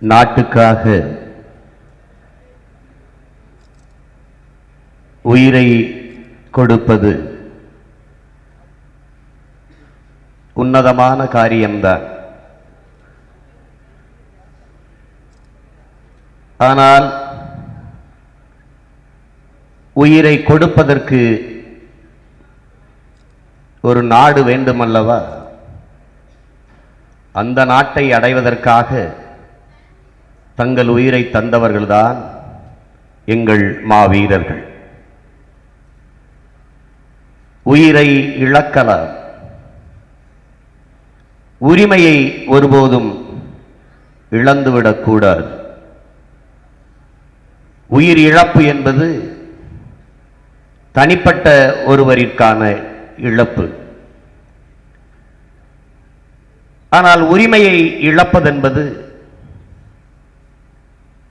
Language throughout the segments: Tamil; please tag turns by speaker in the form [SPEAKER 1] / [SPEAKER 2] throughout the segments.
[SPEAKER 1] நாட்டுக்காக உயிரை கொடுப்பது உன்னதமான காரியம்தான். ஆனால் உயிரை கொடுப்பதற்கு ஒரு நாடு வேண்டுமல்லவா? அந்த நாட்டை அடைவதற்காக தங்கள் உயிரை தந்தவர்கள்தான் எங்கள் மாவீரர்கள். உயிரை இழக்கலாம், உரிமையை ஒருபோதும் இழந்துவிடக்கூடாது. உயிர் இழப்பு என்பது தனிப்பட்ட ஒருவரிற்கான இழப்பு. ஆனால் உரிமையை இழப்பதென்பது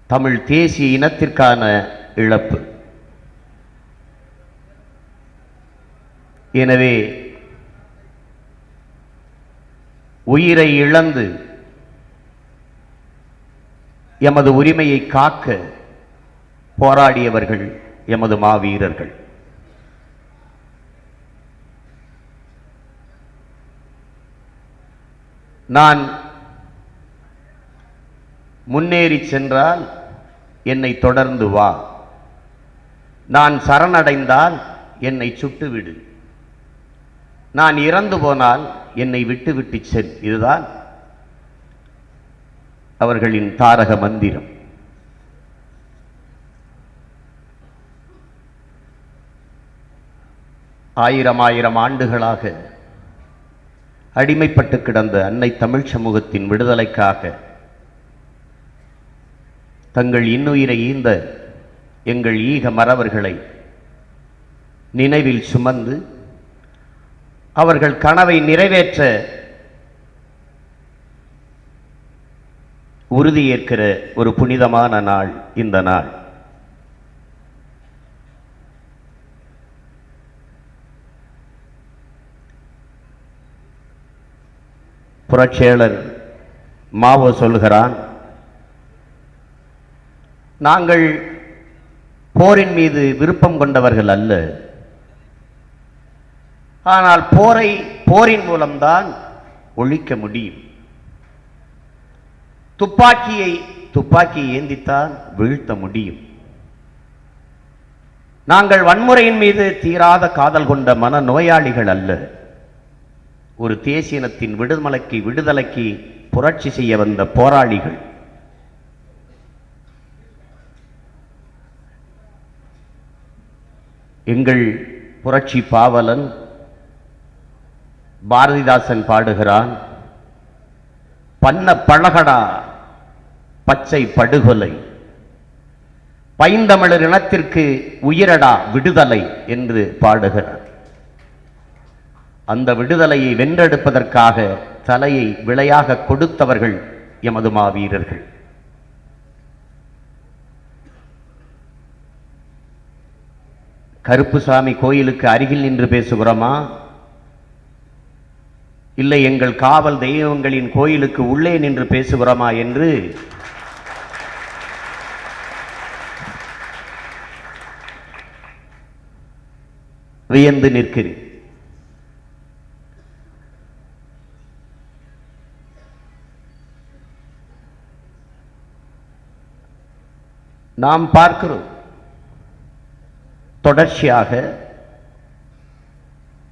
[SPEAKER 1] தமிழ் தேசிய இனத்திற்கான இழப்பு. எனவே உயிரை இழந்து எமது உரிமையை காக்க போராடியவர்கள் எமது மாவீரர்கள். நான் முன்னேறி சென்றால் என்னை தொடர்ந்து வா, நான் சரணடைந்தால் என்னை சுட்டுவிடு, நான் இறந்து போனால் என்னை விட்டு விட்டு செல். இதுதான் அவர்களின் தாரக மந்திரம். ஆயிரம் ஆயிரம் ஆண்டுகளாக அடிமைப்பட்டு கிடந்த அன்னை தமிழ் சமூகத்தின் விடுதலைக்காக தங்கள் இன்னுயிரை ஈந்த எங்கள் ஈக மறவர்களை நினைவில் சுமந்து அவர்கள் கனவை நிறைவேற்ற உறுதியேற்கிற ஒரு புனிதமான நாள் இந்த நாள். புரட்சியாளர் மாவோ சொல்கிறான், நாங்கள் போரின் மீது விருப்பம் கொண்டவர்கள் அல்ல, ஆனால் போரின் மூலம்தான் ஒழிக்க முடியும். துப்பாக்கியை ஏந்தித்தான் வீழ்த்த முடியும். நாங்கள் வன்முறையின் மீது தீராத காதல் கொண்ட மன நோயாளிகள் அல்ல, ஒரு தேசியனத்தின் விடுதலைக்கு புரட்சி செய்ய வந்த போராளிகள். எங்கள் புரட்சி பாவலன் பாரதிதாசன் பாடுகிறான், பண்ண பழகடா பச்சை படுகொலை, பைந்தமிழர் இனத்திற்கு உயிரடா விடுதலை என்று பாடுகிறார். அந்த விடுதலையை வென்றெடுப்பதற்காக தலையை விலையாக கொடுத்தவர்கள் எமது மாவீரர்கள். கருப்புசாமி கோயிலுக்கு அருகில் நின்று பேசுகிறோமா, இல்லை எங்கள் காவல் தெய்வங்களின் கோயிலுக்கு உள்ளே நின்று பேசுகிறோமா என்று வியந்து நிற்கிறேன். நாம் பார்க்கிறோம், தொடர்ச்சியாக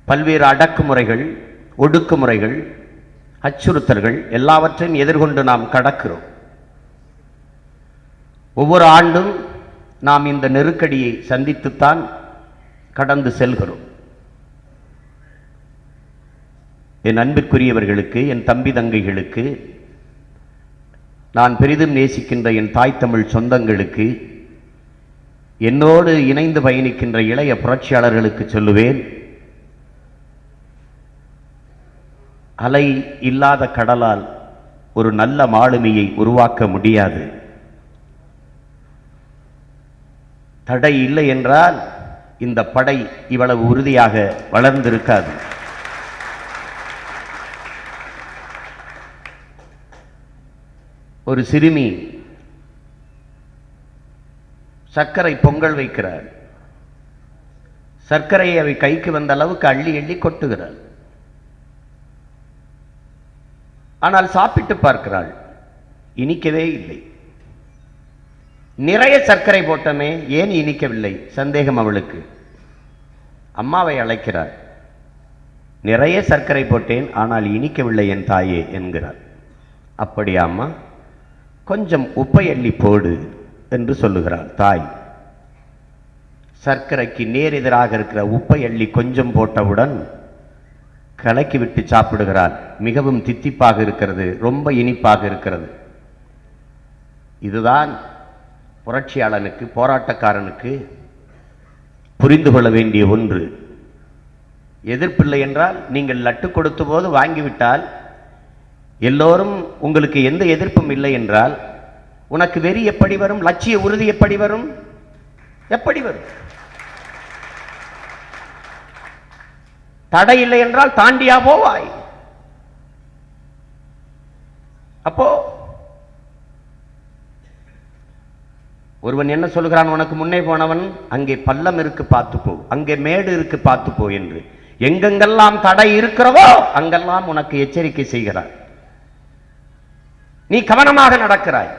[SPEAKER 1] பல்வேறு அடக்குமுறைகள், ஒடுக்குமுறைகள், அச்சுறுத்தல்கள் எல்லாவற்றையும் எதிர்கொண்டு நாம் கடக்கிறோம். ஒவ்வொரு ஆண்டும் நாம் இந்த நெருக்கடியை சந்தித்துத்தான் கடந்து செல்கிறோம். என் அன்பிற்குரியவர்களுக்கு, என் தம்பி தங்கைகளுக்கு, நான் பெரிதும் நேசிக்கின்ற என் தாய் தமிழ் சொந்தங்களுக்கு, என்னோடு இணைந்து பயணிக்கின்ற இளைய புரட்சியாளர்களுக்கு சொல்லுவேன், அலை இல்லாத கடலால் ஒரு நல்ல மாலுமியை உருவாக்க முடியாது. தடை இல்லை என்றால் இந்த படை இவ்வளவு உறுதியாக வளர்ந்திருக்காது. ஒரு சிறுமி சர்க்கரை பொங்கல் வைக்கிறார். சர்க்கரையை அவை கைக்கு வந்த அளவுக்கு அள்ளி எள்ளி கொட்டுகிறாள். ஆனால் சாப்பிட்டு பார்க்கிறாள், இனிக்கவே இல்லை. நிறைய சர்க்கரை போட்டமே, ஏன் இனிக்கவில்லை? சந்தேகம் அவளுக்கு. அம்மாவை அழைக்கிறார். நிறைய சர்க்கரை போட்டேன், ஆனால் இனிக்கவில்லை என் தாயே என்கிறார். அப்படியா அம்மா? கொஞ்சம் உப்பை அள்ளி போடு என்று சொல்லுகிறார் தாய். சர்க்கரைக்கு நேர் எதிராக இருக்கிற உப்பை அள்ளி கொஞ்சம் போட்டவுடன் கலக்கி விட்டு சாப்பிடுகிறார். மிகவும் தித்திப்பாக இருக்கிறது, ரொம்ப இனிப்பாக இருக்கிறது. இதுதான் புரட்சியாளனுக்கு, போராட்டக்காரனுக்கு புரிந்து கொள்ள வேண்டிய ஒன்று. எதிர்ப்பில்லை என்றால், நீங்கள் லட்டு கொடுத்த போது வாங்கிவிட்டால், எல்லோரும் உங்களுக்கு எந்த எதிர்ப்பும் இல்லை என்றால், உனக்கு வெறி எப்படி வரும்? லட்சிய உறுதி எப்படி வரும்? எப்படி வரும்? தடை இல்லை என்றால் தாண்டியா போவாய்? அப்போ ஒருவன் என்ன சொல்கிறான்? உனக்கு முன்னே போனவன், அங்கே பள்ளம் இருக்கு பார்த்து போ, அங்கே மேடு இருக்கு பார்த்து போ என்று. எங்கெங்கெல்லாம் தடை இருக்கிறதோ அங்கெல்லாம் உனக்கு எச்சரிக்கை செய்கிறார். நீ கவனமாக நடக்கிறாய்.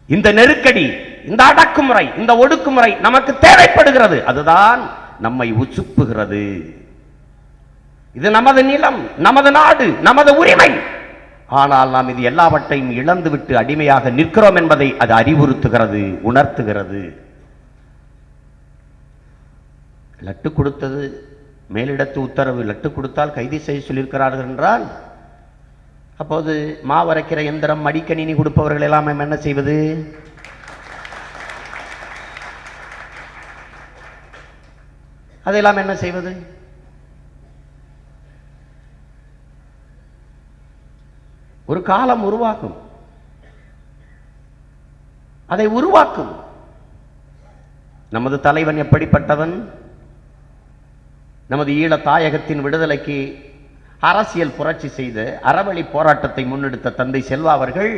[SPEAKER 1] இந்த நெருக்கடி, இந்த அடக்குமுறை, இந்த ஒடுக்குமுறை நமக்கு தேவைப்படுகிறது. அதுதான் நம்மை உசுப்புகிறது. இது நமது நிலம், நமது நாடு, நமது உரிமை. ஆனால் நாம் இது எல்லாவற்றையும் இழந்துவிட்டு அடிமையாக நிற்கிறோம் என்பதை அது அறிவுறுத்துகிறது, உணர்த்துகிறது. லட்டு கொடுத்தது மேலிடத்து உத்தரவு. லட்டு கொடுத்தால் கைது செய்ய சொல்லியிருக்கிறார்கள் என்றால், அப்போது மாவரைக்கிற எந்திரம், மடிக்கணினி கொடுப்பவர்கள் எல்லாம் என்ன செய்வது? அதெல்லாம் என்ன செய்வது? ஒரு காலம் உருவாக்கும், அதை உருவாக்கும். நமது தலைவன் எப்படிப்பட்டவன்? நமது ஈழ தாயகத்தின் விடுதலைக்கு அரசியல் புரட்சி செய்த, அறவழி போராட்டத்தை முன்னெடுத்த தந்தை செல்வா அவர்கள்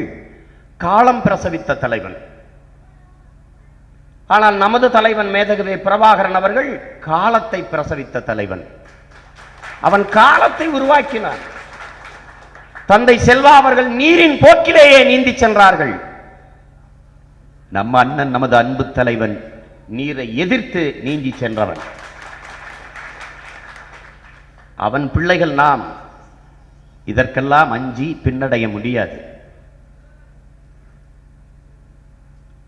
[SPEAKER 1] காலம் பிரசவித்த தலைவன். ஆனால் நமது தலைவன் மேதகவே பிரபாகரன் அவர்கள் காலத்தை பிரசவித்த தலைவன். அவன் காலத்தை உருவாக்கினான். தந்தை செல்வா அவர்கள் நீரின் போக்கிலேயே நீந்தி சென்றார்கள். நம்ம அண்ணன், நமது அன்பு தலைவன் நீரை எதிர்த்து நீந்தி சென்றவன். அவன் பிள்ளைகள் நாம். இதற்கெல்லாம் அஞ்சி பின்னடைய முடியாது.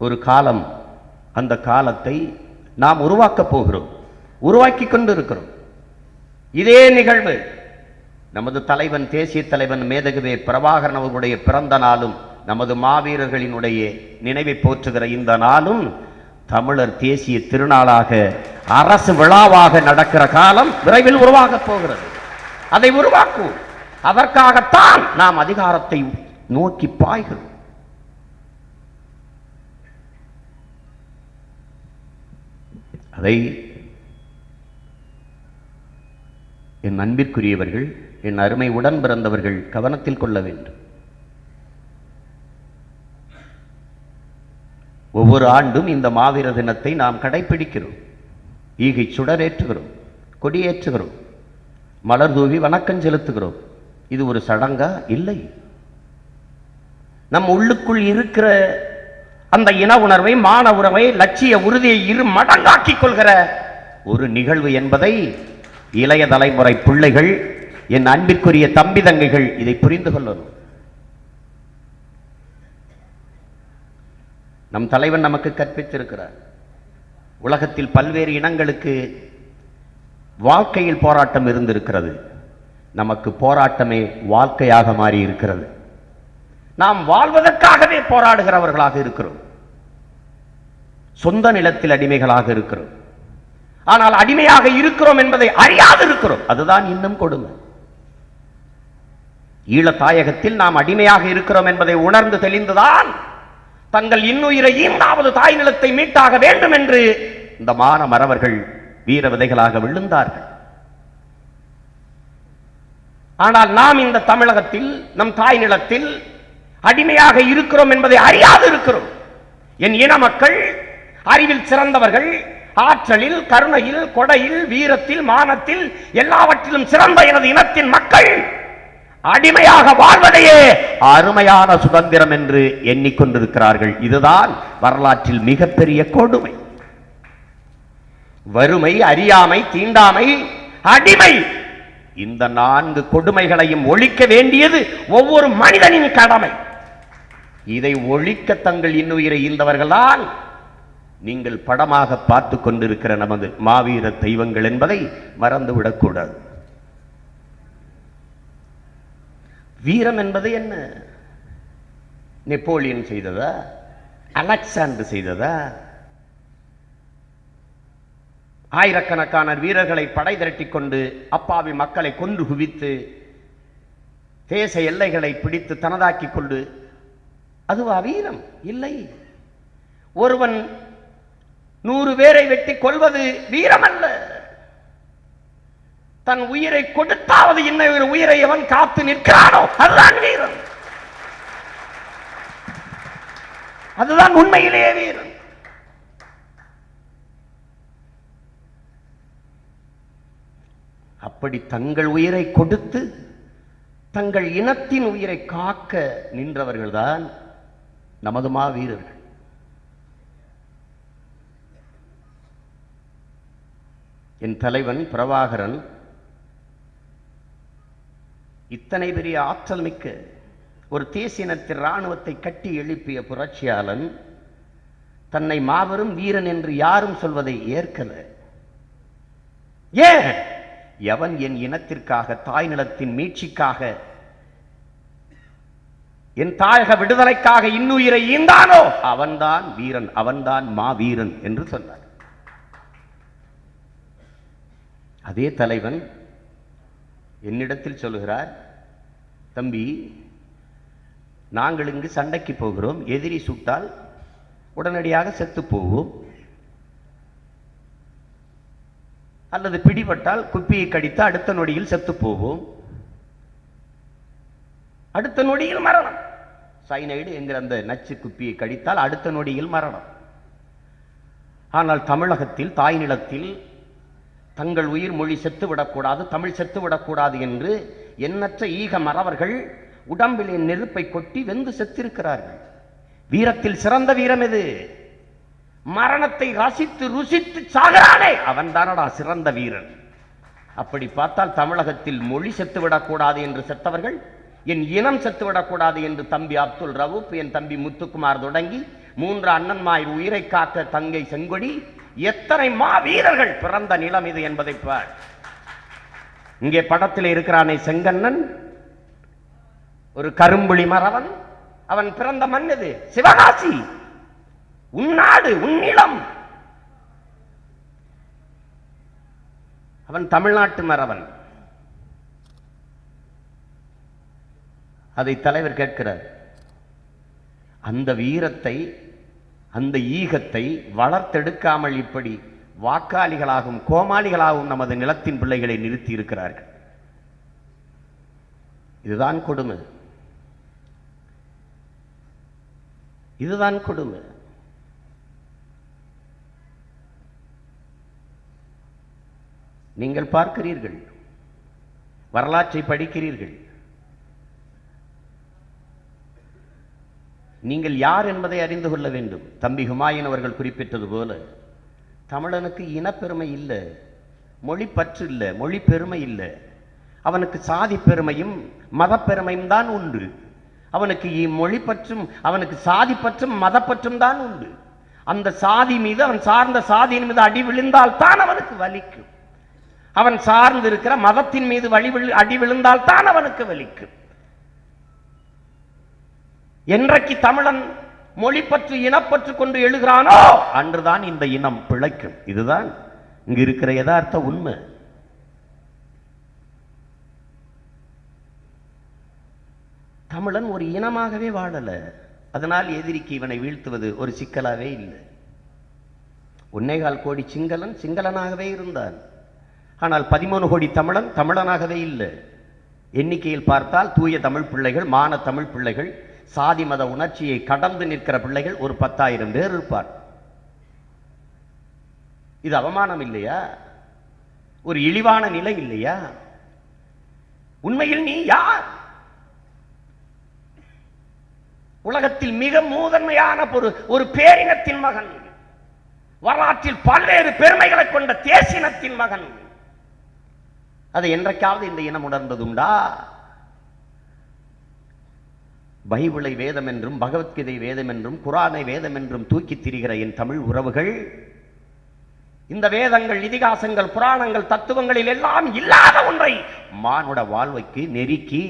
[SPEAKER 1] ஒரு காலம், அந்த காலத்தை நாம் உருவாக்கப் போகிறோம், உருவாக்கி கொண்டு இருக்கிறோம். இதே நிகழ்வு நமது தலைவன், தேசிய தலைவன் மேதகுவே பிரபாகரன் அவர்களுடைய பிறந்த நாளும், நமது மாவீரர்களினுடைய நினைவை போற்றுகிற இந்த நாளும் தமிழர் தேசிய திருநாளாக, அரசு விழாவாக நடக்கிற காலம் விரைவில் உருவாகப் போகிறது. அதை உருவாக்குவோம். அதற்காகத்தான் நாம் அதிகாரத்தை நோக்கி பாய்கிறோம். அதை என் அன்பிற்குரியவர்கள், என் அருமை உடன் பிறந்தவர்கள் கவனத்தில் கொள்ள வேண்டும். ஒவ்வொரு ஆண்டும் இந்த மாவீரர் தினத்தை நாம் கடைபிடிக்கிறோம். ஈகை சுடரேற்றுகிறோம், கொடியேற்றுகிறோம், மலர் தூவி வணக்கம் செலுத்துகிறோம். இது ஒரு சடங்கா? இல்லை. நம் உள்ளுக்குள் இருக்கிற அந்த இன உணர்வை, மான உறவை, லட்சிய உறுதியை இரு மடங்காக்கிக் கொள்கிற ஒரு நிகழ்வு என்பதை இளைய தலைமுறை பிள்ளைகள், என் அன்பிற்குரிய தம்பி தங்கைகள் இதை புரிந்து கொள்ளணும். நம் தலைவன் நமக்கு கற்பித்திருக்கிறார். உலகத்தில் பல்வேறு இனங்களுக்கு வாழ்க்கையில் போராட்டம் இருந்திருக்கிறது. நமக்கு போராட்டமே வாழ்க்கையாக மாறி இருக்கிறது. நாம் வாழ்வதற்காகவே போராடுகிறவர்களாக இருக்கிறோம். சொந்த நிலத்தில் அடிமைகளாக இருக்கிறோம். ஆனால் அடிமையாக இருக்கிறோம் என்பதை அறியாது இருக்கிறோம். அதுதான் இன்னும் கொடுமை. ஈழ தாயகத்தில் நாம் அடிமையாக இருக்கிறோம் என்பதை உணர்ந்து தெளிந்துதான் தங்கள் இன்னுயிரை ஈந்தாவது தாய் நிலத்தை மீட்டாக வேண்டும் என்று இந்த மான மறவர்கள் வீர விதைகளாக விழுந்தார்கள். ஆனால் நாம் இந்த தமிழகத்தில், நம் தாய் நிலத்தில் அடிமையாக இருக்கிறோம் என்பதை அறியாது இருக்கிறோம். என் இன மக்கள் அறிவில் சிறந்தவர்கள், ஆற்றலில், கருணையில், கொடையில், வீரத்தில், மானத்தில், எல்லாவற்றிலும் சிறந்த எனது இனத்தின் மக்கள் அடிமையாக வாழ்வதையே அருமையான சுதந்திரம் என்று எண்ணிக்கொண்டிருக்கிறார்கள். இதுதான் வரலாற்றில் மிகப்பெரிய கொடுமை. வறுமை, அறியாமை, தீண்டாமை, அடிமை, இந்த 4 கொடுமைகளையும் ஒழிக்க வேண்டியது ஒவ்வொரு மனிதனின் கடமை. இதை ஒழிக்க தங்கள் இன்னுயிரை ஈந்தவர்கள்தான் நீங்கள் படமாக பார்த்து கொண்டிருக்கிற நமது மாவீர தெய்வங்கள் என்பதை மறந்துவிடக்கூடாது. வீரம் என்பது என்ன? நெப்போலியன் செய்ததா? அலெக்சாண்டர் செய்ததா? ஆயிரக்கணக்கான வீரர்களை படை திரட்டிக் கொண்டு அப்பாவி மக்களை கொன்று குவித்து தேச எல்லைகளை பிடித்து தனதாக்கிக் கொண்டு அதுவா வீரம்? இல்லை. ஒருவன் 100 பேரை வெட்டி கொள்வது வீரம் அல்ல. தன் உயிரை கொடுத்தாவது இன்னொரு உயிரை அவன் காத்து நிற்கிறானோ அதுதான் வீரம். அதுதான் உண்மையிலேயே வீரம். அப்படி தங்கள் உயிரை கொடுத்து தங்கள் இனத்தின் உயிரை காக்க நின்றவர்கள்தான் நமது மாவீரர்கள். என் தலைவன் பிரபாகரன் இத்தனை பெரிய ஆற்றல் மிக்க ஒரு தேசியனத்தின் இராணுவத்தை கட்டி எழுப்பிய புரட்சியாளன் தன்னை மாபெரும் வீரன் என்று யாரும் சொல்வதை ஏற்கல. ஏன்? எவன் என் இனத்திற்காக, தாய் நிலத்தின் மீட்சிக்காக, என் தாயக விடுதலைக்காக இன்னுயிரை ஈந்தானோ அவன்தான் வீரன், அவன்தான் மாவீரன் என்று சொன்னார். அதே தலைவன் என்னிடத்தில் சொல்லுகிறார், தம்பி, நாங்கள் இங்கு சண்டைக்கு போகிறோம், எதிரி சுட்டால் உடனடியாக செத்து போவோம், அல்லது பிடிபட்டால் குப்பியை கடித்து அடுத்த நொடியில் செத்து போவோம், அடுத்த நொடியில் மரணம். சைனைடு என்கிற அந்த நச்சு குப்பியை கடித்தால் அடுத்த நொடியில் மரணம். ஆனால் தமிழகத்தில், தாய் நிலத்தில் தங்கள் உயிர் மொழி செத்துவிடக்கூடாது, தமிழ் செத்துவிடக்கூடாது என்று எண்ணற்ற ஈக மறவர்கள் உடம்பிலே நெருப்பை கொட்டி வெந்து செத்திருக்கிறார்கள். வீரத்தில் சிறந்த வீரம் எது? மரணத்தை ரசித்து ருசித்து சாகிறானே அவன் தானடா சிறந்த வீரன். அப்படி பார்த்தால் தமிழகத்தில் மொழி செத்துவிடக்கூடாது என்று செத்தவர்கள், என் இனம் செத்துவிடக்கூடாது என்று தம்பி அப்துல் ரவூப், என் தம்பி முத்துக்குமார் தொடங்கி 3 அண்ணன்மாய் உயிரை காக்க தங்கை செங்கொடி, எத்தனை மாவீரர்கள் பிறந்த நிலம் இது என்பதை பார். இங்கே படத்தில் இருக்கிறானே செங்கண்ணன், ஒரு கரும்புலி மறவன், அவன் பிறந்த மண் எது? சிவகாசி. உன்னாடு, உன்னிலம். அவன் தமிழ்நாட்டு மறவன். அதை தலைவர் கேட்கிறார். அந்த வீரத்தை, அந்த ஈகத்தை வளர்த்தெடுக்காமல் இப்படி வாக்காளிகளாகவும் கோமாளிகளாகவும் நமது நிலத்தின் பிள்ளைகளை நிறுத்தி இருக்கிறார்கள். இதுதான் கொடுமை, இதுதான் கொடுமை. நீங்கள் பார்க்கிறீர்கள், வரலாற்றை படிக்கிறீர்கள், நீங்கள் யார் என்பதை அறிந்து கொள்ள வேண்டும். தம்பி ஹுமாயூன் அவர்கள் குறிப்பிட்டது போல தமிழனுக்கு இனப்பெருமை இல்லை, மொழி பற்று இல்லை, மொழி பெருமை இல்லை. அவனுக்கு சாதி பெருமையும் மதப்பெருமையும் தான் உண்டு. அவனுக்கு மொழி பற்றும், அவனுக்கு சாதி பற்றும் மதப்பற்றும் தான் உண்டு. அந்த சாதி மீது, அவன் சார்ந்த சாதியின் மீது அடி விழுந்தால் தான் அவனுக்கு வலிக்கும். அவன் சார்ந்து இருக்கிற மதத்தின் மீது அடி விழுந்தால் தான் அவனுக்கு வலிக்கும். என்றைக்கு தமிழன் மொழி பற்று இனப்பற்று கொண்டு எழுகிறானோ அன்றுதான் இந்த இனம் பிழைக்கும். இதுதான் இங்கு இருக்கிற யதார்த்த உண்மை. தமிழன் ஒரு இனமாகவே வாழல. அதனால் எதிரிக்கு இவனை வீழ்த்துவது ஒரு சிக்கலாவே இல்லை. 1.25 கோடி சிங்களன் சிங்களனாகவே இருந்தான். ஆனால் 13 கோடி தமிழன் தமிழனாகவே இல்லை. எண்ணிக்கையில் பார்த்தால் தூய தமிழ் பிள்ளைகள், மான தமிழ் பிள்ளைகள், சாதி மத உணர்ச்சியை கடந்து நிற்கிற பிள்ளைகள் ஒரு 10,000 பேர் இருப்பார். இது அவமானம் இல்லையா? ஒரு இழிவான நிலை இல்லையா? உண்மையில் நீ யார்? உலகத்தில் மிக முதன்மையான ஒரு பேரினத்தின் மகன், வரலாற்றில் பல்வேறு பெருமைகளை கொண்ட தேசினத்தின் மகன். அதை என்றைக்காவது இந்த இனம் உணர்ந்ததுண்டா? பைபிளை வேதம் என்றும் பகவத்கீதை வேதம் என்றும் குரானை வேதம் என்றும் தூக்கி திரிகிற என் தமிழ் உறவுகள், இந்த வேதங்கள், இதிகாசங்கள், புராணங்கள், தத்துவங்களில் எல்லாம் இல்லாத ஒன்றை மானுட வாழ்வைக்கு நெருக்கி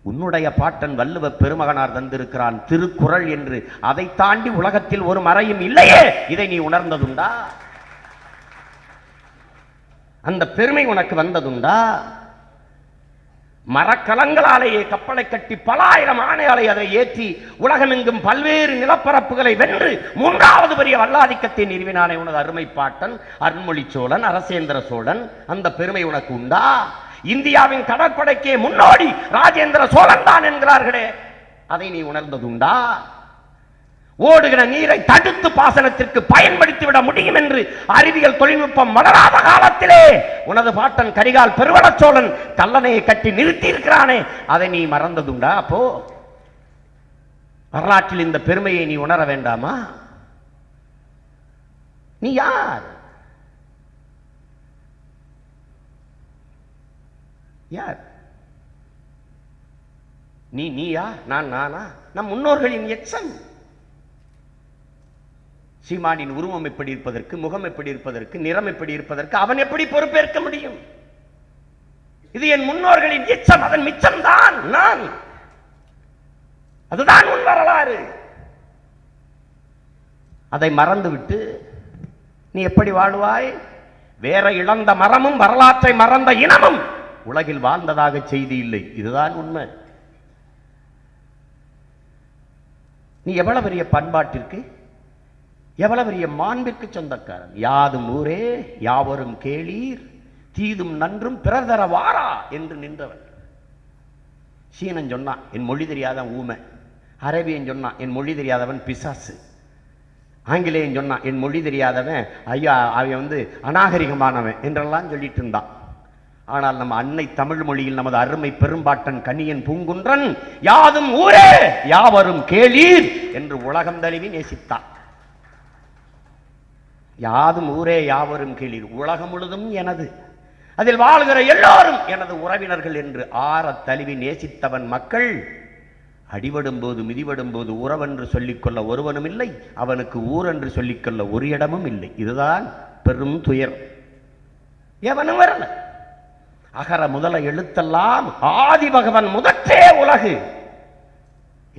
[SPEAKER 1] உன்னுடைய பாட்டன் வள்ளுவ பெருமகனார் தந்திருக்கிறான், திருக்குறள் என்று. அதை தாண்டி உலகத்தில் ஒரு மறையும் இல்லையே. இதை நீ உணர்ந்ததுண்டா? அந்த பெருமை உனக்கு வந்ததுண்டா? மரக்கலங்களாலேயே கப்பலை கட்டி பல ஆயிரம் ஆணைகளை அதை ஏற்றி உலகமெங்கும் பல்வேறு நிலப்பரப்புகளை வென்று 3வது பெரிய வல்லாதிக்கத்தை நிறுவினானே உனது அருமை பாட்டன் அருண்மொழி சோழன், அரசேந்திர சோழன். அந்த பெருமை உனக்கு உண்டா? இந்தியாவின் கடற்படைக்கே முன்னோடி ராஜேந்திர சோழன் தான் என்கிறார்களே, அதை நீ உணர்ந்ததுண்டா? ஓடுகிற நீரை தடுத்து பாசனத்திற்கு பயன்படுத்தி விட முடியும் என்று அறிவியல் தொழில்நுட்பம் வளராத காலத்திலே உனது பாட்டன் கரிகால் பெருவளச்சோழன் கல்லணையை கட்டி நிறுத்தி இருக்கிறானே, அதை நீ மறந்ததுண்டா? அப்போ வரலாற்றில் இந்த பெருமையை நீ உணர வேண்டாமா? நீ யார்? யார் நீ? நீயா? நான் நானா? நம் முன்னோர்களின் எச்சம். சீமானின் உருவம் எப்படி இருப்பதற்கு, முகம் எப்படி இருப்பதற்கு, நிறம் எப்படி இருப்பதற்கு அவன் எப்படி பொறுப்பேற்க முடியும்? இது என் முன்னோர்களின் எச்சம், அதன் மிச்சம் தான் நான். அதுதான் உன் வரலாறு. அதை மறந்துவிட்டு நீ எப்படி வாழுவாய்? வேற இழந்த மரமும் வரலாற்றை மறந்த இனமும் உலகில் வாழ்ந்ததாக செய்தி இல்லை. இதுதான் உண்மை. நீ எவ்வளவு பெரிய பண்பாட்டிற்கு, எவ்வளவு பெரிய மாண்பிற்கு சொந்தக்காரன். யாதும் ஊரே யாவரும் கேளீர், தீதும் நன்றும் பிறர் தர வாரா என்று நின்றவன். சீனன் சொன்னான் என் மொழி தெரியாதவன் ஊமை, அரேபியன் சொன்னான் என் மொழி தெரியாதவன் பிசாசு, ஆங்கிலேயன் சொன்னான் என் மொழி தெரியாதவன் ஐயா அவன் அநாகரிகமானவன் என்றெல்லாம் சொல்லிட்டு இருந்தான். ஆனால் நம்ம அன்னை தமிழ் மொழியில் நமது அருமை பெரும்பாட்டன் கனியன் பூங்குன்றன் யாதும் ஊரே யாவரும் கேளீர் என்று உலகம் தழுவி நேசித்தான். யாதும் ஊரே யாவரும் கேளீர், உலகம் முழுதும் எனது, அதில் வாழ்கிற எல்லோரும் எனது உறவினர்கள் என்று ஆற தழுவி நேசித்தவன் மக்கள் அடிபடும் போது மிதிபடும் போது உறவென்று சொல்லிக்கொள்ள ஒருவனும் இல்லை, அவனுக்கு ஊர் என்று சொல்லிக்கொள்ள ஒரு இடமும் இல்லை. இதுதான் பெரும் துயர். எவனும் வரல. அகர முதல எழுத்தெல்லாம் ஆதி பகவன் முதற்றே உலகு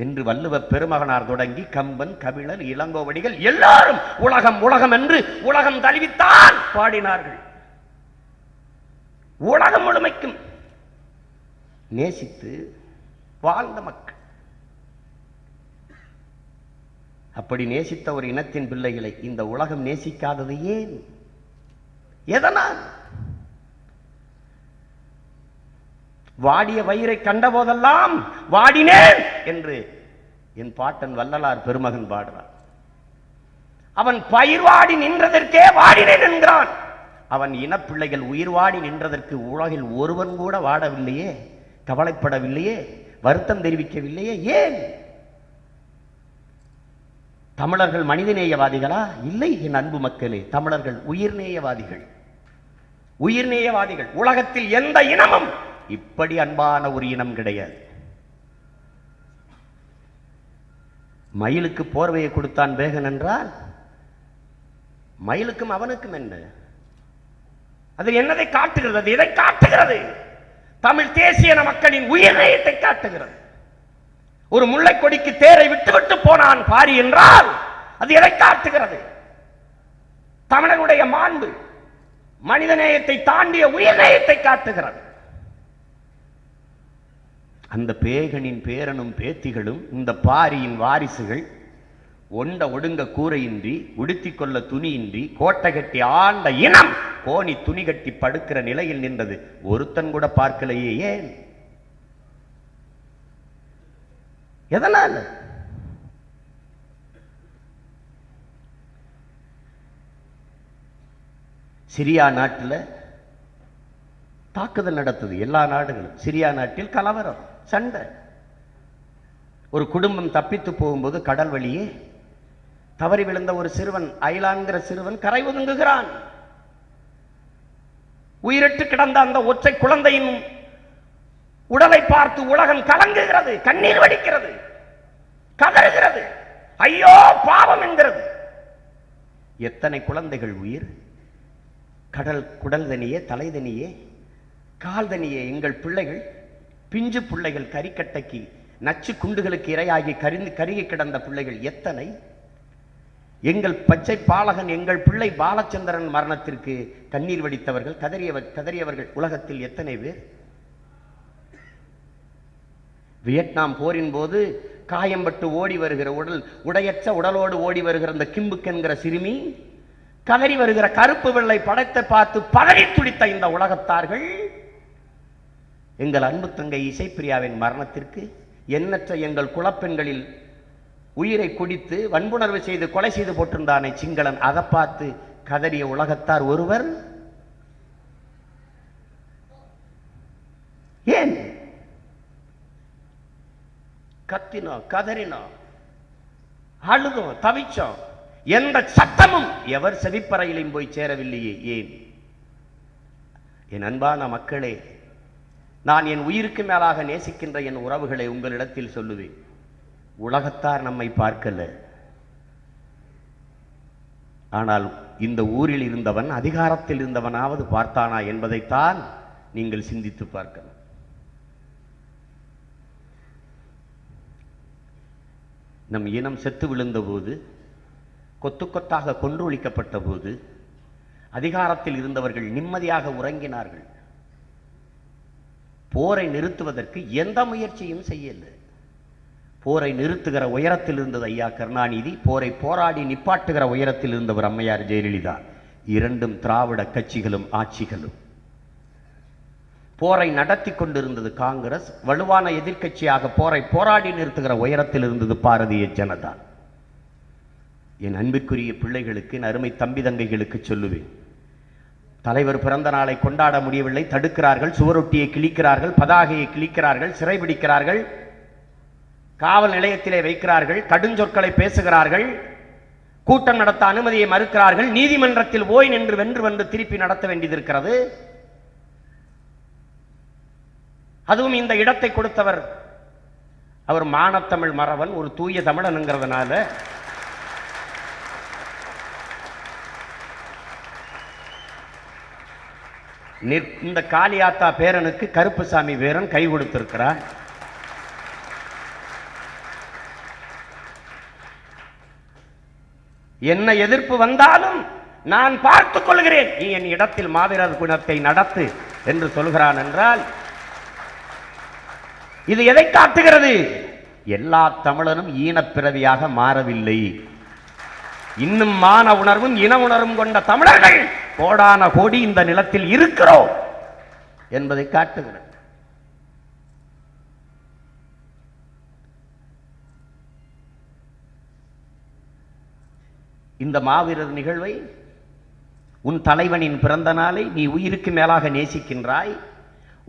[SPEAKER 1] என்று வள்ளுவ பெருமகனார் தொடங்கி கம்பன், கபிலர், இளங்கோவடிகள் எல்லாரும் உலகம் உலகம் என்று உலகம் தழுவித்தான் பாடினார்கள். உலகம் முழுமைக்கும் நேசித்து வாழ்ந்த மக்கள். அப்படி நேசித்த ஒரு இனத்தின் பிள்ளைகளை இந்த உலகம் நேசிக்காதது ஏன்? எதனால்? வாடிய வயிறை கண்ட போதெல்லாம் வாடினேன் என்று என் பாட்டன் வள்ளலார் பெருமகன் பாடுறான். அவன் பயிர் வாடி நின்றதற்கே வாடினேன் என்கிறான். அவன் இனப்பிள்ளைகள் உயிர் வாடி நின்றதற்கு உலகில் ஒருவன் கூட வாடவில்லையே, கவலைப்படவில்லையே, வருத்தம் தெரிவிக்கவில்லையே. ஏன்? தமிழர்கள் மனிதநேயவாதிகளா? இல்லை என் அன்பு மக்களே, தமிழர்கள் உயிர்நேயவாதிகள். உயிர்நேயவாதிகள். உலகத்தில் எந்த இனமும் இப்படி அன்பான ஒரு இனம் கிடையாது. மயிலுக்கு போர்வையை கொடுத்தான் வேகன் என்றால் மயிலுக்கும் அவனுக்கும் என்ன? அது என்னதை காட்டுகிறது? அது எதை காட்டுகிறது? தமிழ் தேசிய மக்களின் உயிர்நேயத்தை காட்டுகிறது. ஒரு முல்லை கொடிக்கு தேரை விட்டுவிட்டு போனான் பாரி என்றால் அது எதை காட்டுகிறது? தமிழனுடைய மாண்பு, மனிதநேயத்தை தாண்டிய உயிர்நேயத்தை காட்டுகிறது. அந்த பேகனின் பேரனும் பேத்திகளும் இந்த பாரியின் வாரிசுகள் ஒண்ட ஒடுங்க கூரையின்றி, உடுத்திக் கொள்ள துணியின்றி, கோட்டை கட்டி ஆண்ட இனம் கோணி துணி கட்டி படுக்கிற நிலையில் நின்றது. ஒருத்தன் கூட பார்க்கலையே. ஏன்? எதனால்? சிரியா நாட்டில் தாக்குதல் நடத்தது. எல்லா நாடுகளும். சிரியா நாட்டில் கலவரம், சண்டை. ஒரு குடும்பம் தப்பித்து போகும்போது கடல் வழியே தவறி விழுந்த ஒரு சிறுவன், ஐலான்கிற சிறுவன் கரை ஒதுங்குகிறான். உயிரிட்டு கிடந்த அந்த ஒற்றை குழந்தையின் உடலை பார்த்து உலகம் கலங்குகிறது, கண்ணீர் வடிக்கிறது, கதறுகிறது, ஐயோ பாவம் என்கிறது. எத்தனை குழந்தைகள் உயிர்! கடல் குடல் தனியே, தலை தனியே, கால் தனியே. எங்கள் பிள்ளைகள், பிஞ்சு பிள்ளைகள், கரிக்கட்டைக்கு நச்சு குண்டுகளுக்கு இரையாகி கருகி கிடந்த பிள்ளைகள் எத்தனை! எங்கள் பச்சை பாலகன், எங்கள் பிள்ளை பாலச்சந்திரன் மரணத்திற்கு கண்ணீர் வடித்தவர்கள், கதறியவர்கள் உலகத்தில் எத்தனை பேர்! வியட்நாம் போரின் போது காயம்பட்டு ஓடி வருகிற உடையற்ற உடலோடு ஓடி வருகிற அந்த கிம்புக் என்கிற சிறுமி, கதறி வருகிற கருப்பு வெள்ளை படத்தை பார்த்து பதறி துடித்த இந்த உலகத்தார்கள் எங்கள் அன்பு தங்கை இசைப்பிரியாவின் மரணத்திற்கு எண்ணற்ற எங்கள் குலப்பெண்களில் உயிரை குடித்து வன்புணர்வு செய்து கொலை செய்து போட்டிருந்தானே சிங்களன், அதை பார்த்து கதறிய உலகத்தார் ஒருவர் ஏன்? கத்தினோம், கதறினோம், அழுதும், தவிச்சோம். எந்த சத்தமும் எவர் செவிப்பறையிலும் போய் சேரவில்லையே. ஏன்? என் அன்பான மக்களே, நான் என் உயிருக்கு மேலாக நேசிக்கின்ற என் உறவுகளை உங்களிடத்தில் சொல்லுவேன். உலகத்தார் நம்மை பார்க்கல. ஆனால் இந்த ஊரில் இருந்தவன், அதிகாரத்தில் இருந்தவனாவது பார்த்தானா என்பதைத்தான் நீங்கள் சிந்தித்து பார்க்கணும். நம் இனம் செத்து விழுந்த போது, கொத்து கொத்தாக கொன்றொழிக்கப்பட்ட போது, அதிகாரத்தில் இருந்தவர்கள் நிம்மதியாக உறங்கினார்கள். போரை நிறுத்துவதற்கு எந்த முயற்சியும் செய்யல. போரை நிறுத்துகிற உயரத்தில் இருந்தது ஐயா கருணாநிதி, போரை போராடி நிப்பாட்டுகிற உயரத்தில் இருந்தவர் அம்மையார் ஜெயலலிதா. இரண்டும் திராவிட கட்சிகளும் ஆட்சிகளும். போரை நடத்தி கொண்டிருந்தது காங்கிரஸ், வலுவான எதிர்க்கட்சியாக போரை போராடி நிறுத்துகிற உயரத்தில் இருந்தது பாரதிய ஜனதா. என் அன்பிற்குரிய பிள்ளைகளுக்கு, என் அருமை தம்பி தங்கைகளுக்கு சொல்லுவேன், தலைவர் பிறந்த நாளை கொண்டாட முடியவில்லை, தடுக்கிறார்கள், சுவரொட்டியை கிழிக்கிறார்கள், பதாகையை கிழிக்கிறார்கள், சிறைபிடிக்கிறார்கள், காவல் நிலையத்திலே வைக்கிறார்கள், கடுஞ்சொற்களை பேசுகிறார்கள், கூட்டம் நடத்த அனுமதியை மறுக்கிறார்கள், நீதிமன்றத்தில் ஓய் நின்று வென்று வந்து திருப்பி நடத்த வேண்டியது இருக்கிறது. அதுவும் இந்த இடத்தை கொடுத்தவர் அவர் மானத்தமிழ் மறவன், ஒரு தூய தமிழனுங்கிறதுனால இந்த காளியாத்தா பேரனுக்கு கருப்புசாமி பேரன் கை கொடுத்திருக்கிறார். என்ன எதிர்ப்பு வந்தாலும் நான் பார்த்துக் கொள்கிறேன், நீ என் இடத்தில் மாவீரர் குணத்தை நடத்து என்று சொல்கிறான் என்றால் இது எதை காட்டுகிறது? எல்லா தமிழனும் ஈனப்பிறவியாக மாறவில்லை. இன்னும் மான உணர்வும் இன உணர்வும் கொண்ட தமிழர்கள் கோடான கோடி இந்த நிலத்தில் இருக்கிறோம் என்பதை காட்டுகிறது. இந்த மாவீரர் நிகழ்வை, உன் தலைவனின் பிறந்த நாளை நீ உயிருக்கு மேலாக நேசிக்கின்றாய்.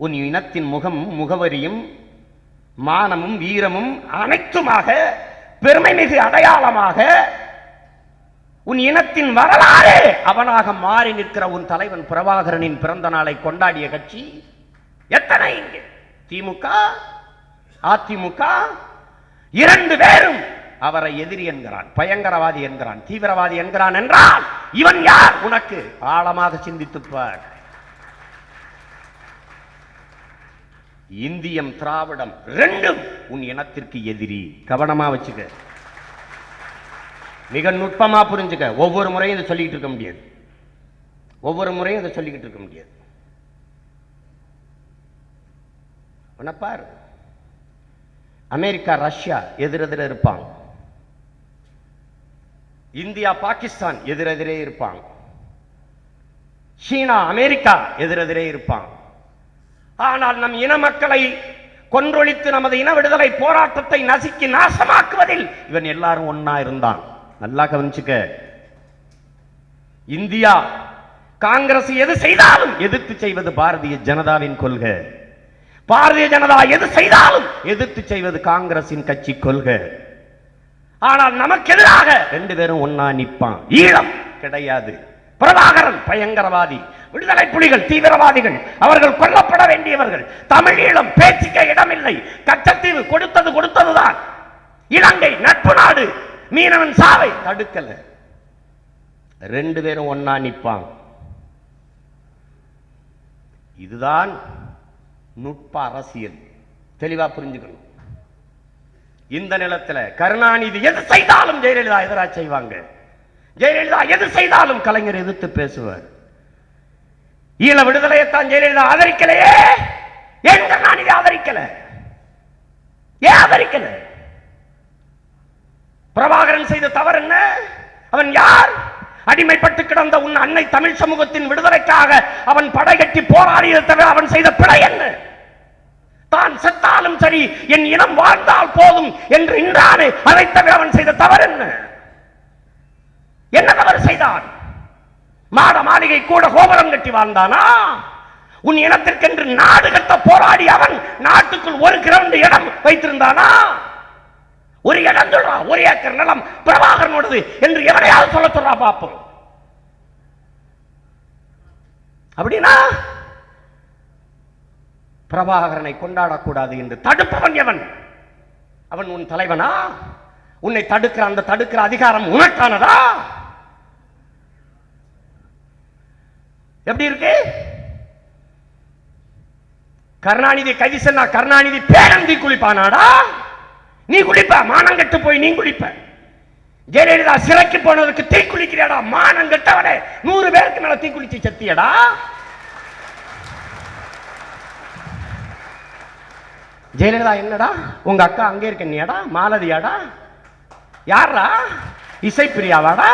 [SPEAKER 1] உன் இனத்தின் முகமும் முகவரியும் மானமும் வீரமும் அனைத்துமாக பெருமை மிகு அடையாளமாக உன் இனத்தின் வரலாறு அவனாக மாறி நிற்கிற உன் தலைவன் பிரபாகரனின் பிறந்த நாளை கொண்டாடிய கட்சி எத்தனை? இங்கே திமுக, அதிமுக இரண்டு பேரும் அவரை எதிரி என்கிறான், பயங்கரவாதி என்கிறான், தீவிரவாதி என்கிறான் என்றால் இவன் யார்? உனக்கு ஆழமாக சிந்தித்துப்பார். இந்தியம் திராவிடம் ரெண்டும் உன் இனத்திற்கு எதிரி. கவனமா வச்சுக்க, மிக நுட்பமா புரிஞ்சுக்க. ஒவ்வொரு முறையும் இதை சொல்லிக்கிட்டு இருக்க முடியாது, ஒவ்வொரு முறையும் இதை சொல்லிக்கிட்டு இருக்க முடியாது. பாரு, அமெரிக்கா ரஷ்யா எதிரெதிரே இருப்பாங்க, இந்தியா பாகிஸ்தான் எதிரெதிரே இருப்பாங்க, சீனா அமெரிக்கா எதிரெதிரே இருப்பாங்க. ஆனால் நம் இன மக்களை கொன்றொழித்து நமது இன விடுதலை போராட்டத்தை நசுக்கி நாசமாக்குவதில் இவன் எல்லாரும் ஒன்னா இருந்தான். நல்லா கவனிச்சுக்க. இந்தியா காங்கிரஸ் எது செய்தாலும் எதிர்த்து செய்வது பாரதிய ஜனதாவின் கொள்கை. பாரதிய ஜனதா எது செய்தாலும் எதிர்த்து செய்வது காங்கிரசின் கட்சி கொள்கை. ஆனால் நமக்கு எதிராக ரெண்டு பேரும் ஒன்னா நிற்பான். ஈழம் கிடையாது. பிரபாகரன் பயங்கரவாதி, விடுதலை புலிகள் தீவிரவாதிகள், அவர்கள் கொல்லப்பட வேண்டியவர்கள். தமிழ் ஈழம் பேச்சுக்க இடமில்லை. கச்சத்தீவு கொடுத்ததுதான். இலங்கை நட்பு நாடு, மீனவன் சாவை தடுக்கல. ரெண்டு பேரும் ஒன்னா நிற்பான். இதுதான் நுட்ப அரசியல். தெளிவா புரிஞ்சுக்கணும். இந்த நிலத்தில் கருணாநிதி எது செய்தாலும் ஜெயலலிதா எதிராக செய்வாங்க. ஜெயலலிதா எது செய்தாலும் கலைஞர் எதிர்த்து பேசுவார். ஈழ விடுதலையைத்தான் ஜெயலலிதா ஆதரிக்கலையே. ஏன் கருணாநிதி ஆதரிக்கல? ஏன் ஆதரிக்கல? பிரபாகரன் செய்த தவறு என்ன? அவன் யார்? அடிமைப்பட்டு கிடந்த உன் அன்னை தமிழ் சமூகத்தின் விடுதலைக்காக அவன் படைகட்டி போராடியதை தவிர அவன் செய்த பிழை என்ன? தான் செத்தாலும் சரி, என் இனம் வாழ்ந்தால் போதும் என்று இன்றானே, அதை தவிர அவன் செய்த தவறு என்ன? என்ன தவறு செய்தான்? மாட மாளிகை கூட கோபுரம் கட்டி வாழ்ந்தானா? உன் இனத்திற்கென்று நாடு கட்ட போராடி அவன் நாட்டுக்குள் ஒரு கிரவுண்ட் இடம் வைத்திருந்தானா? ஒரு இடம் சொல்றா, ஒரு ஏக்கர் நிலம் பிரபாகரனோடது என்று எவனையாவது சொல்ல சொல்றா பாப்போம். அப்படின்னா பிரபாகரனை கொண்டாடக்கூடாது என்று தடுப்பவன் எவன்? அவன் உன் தலைவனா? உன்னை தடுக்கிற அந்த தடுக்கிற அதிகாரம் உனக்கானதா? எப்படி இருக்கு? கருணாநிதி கைது சென்னா கருணாநிதி பேரன் தீ குளிப்பானாடா? நீ குளிப்ப, மானம் கெட்டு போய் நீ குளிப்ப. ஜெயலலிதா சிறைக்கு போனதுக்கு தீ குளிக்கிறியாடா? மானம் கெட்டவனே, 100 பேருக்கு மேல தீ குளிச்சு செத்தியடா. ஜெயலலிதா என்னடா? உங்க அக்கா அங்கே இருக்க நீடா? மாலதியாடா? யாரா? இசைப்பிரியாவாடா?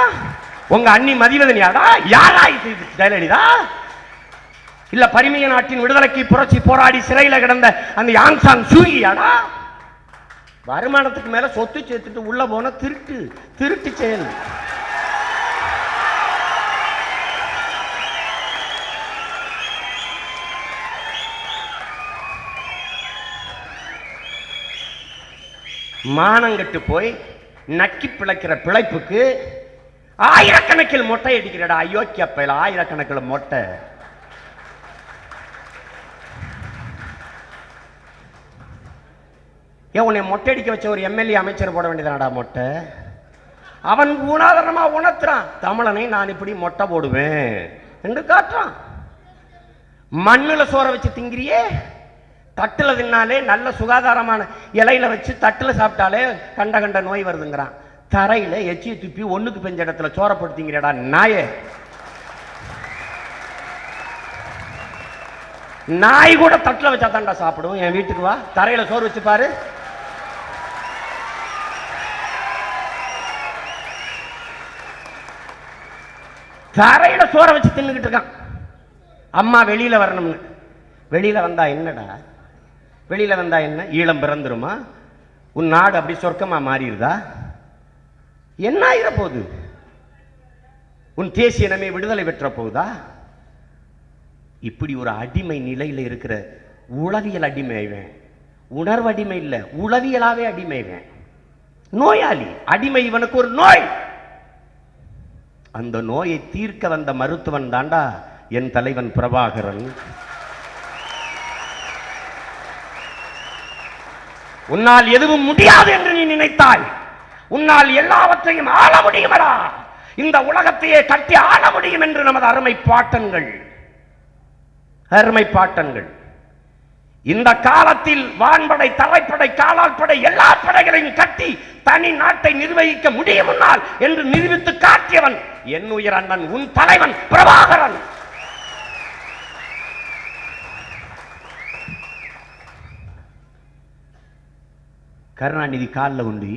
[SPEAKER 1] உங்க அண்ணி மதிவதனியாடா? யாரா இது ஜெயலலிதா? இல்ல பரிமைய நாட்டின் விடுதலைக்கு புரட்சி போராடி சிறையில் கிடந்த அந்த யான்சாங் சூகியாடா? வருமானத்துக்கு மேல சொத்து சேர்த்துட்டு உள்ள போன திருட்டு திருட்டு செயல். மானங்கட்டு போய் நக்கி பிழைக்கிற பிழைப்புக்கு ஆயிரக்கணக்கில் மொட்டை அடிக்கிறடா. அயோக்கிய பையல, ஆயிரக்கணக்கில் மொட்டை. ஏன் உன்னை மொட்டை அடிக்க வச்ச ஒரு எம்எல்ஏ அமைச்சர் போட வேண்டியதானடா மொட்டை? அவன் குணாதரமா உணர்த்துறான், தமிழனை நான் இப்படி மொட்டை போடுவேன் என்று காட்டுறான். மண்ணுல சோற வச்சு திங்கிறியே, தட்டுல தின்னாலே நல்ல சுகாதாரமான இலையில வச்சு தட்டுல சாப்பிட்டாலே கண்ட கண்ட நோய் வருதுங்கிறான். தரையில எச்சியை துப்பி ஒண்ணுக்கு பெஞ்ச இடத்துல சோறப்படுத்திங்கிறடா நாயே. நாய் கூட தட்டுல வச்சா தாண்டா சாப்பிடும். என் வீட்டுக்கு வா, தரையில சோறு வச்சு பாரு. தரையில சோற வச்சு தின்னுக்கிட்டு இருக்கான். அம்மா வெளியில வரணும்னு. வெளியில வந்தா என்னடா? வெளியில வந்தா என்ன? ஈழம் பிறந்துருமா? உன் நாடு அப்படி சொர்க்கமா மாறிடுதா? என்ன ஆயிர போகுது? உன் தேசிய இனமே விடுதலை பெற்ற போகுதா? இப்படி ஒரு அடிமை நிலையில இருக்கிற உளவியல் அடிமைவேன், உணர்வு அடிமை இல்ல, உளவியலாவே அடிமைவேன், நோயாளி அடிமை. இவனுக்கு ஒரு நோய். அந்த நோயை தீர்க்க வந்த மருத்துவன் தாண்டா என் தலைவன் பிரபாகரன். உன்னால் எதுவும் முடியாது என்று நீ நினைத்தாய். உன்னால் எல்லாவற்றையும் ஆள முடியுமடா. இந்த உலகத்தையே கட்டி ஆள முடியும் என்று நமது அருமை பாட்டன்கள் இந்த காலத்தில் வான்படை, தரைப்படை, காலால் படை எல்லா படைகளையும் கட்டி தனி நாட்டை நிர்வகிக்க முடியும் என்று நிரூபித்து காட்டியவன் என் உயிர் அண்ணன் உன் தலைவன் பிரபாகரன். கருணாநிதி காலில் உண்டு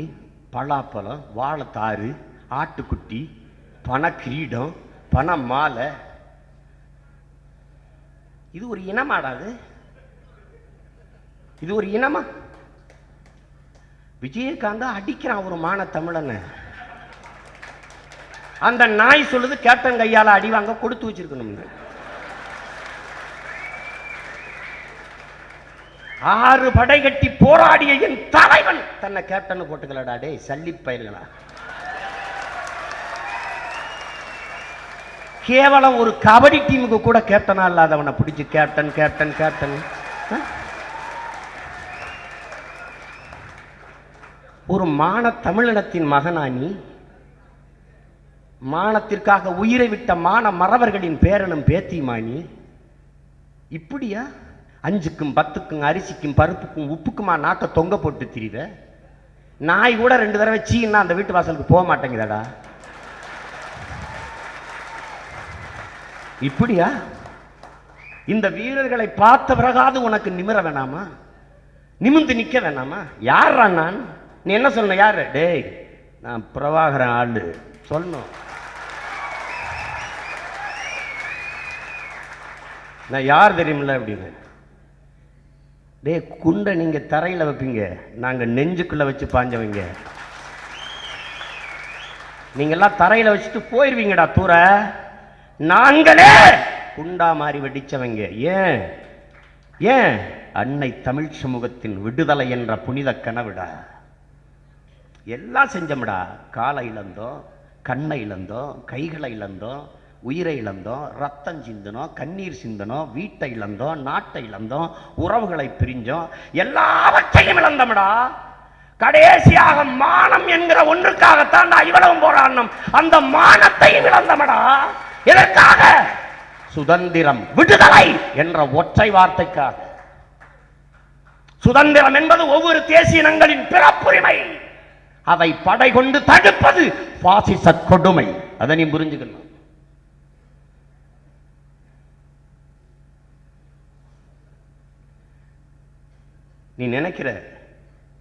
[SPEAKER 1] பலாப்பழம், வாழைத்தாறு, ஆட்டுக்குட்டி, பண கிரீடம், பண மாலை. இது ஒரு இனமாடாது? இது ஒரு இனமா? விஜயகாந்த் அடிக்கிறான் ஒரு மான தமிழனை. அந்த நாய் சொல்லுது கேப்டன் கையால அடி வாங்க கொடுத்து வச்சிருக்கணும். 6 படை கட்டி போராடிய என் தலைவன் தன்னை கேப்டன் போட்டுக்கலடா. டே சல்லி பயிர்களா, கேவலம் ஒரு கபடி டீமுக்கு கூட கேப்டனா இல்லாதவனை பிடிச்சு கேப்டன் கேப்டன் கேப்டன். ஒரு மான தமிழினத்தின் மகனானி, மானத்திற்காக உயிரை விட்ட மான மறவர்களின் பேரனும் பேத்திமானி. இப்படியா 5க்கும் 10க்கும் அரிசிக்கும் பருப்புக்கும் உப்புக்குமா நாட்டை தொங்க போட்டு திரிவ? நாய் கூட 2 தடவை சீன்னா அந்த வீட்டு வாசலுக்கு போக மாட்டேங்குதடா. இப்படியா? இந்த வீரர்களை பார்த்த பிறகாது உனக்கு நிமிர வேணாமா? நிமிந்து நிக்க வேணாமா? யாரா நான்? நீ என்ன சொன்ன? யாரு? டேய் நான் பிரபாகரன் ஆளு சொல்லணும். நான் யார் தெரியுமில்ல அப்படின்னு. டே குண்டை நீங்க தரையில வைப்பீங்க, நாங்க நெஞ்சுக்குள்ள வச்சு பாஞ்சவங்க. நீங்க எல்லாம் தரையில வச்சுட்டு போயிருவீங்கடா தூர. நாங்களே குண்டா மாறி வெடிச்சவங்க. ஏன் ஏன்? அன்னை தமிழ் சமூகத்தின் விடுதலை என்ற புனித கனவுடா. எல்லாம் செஞ்சோம்டா. காலை இழந்தோம், கண்ணை இழந்தோம், கைகளை இழந்தோம், உயிரை இழந்தோம், ரத்தம் சிந்தனோம், கண்ணீர் சிந்தனோம், வீட்டை இழந்தோம், நாட்டை இழந்தோம், உறவுகளை பிரிஞ்சோம், எல்லாவற்றையும் இழந்தோம்டா. கடைசியாக மானம் என்கிற ஒன்றுக்காகத்தான் இவ்வளவும் போராடணும். அந்த மானத்தையும் இழந்தோம்டா. எதற்காக? சுதந்திரம், விடுதலை என்ற ஒற்றை வார்த்தைக்காக. சுதந்திரம் என்பது ஒவ்வொரு தேசிய இனங்களின் பிறப்புரிமை. அதை படை கொண்டு தடுப்பது பாசிச கொடுமை. அதை நீ புரிஞ்சுக்கணும். நீ நினைக்கிற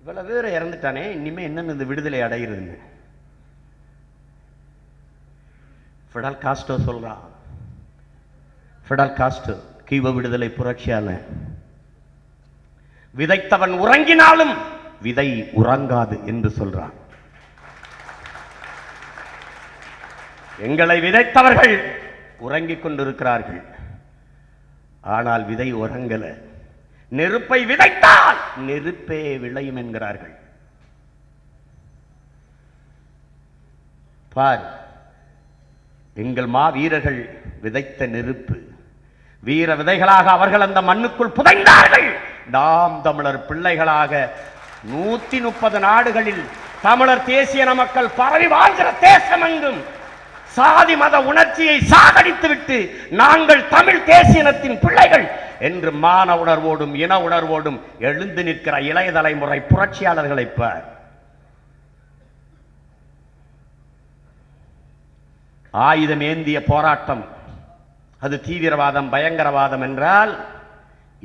[SPEAKER 1] இவ்வளவு பேர் இறந்துட்டானே, இனிமே என்னன்னு இந்த விடுதலை அடைகிறதுன்னு. ஃபிடல் காஸ்டோ சொல்றான். ஃபிடல் காஸ்டோ கீவ விடுதலை புரட்சியாளன். விதைத்தவன் உறங்கினாலும் விதை உறங்காது என்று சொல்றான். எங்களை விதைத்தவர்கள் உறங்கிக் கொண்டிருக்கிறார்கள், ஆனால் விதை உறங்கல. நெருப்பை விதைத்தால் நெருப்பே விளையும் என்கிறார்கள். பார், எங்கள் மா வீரர்கள் விதைத்த நெருப்பு. வீர விதைகளாக அவர்கள் அந்த மண்ணுக்குள் புதைந்தார்கள். நாம் தமிழர் பிள்ளைகளாக 130 நாடுகளில் தமிழர் தேசிய மக்கள் பரவி வாழ்கிற தேசமெங்கும் சாதி மத உணர்ச்சியை சாகடித்து விட்டு நாங்கள் தமிழ் தேசியனத்தின் பிள்ளைகள் என்று மான உணர்வோடும் இன உணர்வோடும் எழுந்து நிற்கிற இளைய தலைமுறை புரட்சியாளர்களை பார். ஆயுதம் ஏந்திய போராட்டம் அது தீவிரவாதம், பயங்கரவாதம் என்றால்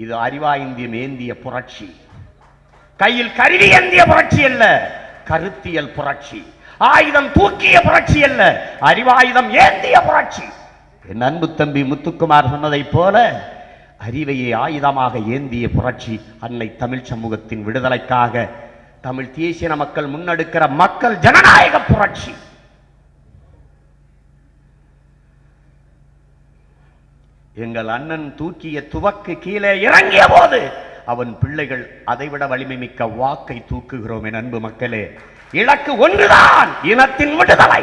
[SPEAKER 1] இது அறிவாயுந்தியம் ஏந்திய புரட்சி. கையில் கருவி ஏந்திய புரட்சி அல்ல, கருத்தியல் புரட்சி. ஆயுதம் தூக்கிய புரட்சி அல்ல, அறிவாயுதம் ஏந்திய புரட்சி. என் அன்பு தம்பி முத்துக்குமார் சொன்னதை போல அறிவையை ஆயுதமாக ஏந்திய புரட்சி அன்னை தமிழ் சமூகத்தின் விடுதலைக்காக தமிழ் தேசிய மக்கள் முன்னெடுக்கிற மக்கள் ஜனநாயக புரட்சி. எங்கள் அண்ணன் தூக்கிய துவக்கு கீழே இறங்கிய போது அவன் பிள்ளைகள் அதைவிட வலிமை மிக்க வாக்கை தூக்குகிறோம். என் அன்பு மக்களே, இலக்கு ஒன்றுதான், இனத்தின் விடுதலை.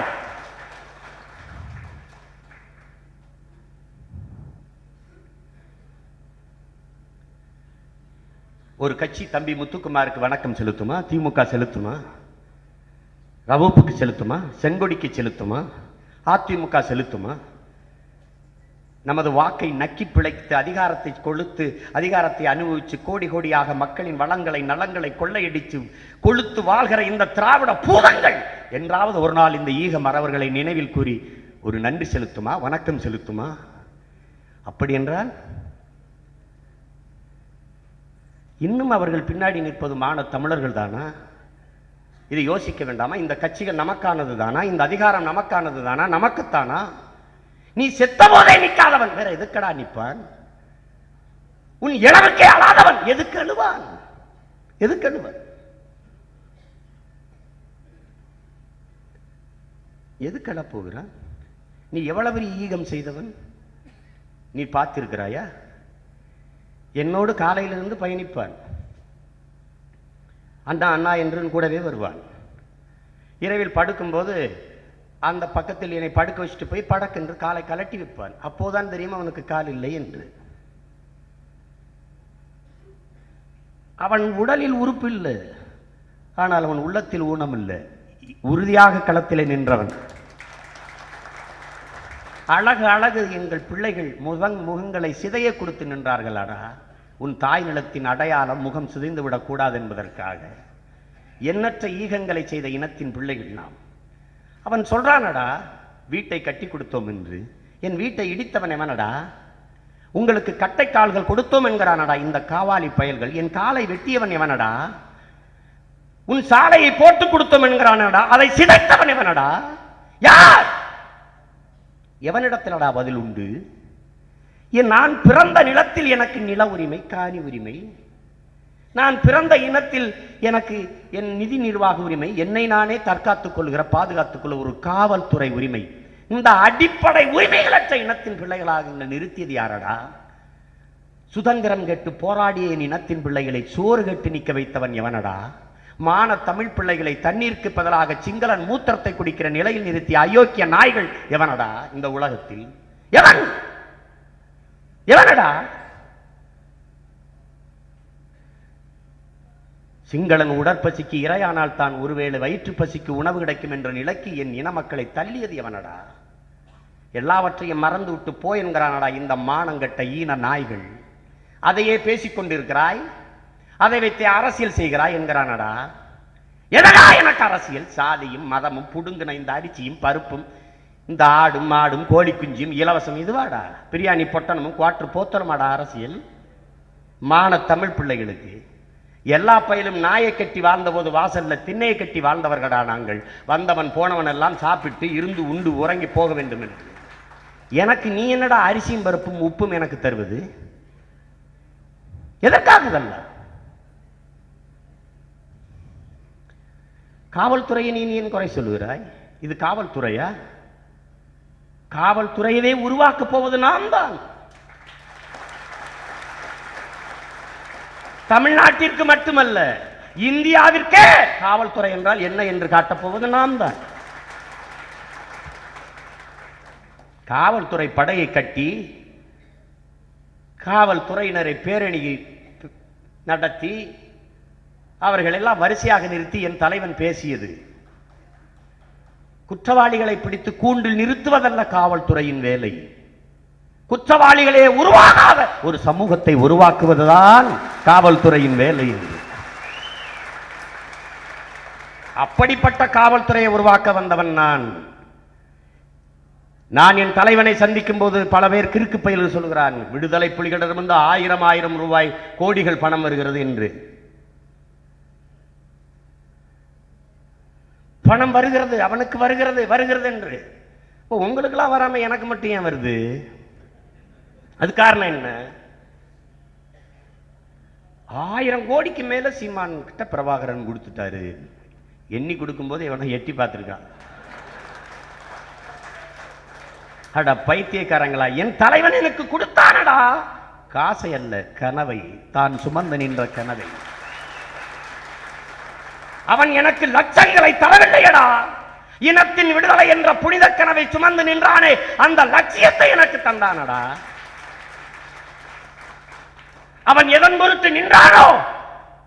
[SPEAKER 1] ஒரு கட்சி தம்பி முத்துக்குமாருக்கு வணக்கம் செலுத்துமா? திமுக செலுத்துமா? ரவூப்புக்கு செலுத்துமா? செங்கொடிக்கு செலுத்துமா? அதிமுக செலுத்துமா? நமது வாக்கை நக்கி பிழைத்து அதிகாரத்தை கொளுத்து அதிகாரத்தை அனுபவித்து கோடி கோடியாக மக்களின் வளங்களை நலங்களை கொள்ளையடித்து கொளுத்து வாழ்கிற இந்த திராவிட பூதங்கள் என்றாவது ஒரு நாள் இந்த ஈக மறவர்களை நினைவில் கூறி ஒரு நன்றி செலுத்துமா? வணக்கம் செலுத்துமா? அப்படி என்றால் இன்னும் அவர்கள் பின்னாடி நிற்பது மான தமிழர்கள் தானா? இதை யோசிக்க வேண்டாமா? இந்த கட்சிகள் நமக்கானது தானா? இந்த அதிகாரம் நமக்கானது தானா? நமக்குத்தானா? நீ செத்த போதே நிற்காதவன் வேற எதுக்கடா நிற்பான்? உன் இளவுக்கே அழாதவன் எதுக்கு அழுவான்? எதுக்கு அழுவார்? எதுக்கு அழ போகிறான்? நீ எவ்வளவு பெரிய ஈகம் செய்தவன் நீ பார்த்திருக்கிறாயா? என்னோடு காலையிலிருந்து பயணிப்பான், அண்ணா அண்ணா என்று கூடவே வருவான். இரவில் படுக்கும்போது அந்த பக்கத்தில் என்னை படுக்க வச்சுட்டு போய் படக்கென்று காலை கலட்டி வைப்பான். அப்போதான் தெரியும் அவனுக்கு கால் இல்லை என்று. அவன் உடலில் உறுப்பு இல்லை, ஆனால் அவன் உள்ளத்தில் ஊனம் இல்லை. உறுதியாக களத்திலே நின்றவன். அழகு அழகு எங்கள் பிள்ளைகள் முகங்களை சிதைய கொடுத்து நின்றார்களாடா. உன் தாய் நிலத்தின் அடையாளம் முகம் சிதைந்து விடக்கூடாது என்பதற்காக எண்ணற்ற ஈகங்களை செய்த இனத்தின் பிள்ளைகள் நாம். அவன் சொல்றானடா, வீட்டை கட்டி கொடுத்தோம் என்று. என் வீட்டை இடித்தவன் எவனடா? உங்களுக்கு கட்டை கால்கள் கொடுத்தோம் என்கிறானடா இந்த காவாலி பயல்கள். என் காலை வெட்டியவன் எவனடா? உன் சாலையை போட்டு கொடுத்தோம் என்கிறானடா, அதை சிதைத்தவன் எவனடா? யார்? எவனிடத்திலடா பதில் உண்டு? நான் பிறந்த நிலத்தில் எனக்கு நில உரிமை, காணி உரிமை. நான் பிறந்த இனத்தில் எனக்கு என் நிதி நிர்வாக உரிமை, என்னை நானே தற்காத்துக் கொள்கிற பாதுகாத்துக் கொள்ள ஒரு காவல்துறை உரிமை. இந்த அடிப்படை உரிமைகளற்ற இனத்தின் பிள்ளைகளாக நிறுத்தியது யாரடா? சுதந்திரம் கேட்டு போராடிய என் இனத்தின் பிள்ளைகளை சோறு கேட்டு நிற்க வைத்தவன் எவனடா? மான தமிழ் பிள்ளைகளை தண்ணீருக்கு பதிலாக சிங்களன் மூத்திரத்தை குடிக்கிற நிலையில் நிறுத்திய அயோக்கிய நாய்கள் எவனடா இந்த உலகத்தில்? எவன்? எவனடா? சிங்களன் உடற்பசிக்கு இரையானால் தான் ஒருவேளை வயிற்று பசிக்கு உணவு கிடைக்கும் என்ற நிலைக்கு என் இன மக்களை தள்ளியது எவனடா? எல்லாவற்றையும் மறந்து விட்டு போய் என்கிறானடா இந்த மானங்கட்ட ஈன நாய்கள். அதையே பேசிக்கொண்டிருக்கிறாய், அதை வைத்து அரசியல் செய்கிறாய் என்கிறானடா. எதனா எனக்கு அரசியல்? சாதியும் மதமும் புடுங்கின இந்த அரிசியும் பருப்பும் இந்த ஆடும் மாடும் கோழி குஞ்சியும் இலவசம் இதுவாடா? பிரியாணி பொட்டனமும் குவாட்டர் போத்தனமாடா அரசியல்? மான தமிழ் பிள்ளைகளுக்கு எல்லா பயிலும் நாயை கட்டி வாழ்ந்தபோது வாசல்ல திண்ணையை கட்டி வாழ்ந்தவர்களா நாங்கள். வந்தவன் போனவன் எல்லாம் சாப்பிட்டு இருந்து உண்டு உறங்கி போக வேண்டும் என்று. எனக்கு நீ என்னடா அரிசியும் பருப்பும் உப்பும் எனக்கு தருவது? எதற்காகதல்ல? காவல்துறையை நீ ஏன் குறை சொல்லுகிறாய்? இது காவல்துறையா? காவல்துறையவே உருவாக்க போவது நாம் தான். தமிழ்நாட்டிற்கு மட்டுமல்ல, இந்தியாவிற்கே காவல்துறை என்றால் என்ன என்று காட்டப்போவது நாம் தான். காவல்துறை படையை கட்டி காவல்துறையினரை பேரணி நடத்தி அவர்கள் எல்லாம் வரிசையாக நிறுத்தி என் தலைவன் பேசியது, குற்றவாளிகளை பிடித்து கூண்டில் நிறுத்துவதல்ல காவல்துறையின் வேலை. குற்றவாளிகளே உருவாகாத ஒரு சமூகத்தை உருவாக்குவதுதான் காவல்துறையின் வேலை. அப்படிப்பட்ட காவல்துறையை உருவாக்க வந்தவன் நான் என் தலைவனை சந்திக்கும் போது பல பேர் கிறுக்கு பயில்கள் சொல்கிறான், விடுதலை புலிகளிடமிருந்து 1000 ரூபாய் கோடிகள் பணம் வருகிறது என்று. பணம் வருகிறது, அவனுக்கு வருகிறது வருகிறது என்று. உங்களுக்கெல்லாம் வராம எனக்கு மட்டும் ஏன் வருது? அது காரணம் என்ன? 1000 கோடிக்கு மேல சீமான் கிட்ட பிரபாகரன் கொடுத்துட்டாரு. எண்ணி கொடுக்கும் போது இவனை எட்டி பார்த்திருக்கான். அட பைத்தியக்காரங்களா, என் தலைவன் எனக்கு கொடுத்தானடா காசை அல்ல, கனவை, தான் சுமந்து நின்ற கனவை. அவன் எனக்கு லட்சங்களை தரவில்லையடா. இனத்தின் விடுதலை என்ற புனித கனவை சுமந்து நின்றானே, அந்த லட்சியத்தை எனக்கு தந்தானடா. அவன் எதன் பொருட்டு நின்றானோ,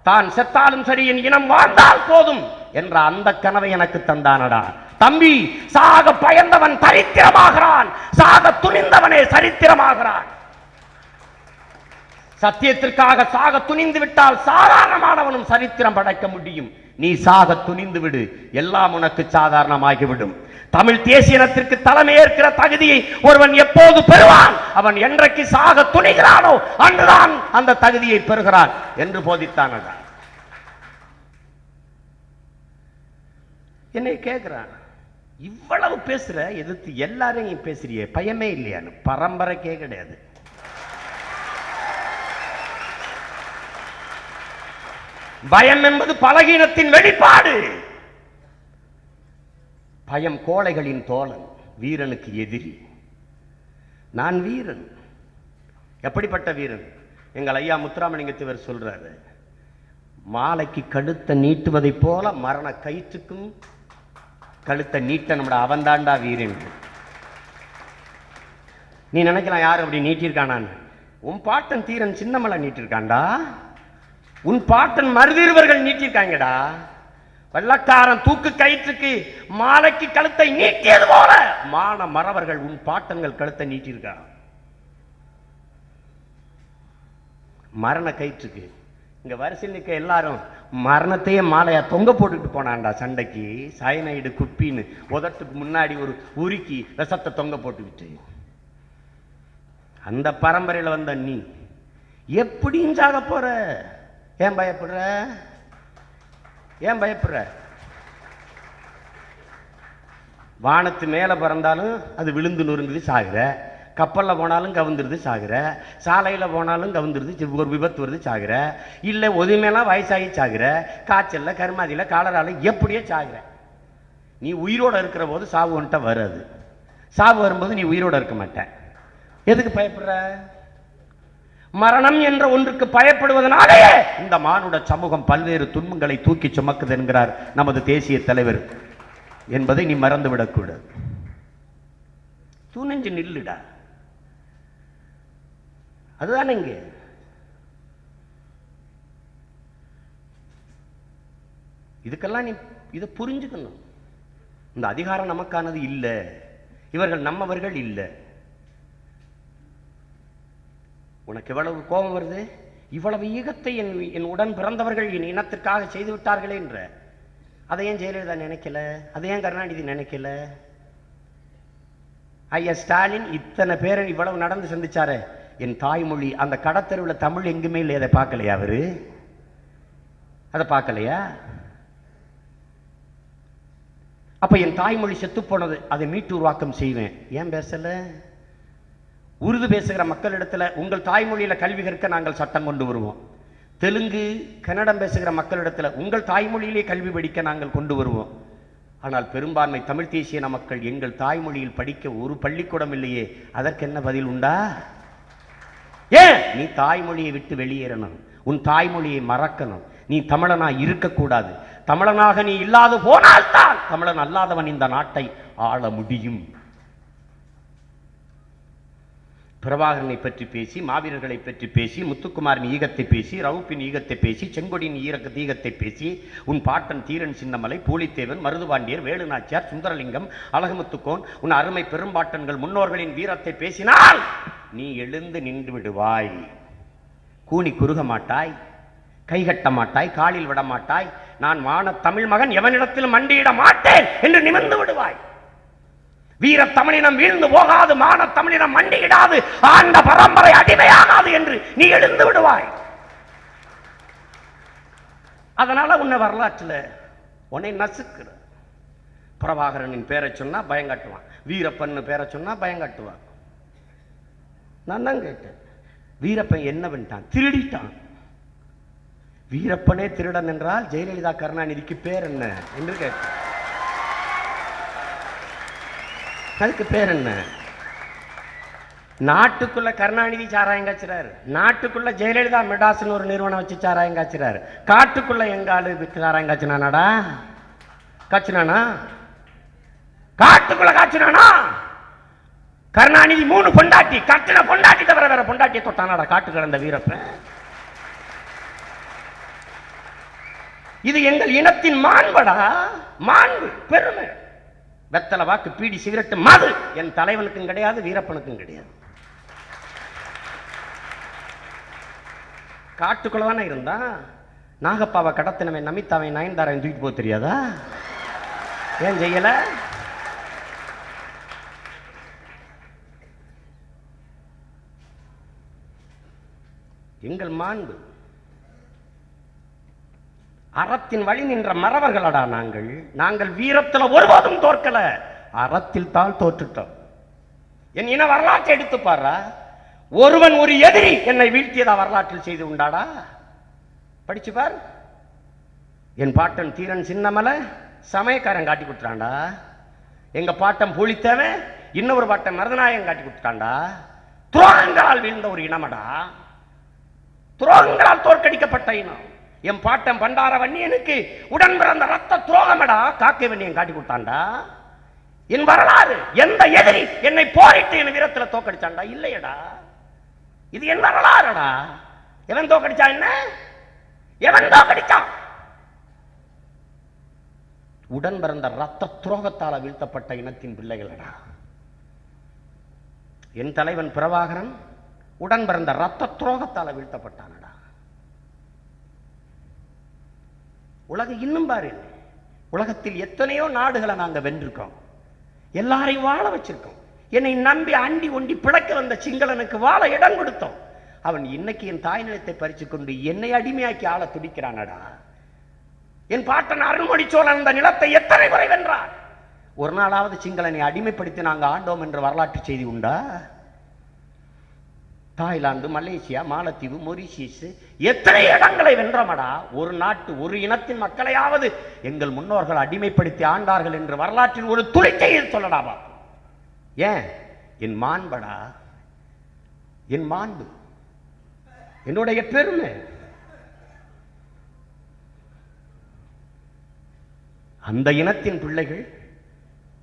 [SPEAKER 1] தான் செத்தாலும் சரி என் இனம் வாழ்ந்தால் போதும் என்ற அந்த கனவை எனக்கு தந்தானடா. தம்பி, சாக பயந்தவன் சரித்திரமாகிறான், சாக துணிந்தவனே சரித்திரமாகிறான். சத்தியத்திற்காக சாக துணிந்து விட்டால் சாதாரணமானவனும் சரித்திரம் படைக்க முடியும். நீ சாக துணிந்து விடு, எல்லாம் உனக்கு சாதாரணமாகிவிடும். தமிழ் தேசியனத்திற்கு தலைமை ஏற்கிற தகுதியை ஒருவன் எப்போது பெறுவான்? அவன் என்றைக்கு சாக துணிகிறானோ அன்றுதான் அந்த தகுதியை பெறுகிறான் என்று போதித்தானடா. என்னை கேட்கிறான், இவ்வளவு பேசுற, எதிர்த்து எல்லாரையும் பேசுறியே, பயமே இல்லையான்னு. பரம்பரைக்கே கிடையாது. பயம் என்பது பலகீனத்தின் வெளிப்பாடு. பயம் கோழைகளின் தோழன், வீரனுக்கு எதிரி. நான் வீரன். எப்படிப்பட்ட வீரன்? எங்கள் ஐயா முத்துராமலிங்கத்தேவர் சொல்றாரு, மாலைக்கு கழுத்தை நீட்டுவதை போல மரண கயிற்றுக்கும் கழுத்தை நீட்ட நம்மட அவன்தாண்டா வீரன். நீ நினைக்கலாம் யாரு அப்படி நீட்டிருக்கானான்னு. உன் பாட்டன் தீரன் சின்னமலை நீட்டிருக்காண்டா. உன் பாட்டன் மருதீர்வர்கள் நீட்டிருக்காங்கடா. வெள்ளக்காரன் தூக்கு கயிற்றுக்கு மாலைக்கு கழுத்தை நீட்டியது போல மான மறவர்கள் உன் பாட்டன்கள் கழுத்தை நீட்டிருக்கான். மரண கயிற்றுக்கு இங்க வரிசையில் நிற்க எல்லாரும் மரணத்தையே மாலையா தொங்க போட்டுட்டு போனான்டா சண்டைக்கு. சயனைடு குப்பின்னு உதட்டுக்கு முன்னாடி ஒரு உருக்கி விஷத்தை தொங்க போட்டுக்கிட்டு. அந்த பரம்பரையில் வந்த நீ எப்படியும் சாக போற? ஏன் பயப்படுற? ஏன் பயப்படுற? வானத்து மேல பறந்தாலும் அது விழுந்து நொறுங்குது சாகுற. கப்பல்ல போனாலும் கவுந்துருது சாகுற. சாலையில போனாலும் கவுந்துருது, ஒரு விபத்து வருது சாகுற. இல்ல ஒதுமையெல்லாம் வயசாகி சாகுற. காய்ச்சல்ல கருமாதியில காலரால எப்படியே சாகுற. நீ உயிரோட இருக்கிற போது சாவு வந்துட்ட வராது. சாவு வரும்போது நீ உயிரோட இருக்க மாட்ட. எதுக்கு பயப்படுற? மரணம் என்ற ஒன்றுக்கு பயப்படுவதனாலே இந்த மானுட சமூகம் பல்வேறு துன்பங்களை தூக்கி சுமக்குது என்கிறார் நமது தேசிய தலைவர் என்பதை நீ மறந்துவிடக்கூடாது. துணிஞ்சு நில்லுடா. அதுதானே இங்க. இதுக்கெல்லாம் நீ இதை புரிஞ்சுக்கணும். இந்த அதிகாரம் நமக்கானது இல்லை. இவர்கள் நம்மவர்கள் இல்லை. உனக்கு எவ்வளவு கோபம் வருது? இவ்வளவு ஈகத்தை என் உடன் பிறந்தவர்கள் என் இனத்திற்காக செய்து விட்டார்களே என்ற. அதை ஏன் ஜெயலலிதா நினைக்கல? அதை ஏன் கருணாநிதி நினைக்கல? ஐயா ஸ்டாலின் இத்தனை பேரை இவ்வளவு நடந்து சந்திச்சாரு. என் தாய்மொழி அந்த கடத்தெருவில் தமிழ் எங்குமே இல்லை. அதை பார்க்கலையா அவரு? அதை பார்க்கலையா? அப்ப என் தாய்மொழி செத்து போனது, அதை மீட்டு உருவாக்கம் செய்வேன். ஏன் பேசல? உருது பேசுகிற மக்களிடத்துல உங்கள் தாய்மொழியில கல்வி கற்க நாங்கள் சட்டம் கொண்டு வருவோம். தெலுங்கு கன்னடம் பேசுகிற மக்களிடத்துல உங்கள் தாய்மொழியிலே கல்வி படிக்க நாங்கள் கொண்டு வருவோம். ஆனால் பெரும்பான்மை தமிழ் தேசிய மக்கள் எங்கள் தாய்மொழியில் படிக்க ஒரு பள்ளிக்கூடம் இல்லையே. அதற்கு என்ன பதில் உண்டா? ஏன் நீ தாய்மொழியை விட்டு வெளியேறணும்? உன் தாய்மொழியை மறக்கணும். நீ தமிழனா இருக்கக்கூடாது. தமிழனாக நீ இல்லாது போனால்தான் தமிழன் அல்லாதவன் இந்த நாட்டை ஆள முடியும். பிரபாகரனை பற்றி பேசி, மாவீரர்களை பற்றி பேசி, முத்துக்குமாரின் ஈகத்தை பேசி, ரவுப்பின் ஈகத்தை பேசி, செங்கொடியின் ஈகத்தை பேசி, உன் பாட்டன் தீரன் சின்னமலை, பூலித்தேவன், மருதுபாண்டியர், வேலுநாச்சியார், சுந்தரலிங்கம், அழகுமுத்துக்கோன், உன் அருமை பெரும்பாட்டன்கள் முன்னோர்களின் வீரத்தை பேசினால் நீ எழுந்து நின்று விடுவாய். கூனி குறுக மாட்டாய், கைகட்ட மாட்டாய், காலில் விட மாட்டாய். நான் மான தமிழ் மகன் எவனிடத்திலும் மண்டியிட மாட்டேன் என்று நிமிர்ந்து விடுவாய். வீர தமிழினம் வீழ்ந்து போகாது, மான தமிழினம் மண்டியிடாது, ஆண்ட பரம்பரை அடிமையாகாது என்று நீ எழுந்து விடுவாய். அதனால உன்னை வரலாற்றில் உன்னை நசுக்கிற. பிரபாகரனின் பேரை சொன்னா பயங்காட்டுவான், வீரப்பன் பேரை சொன்னா பயங்காட்டுவான். நான் தான் கேட்டேன், வீரப்பன் என்ன பண்ணிட்டான்? திருடிட்டான். வீரப்பனே திருடன் என்றால் ஜெயலலிதா கருணாநிதிக்கு பேர் என்ன என்று கேட்டேன். அதுக்கு பேர் என்ன? நாட்டுக்குள்ள கருணாநிதி சாராயம் காய்ச்சிறாரு, நாட்டுக்குள்ள ஜெயலலிதா மெடாஸ்னு ஒரு நிறுவனம் வச்சு சாராயம் காய்ச்சிறாரு. காட்டுக்குள்ள எங்க ஆளு சாராயம் காய்ச்சினானாடா? காய்ச்சினானா? காட்டுக்குள்ள காய்ச்சினானா? கருணாநிதி 3 பொண்டாட்டி, கட்டின பொண்டாட்டி தவிர வேற பொண்டாட்டியை தொட்டானாடா காட்டு கிடந்த வீரப்பன்? இது எங்கள் இனத்தின் மாண்படா, மாண்பு, பெருமை. வெத்தலை வாக்கு, பீடி, சிகரெட், மது என் தலைவனுக்கும் கிடையாது, வீரப்பனுக்கும் கிடையாது. காட்டுக்குள்ளதானே இருந்தா. நாகப்பாவை கடத்தினவன் நமிதாவை நயன்தாரை தூக்கிட்டு போக தெரியாதா? ஏன் செய்யல? எங்கள் மாண்பு. அறத்தின் வழி நின்ற மறவர்களடா நாங்கள். நாங்கள் வீரத்தில் ஒருபோதும் தோற்கல, அறத்தில் தான் தோற்றுட்டோம். என் இன வரலாற்றை எடுத்து பாரா. ஒருவன் ஒரு எதிரி என்னை வீழ்த்தியதா வரலாற்றில் செய்து உண்டாடா? படிச்சு பார். என் பாட்டன் தீரன் சின்னமலை சமயக்காரன் காட்டி கொடுத்துட்டான்டா. எங்க பாட்டன் புலித்தேவன் இன்னொரு பாட்டன் மருதநாயகன் காட்டி கொடுத்துட்டான்டா. துரோகங்களால் வீழ்ந்த ஒரு இனமடா, துரோகங்களால் தோற்கடிக்கப்பட்ட இனம். என் பாட்டன் பண்டார வன்னியனுக்கு உடன் பிறந்த ரத்த துரோகமடா காக்கை வன்னியன் காட்டி கொடுத்தான்டா. என் வரலாறு எந்த எதிரி என்னை போரிட்டு என் வீரத்துல தோக்கடிச்சான்டா இல்லையடா. இது என் வரலாறுடா. எவன் தோக்கடிச்சா என்ன? எவன் தோக்கடிச்சான்? உடன் பிறந்த ரத்த துரோகத்தால வீழ்த்தப்பட்ட இனத்தின் பிள்ளைகளடா. என் தலைவன் பிரபாகரன் உடன் பிறந்த ரத்த துரோகத்தால வீழ்த்தப்பட்டானடா. உலகம் இன்னும் பாரு, உலகத்தில் எத்தனையோ நாடுகளை நாங்க வென்றிருக்கோம், எல்லாரையும் வாழ வச்சிருக்கோம். என்னை நம்பி அண்டி ஒண்டி பிழைக்க வந்த சிங்களனுக்கு வாழ இடம் கொடுத்தோம். அவன் இன்னைக்கு என் தாய் நிலத்தை பறிச்சு கொண்டு என்னை அடிமையாக்கி ஆள துடிக்கிறானடா. என் பாட்டன் அருள்மொழி சோழன் அந்த நிலத்தை எத்தனை முறை வென்றார்? ஒரு நாளாவது சிங்களனை அடிமைப்படுத்தி நாங்க ஆண்டோம் என்ற வரலாற்று செய்தி உண்டா? தாய்லாந்து, மலேசியா, மாலத்தீவு, மொரிஷியஸ் எத்தனை இடங்களை வென்றமடா. ஒரு நாட்டு ஒரு இனத்தின் மக்களையாவது எங்கள் முன்னோர்கள் அடிமைப்படுத்தி ஆண்டார்கள் என்று வரலாற்றில் ஒரு துளி செய்தி சொல்லடாமா? ஏன்? என் மாண்படா, என் மாண்பு, என்னுடைய பெருமை. அந்த இனத்தின் பிள்ளைகள்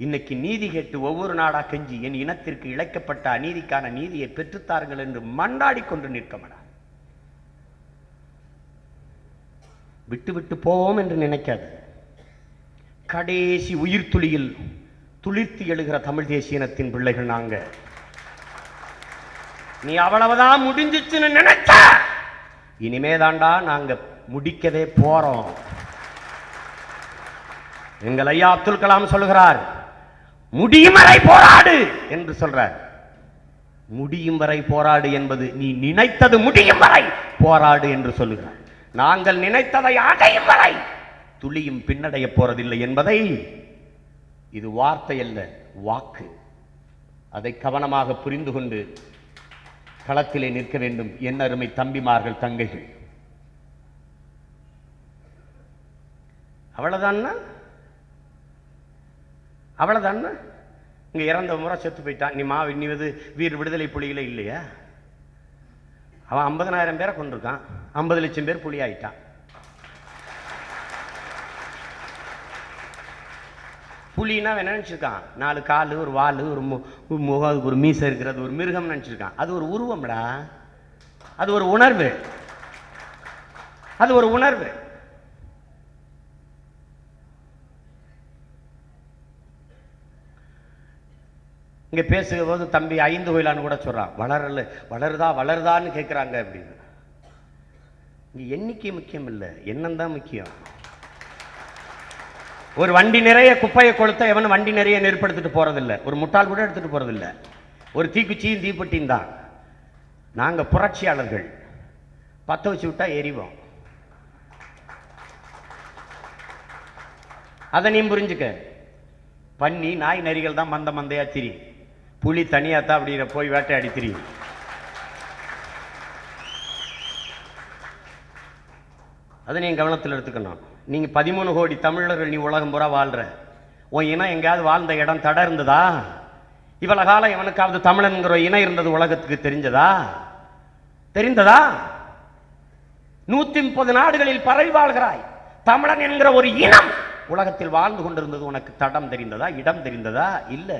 [SPEAKER 1] இன்னைக்கு நீதி கேட்டு ஒவ்வொரு நாடா கெஞ்சி என் இனத்திற்கு இழைக்கப்பட்ட அநீதிக்கான நீதியை பெற்றுத்தார்கள் என்று மண்டாடி கொண்டு நிற்கமடா. விட்டு விட்டு போவோம் என்று நினைக்காது. கடைசி உயிர் துளியில் துளிர்த்து எழுகிற தமிழ் தேசிய இனத்தின் பிள்ளைகள் நாங்க. நீ அவ்வளவுதான் முடிஞ்சிச்சுன்னு நினைச்ச, இனிமேதாண்டா நாங்க முடிக்கவே போறோம். எங்கள் ஐயா அப்துல் கலாம் சொல்கிறார், முடியும் வரை போராடு என்று சொல்றார். முடியும் வரை போராடு என்பது நீ நினைத்தது முடியும் வரை போராடு என்று சொல்லுகிறார். நாங்கள் நினைத்ததை அடையும் வரை துளியும் பின்னடைய போறதில்லை என்பதை, இது வார்த்தை அல்ல வாக்கு, அதை கவனமாக புரிந்து கொண்டு களத்திலே நிற்க வேண்டும் என் அருமை தம்பிமார்கள், தங்கைகள். அவ்வளவுதான் அவ்வளவுதான். இங்க இறந்த முறை செத்து போயிட்டான். நீ வீர் விடுதலை புலிகளே இல்லையா? அவன் 50,000 பேரை கொண்டிருக்கான், 50 லட்சம் பேர் புலி ஆயிட்டான். புலின்னா நினைச்சிருக்கான் 4 காலு, ஒரு வாலு, ஒரு முகம், ஒரு மீசை இருக்கிறது ஒரு மிருகம் நினைச்சிருக்கான். அது ஒரு உருவம்டா, அது ஒரு உணர்வு, அது ஒரு உணர்வு. இங்க பேசுகிற போது தம்பி 5 கோயிலான்னு கூட சொல்றான். வளருதான்னு கேட்கிறாங்க அப்படின்னு. இங்க எண்ணிக்கை முக்கியம் இல்லை, எண்ணம் தான் முக்கியம். ஒரு வண்டி நிறைய குப்பையை கொளுத்த எவனும் வண்டி நிறைய நெருப்படுத்திட்டு போறதில்லை, ஒரு முட்டாள் கூட எடுத்துட்டு போறதில்லை. ஒரு தீக்குச்சியும் தீப்பெட்டியும் தான். நாங்க புரட்சியாளர்கள், பத்த வச்சு விட்டா எரிவோம். அதை நீ புரிஞ்சுக்க. பன்னி நாய் நரிகள் தான் மந்தையா திரியும், புலி தனியாத்தான் அப்படி போய் வேட்டையாடி திரியும். அதை நீங்க கவனத்தில் எடுத்துக்கணும். நீங்க 13 கோடி தமிழர்கள் நீ உலகம் பூரா வாழ்ற. உன் இனம் எங்கேயாவது வாழ்ந்த இடம் தடை இருந்ததா? இவ்வளவு காலம் எவனுக்காவது தமிழன்கிற இனம் இருந்தது உலகத்துக்கு தெரிஞ்சதா? 130 நாடுகளில் பரவி வாழ்கிறாய். தமிழன் என்கிற ஒரு இனம் உலகத்தில் வாழ்ந்து கொண்டிருந்தது உனக்கு தடம் தெரிந்ததா? இடம் தெரிந்ததா? இல்ல.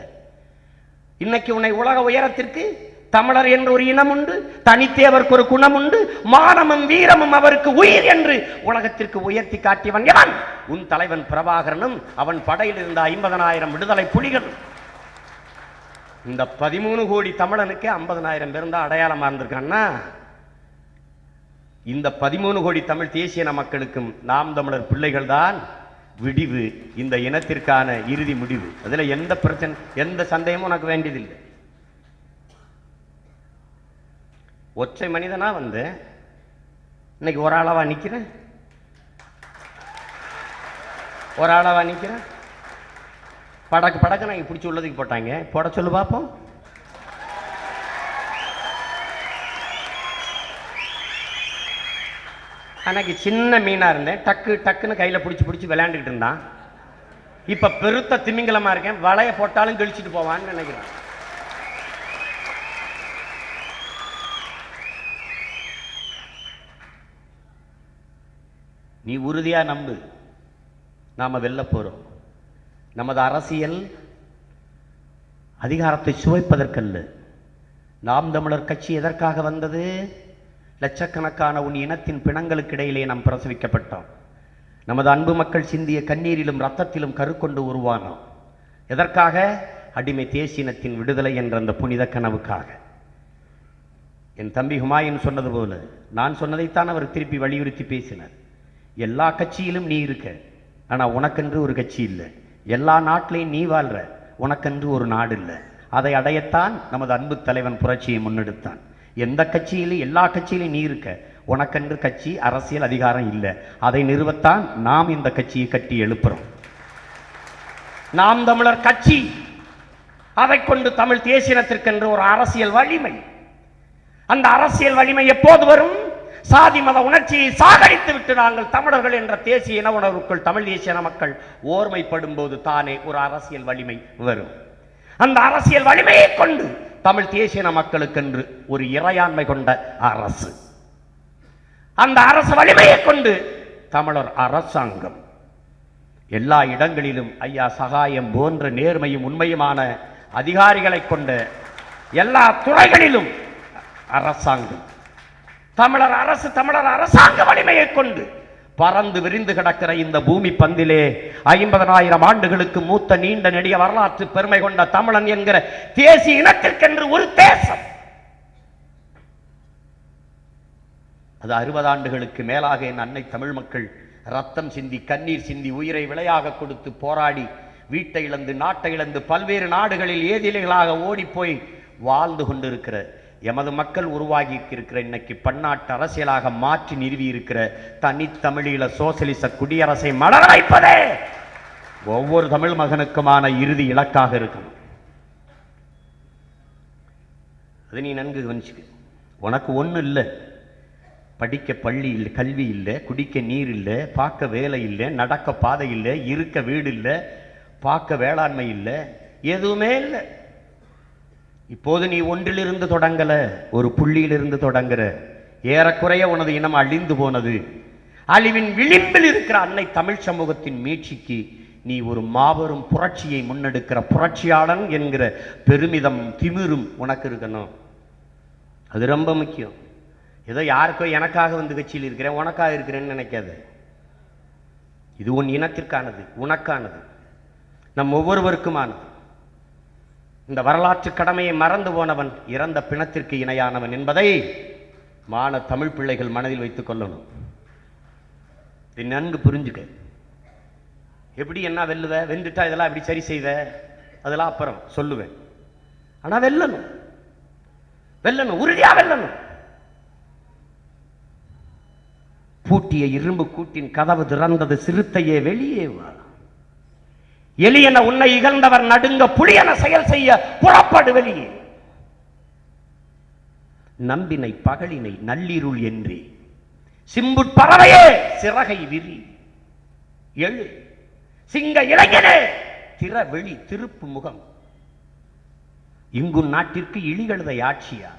[SPEAKER 1] இன்னைக்கு உன்னை உலக உயரத்திற்கு தமிழர் என்ற ஒரு இனம் உண்டு, தனித்தேவருக்கு ஒரு குணம் உண்டு, மானமும் வீரமும் அவருக்கு உயிர் என்று உலகத்திற்கு உயர்த்தி காட்டியவன் எவன்? உன் தலைவன் பிரபாகரனும் அவன் படையில் இருந்த 50,000 விடுதலை புலிகள். இந்த 13 கோடி தமிழனுக்கே 50,000 பேர் தான் அடையாளமா இருந்திருக்கான்னா, இந்த 13 கோடி தமிழ் தேசிய மக்களுக்கும் நாம் தமிழர் பிள்ளைகள் தான் விடிவு, இந்த இனத்திற்கான இறுதி முடிவு. அதுல எந்த பிரச்சனை, எந்த சந்தேகமும் உனக்கு வேண்டியதில்லை. ஒற்றை மனிதனா வந்து இன்னைக்கு ஒரு ஆளவா நிக்கிறேன், ஒரு ஆளவா நிக்கிறேன். படக்கு நான் பிடிச்சி உள்ளதுக்கு போட்டாங்க, போட சொல்லு பார்ப்போம். அன்னைக்கு சின்ன மீனா இருந்தேன், டக்கு டக்குன்னு கையில பிடிச்சி விளையாண்டுக்கிட்டு இருந்தான். இப்ப பெருத்த திமிங்கலமா இருக்கேன், வளைய போட்டாலும் கழிச்சிட்டு போவான்னு நினைக்கிறேன். நீ உறுதியா நம்பு, நாம வெல்ல போறோம். நமது அரசியல் அதிகாரத்தை சுவைப்பதற்கல்ல. நாம் தமிழர் கட்சி எதற்காக வந்தது? லட்சக்கணக்கான உன் இனத்தின் பிணங்களுக்கு இடையிலே நாம் பிரசவிக்கப்பட்டோம். நமது அன்பு மக்கள் சிந்திய கண்ணீரிலும் இரத்தத்திலும் கருக்கொண்டு உருவானோம். எதற்காக? அடிமை தேசியனத்தின் விடுதலை என்ற அந்த புனித கனவுக்காக. என் தம்பி ஹுமாயூன் சொன்னது போல, நான் சொன்னதைத்தான் அவர் திருப்பி வலியுறுத்தி பேசினார். எல்லா கட்சியிலும் நீ இருக்க, ஆனா உனக்கென்று ஒரு கட்சி இல்லை. எல்லா நாட்டிலையும் நீ வாழ்ற, உனக்கென்று ஒரு நாடு இல்லை. அதை அடையத்தான் நமது அன்பு தலைவன் புரட்சியை முன்னெடுத்தான். எந்த கட்சியிலும் எல்லா கட்சியிலும் நீ இருக்க, உனக்கென்று கட்சி அரசியல் அதிகாரம் இல்லை. அதை நிறுவத்தான் நாம் இந்த கட்சியை கட்டி எழுப்புறோம். நாம் தமிழர் கட்சி, அதை கொண்டு தமிழ் தேசியத்திற்கென்று ஒரு அரசியல் வலிமை. அந்த அரசியல் வலிமை எப்போது வரும்? சாதி மத உணர்ச்சியை சாகடித்து விட்டு நாங்கள் தமிழர்கள் என்ற தேசிய இன உணர்வுக்குள் தமிழ் தேசிய மக்கள் ஓர்மைப்படும் போது தானே ஒரு அரசியல் வலிமை வரும். அந்த அரசியல் வலிமையை கொண்டு தமிழ் தேசிய மக்களுக்கென்று ஒரு இறையாண்மை கொண்ட அரசு, அந்த அரசு வலிமையை கொண்டு தமிழர் அரசாங்கம் எல்லா இடங்களிலும் ஐயா சகாயம் போன்ற நேர்மையும் உண்மையுமான அதிகாரிகளை கொண்ட எல்லா துறைகளிலும் அரசாங்கம், தமிழர் அரசு, தமிழர் அரசாங்க வலிமையை கொண்டு பறந்து விரிந்து கிடக்கிற இந்த பூமி பந்திலே 50,000 ஆண்டுகளுக்கு மூத்த நீண்ட நெடிய வரலாற்று பெருமை கொண்ட தமிழன் என்கிற தேசிய இனத்திற்கென்று ஒரு தேசம். அது 60 ஆண்டுகளுக்கு மேலாக என் அன்னை தமிழ் மக்கள் ரத்தம் சிந்தி கண்ணீர் சிந்தி உயிரை விலையாக கொடுத்து போராடி வீட்டை இழந்து நாட்டை இழந்து பல்வேறு நாடுகளில் ஏதிலைகளாக ஓடிப்போய் வாழ்ந்து கொண்டிருக்கிற எமது மக்கள் உருவாகி இருக்கிற இன்னைக்கு பன்னாட்டு அரசியலாக மாற்றி நிறுவி இருக்கிற தனித்தமிழீழ சோசலிச குடியரசை மலர வைப்பதே ஒவ்வொரு தமிழ் மகனுக்குமான இறுதி இலக்காக இருக்கணும். அது நீ நன்கு கவனிச்சுக்க. உனக்கு ஒன்றும் இல்லை, படிக்க பள்ளி இல்லை, கல்வி இல்லை, குடிக்க நீர் இல்லை, பார்க்க வேலை இல்லை, நடக்க பாதை இல்லை, இருக்க வீடு இல்லை, பார்க்க வேளாண்மை இல்லை, எதுவுமே இல்லை. இப்போது நீ ஒன்றிலிருந்து தொடங்கல, ஒரு புள்ளியிலிருந்து தொடங்குற. ஏறக்குறைய உனது இனம் அழிந்து போனது. அழிவின் விளிம்பில் இருக்கிற அன்னை தமிழ் சமூகத்தின் மீட்சிக்கு நீ ஒரு மாபெரும் புரட்சியை முன்னெடுக்கிற புரட்சியாளன் என்கிற பெருமிதம் திமிரும் உனக்கு இருக்கணும். அது ரொம்ப முக்கியம். ஏதோ யாருக்கோ எனக்காக வந்து கட்சியில் இருக்கிறேன், உனக்காக இருக்கிறேன்னு நினைக்காது. இது உன் இனத்திற்கானது, உனக்கானது, நம் ஒவ்வொருவருக்குமானது. இந்த வரலாற்று கடமையை மறந்து போனவன் இறந்த பிணத்திற்கு இணையானவன் என்பதை மான தமிழ் பிள்ளைகள் மனதில் வைத்துக் கொள்ளணும். இதை நன்கு புரிஞ்சுக்க. எப்படி என்ன வெல்லுவ, வென்றுட்டா இதெல்லாம் எப்படி சரி செய்வ, அதெல்லாம் அப்புறம் சொல்லுவேன். ஆனா வெல்லணும், வெல்லணும், உறுதியா வெல்லணும். பூட்டிய இரும்பு கூட்டின் கதவு திறந்தது, சிறுத்தையே வெளியே வா. எலியன உன்னை இகழ்ந்தவர் நடுங்க, புலியன செயல் செய்ய புறப்படு வெளியே. நம்பினை பகலினை நள்ளிருள் என்றே, சிம்புட் பறவையே சிறகை விரி. எழு சிங்க இளைஞனே திறவெளி திருப்பு முகம். இங்குன் நாட்டிற்கு இழிகழுதை ஆட்சியா?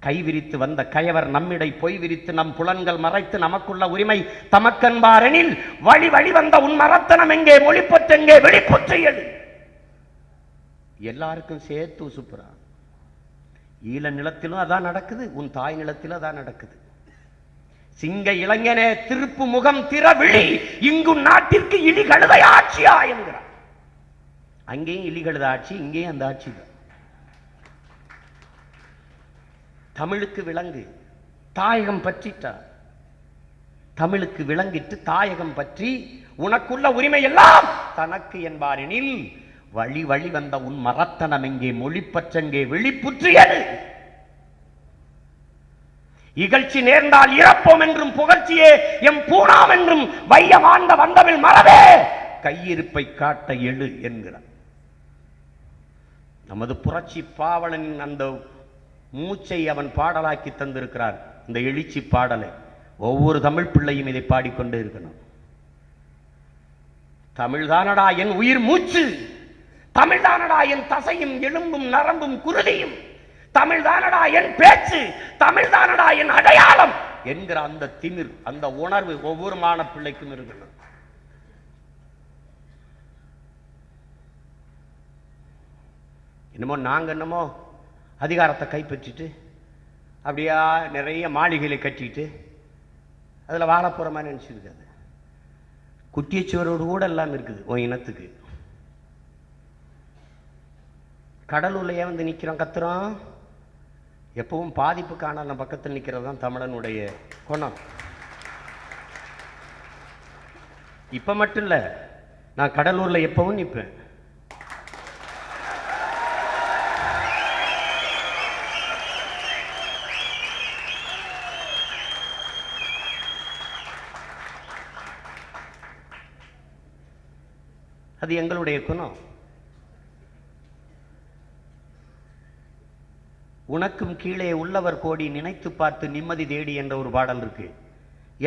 [SPEAKER 1] கைவிரித்து வந்த கயவர் நம்மிடை பொய் விரித்து நம் புலன்கள் மறைத்து நமக்குள்ள உரிமை தமக்கன்பாரெனில் வழி வழி வந்த உன் மரத்தனம் எங்கே, மொழிப்பற்றெங்கே, வெளிப்புற்று எழு. எல்லாருக்கும் சேர்த்து உசுப்புறான். ஈழ நிலத்திலும் அதான் நடக்குது, உன் தாய் நிலத்திலும் அதான் நடக்குது. சிங்க இளைஞனே திருப்பு முகம் திறவிழி, இங்கும் நாட்டிற்கு இழிகழுதை ஆட்சியா என்கிறார். அங்கேயும் இழிகழுத ஆட்சி, இங்கேயும் அந்த ஆட்சி தான். தமிழுக்கு விளங்கு, தாயகம் பற்றிட்டார். தமிழுக்கு விளங்கிட்டு தாயகம் பற்றி உனக்குள்ள உரிமை எல்லாம் தனக்கு என்பாரெனில் வழி வழி வந்த உன் மரத்தனம் எங்கே, மொழிப்பற்றெங்கே, வெளிப்புற்றியது. இகழ்ச்சி நேர்ந்தால் இறப்போம் என்றும் புகழ்ச்சியே எம் பூணாம் என்றும் வையமாண்ட வந்தவில் மரவே கையிருப்பை காட்ட எழு என்கிறார். நமது புரட்சி பாவலனின் அந்த மூச்சை அவன் பாடலாக்கி தந்திருக்கிறார். இந்த எழுச்சி பாடலை ஒவ்வொரு தமிழ் பிள்ளையும் இதை பாடிக்கொண்டே இருக்கணும். தமிழ்தானடா என் உயிர் மூச்சு, தமிழ்தானடா என் தசையும் எலும்பும் நரம்பும் குருதியும், தமிழ்தானடா என் பேச்சு, தமிழ்தானடா என் அடையாளம் என்கிற அந்த திமிர், அந்த உணர்வு ஒவ்வொரு மாணவ பிள்ளைக்கும் இருக்கணும். என்னமோ நாங்க என்னமோ அதிகாரத்தை கைப்பற்றிட்டு அப்படியா நிறைய மாளிகைகளை கட்டிட்டு அதில் வாழ போகிற மாதிரி நினச்சிருக்காது. குட்டியச்சுவரோடு கூட எல்லாம் இருக்குது உன் இனத்துக்கு. கடலூர்ல ஏன் வந்து நிற்கிறோம் கத்துறோம்? எப்பவும் பாதிப்பு காணாத பக்கத்தில் நிற்கிறது தான் தமிழனுடைய குணம். இப்போ மட்டும் இல்லை, நான் கடலூரில் எப்பவும் நிற்பேன். அது எங்களுடைய குணம். உனக்கும் கீழே உள்ளவர் கோடி நினைத்து பார்த்து நிம்மதி தேடி என்ற ஒரு பாடல் இருக்கு.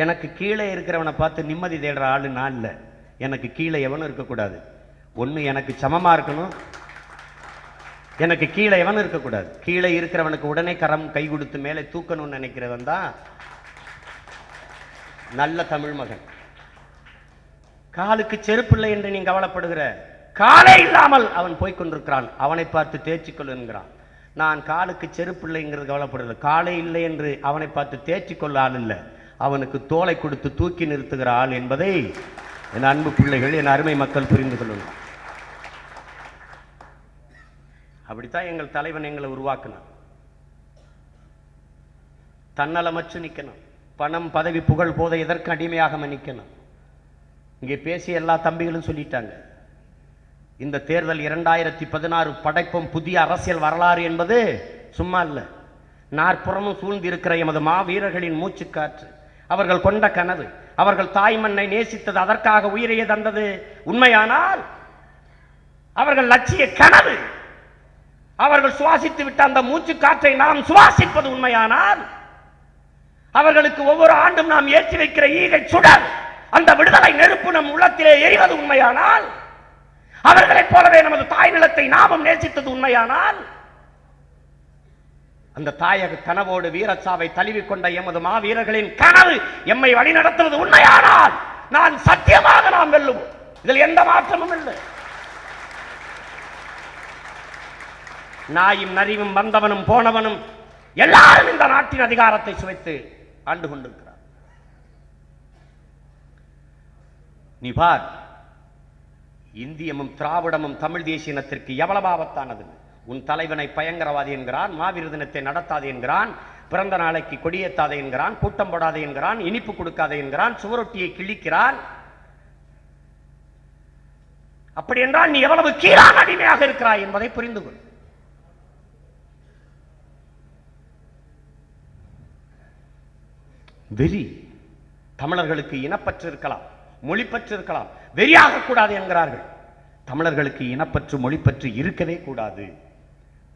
[SPEAKER 1] எனக்கு கீழே இருக்கிறவனை பார்த்து நிம்மதி தேடுற ஆளு நான் இல்லை. எனக்கு கீழே எவனும் இருக்கக்கூடாது. ஒன்று எனக்கு சமமா இருக்கணும், எனக்கு கீழே எவனும் இருக்கக்கூடாது. கீழே இருக்கிறவனுக்கு உடனே கரம் கை கொடுத்து மேலே தூக்கணும்னு நினைக்கிறவன் தான் நல்ல தமிழ் மகன். காலுக்கு செருப்பில்லை என்று நீ கவலைப்படுகிற, காலே இல்லாமல் அவன் போய்கொண்டிருக்கிறான், அவனை பார்த்து தேய்ச்சிக்கொள் என்கிறான். நான் காலுக்கு செருப்பில்லைங்கிறது கவலைப்படுறது, காலே இல்லை என்று அவனை பார்த்து தேய்ச்சிக்கொள்ள ஆள் இல்லை, அவனுக்கு தோலை கொடுத்து தூக்கி நிறுத்துகிற ஆள் என்பதை என் அன்பு பிள்ளைகள், என் அருமை மக்கள் புரிந்து கொள்ளணும். அப்படித்தான் எங்கள் தலைவன் எங்களை உருவாக்கினான். தன்னலமற்று நிற்கணும். பணம் பதவி புகழ் போதை எதற்கு அடிமையாக நிற்கணும். இங்கே பேசிய எல்லா தம்பிகளும் சொல்லிட்டாங்க. இந்த தேர்தல் 2016 படைப்பும் புதிய அரசியல் வரலாறு என்பது சும்மா இல்லை. நாற்புறமும் சூழ்ந்திருக்கிற எமது மாவீரர்களின் மூச்சுக்காற்று, அவர்கள் கொண்ட கனவு, அவர்கள் தாய் மண்ணை நேசித்தது, அதற்காக உயிரையே தந்தது உண்மையானால், அவர்கள் லட்சிய கனவு, அவர்கள் சுவாசித்து விட்ட அந்த மூச்சு காற்றை நாம் சுவாசிப்பது உண்மையானால், அவர்களுக்கு ஒவ்வொரு ஆண்டும் நாம் ஏற்றி வைக்கிற ஈகை சுடர், அந்த விடுதலை நெருப்பு நம் உள்ளத்திலே எரிவது உண்மையானால், அவர்களைப் போலவே நமது தாய் நிலத்தை நாமும் நேசித்தது உண்மையானால், அந்த தாயக கனவோடு வீரச்சாவை தழுவிக்கொண்ட எமது மாவீரர்களின் கனவு எம்மை வழிநடத்துவது உண்மையானால், நான் சத்தியமாக நாம் வெல்லுவோம். இதில் எந்த மாற்றமும் இல்லை. நாயும் நரிவும் வந்தவனும் போனவனும் எல்லாரும் இந்த நாட்டின் அதிகாரத்தை சுவைத்து ஆண்டு கொண்டிருக்கிறார். நீ பார், இந்தியமும் திராவிடமும் தமிழ் தேசிய இனத்திற்கு எவ்வளவு ஆபத்தானது. உன் தலைவனை பயங்கரவாதி என்கிறான், மாவீர தினத்தை நடத்தாதே என்கிறான், பிறந்த நாளைக்கு கொடியேத்தாதே என்கிறான், கூட்டம் போடாதே என்கிறான், இனிப்பு கொடுக்காதே என்கிறான், சுவரொட்டியை கிழிக்கிறான். அப்படி என்றால் நீ எவ்வளவு கீழான அடிமையாக இருக்கிறாய் என்பதை புரிந்து கொள். வெறி தமிழர்களுக்கு இனப்பற்று இருக்கலாம், மொழிப்பற்று இருக்கலாம், வெறியாக கூடாது என்கிறார்கள். தமிழர்களுக்கு இனப்பற்று மொழிப்பற்று இருக்கவே கூடாது.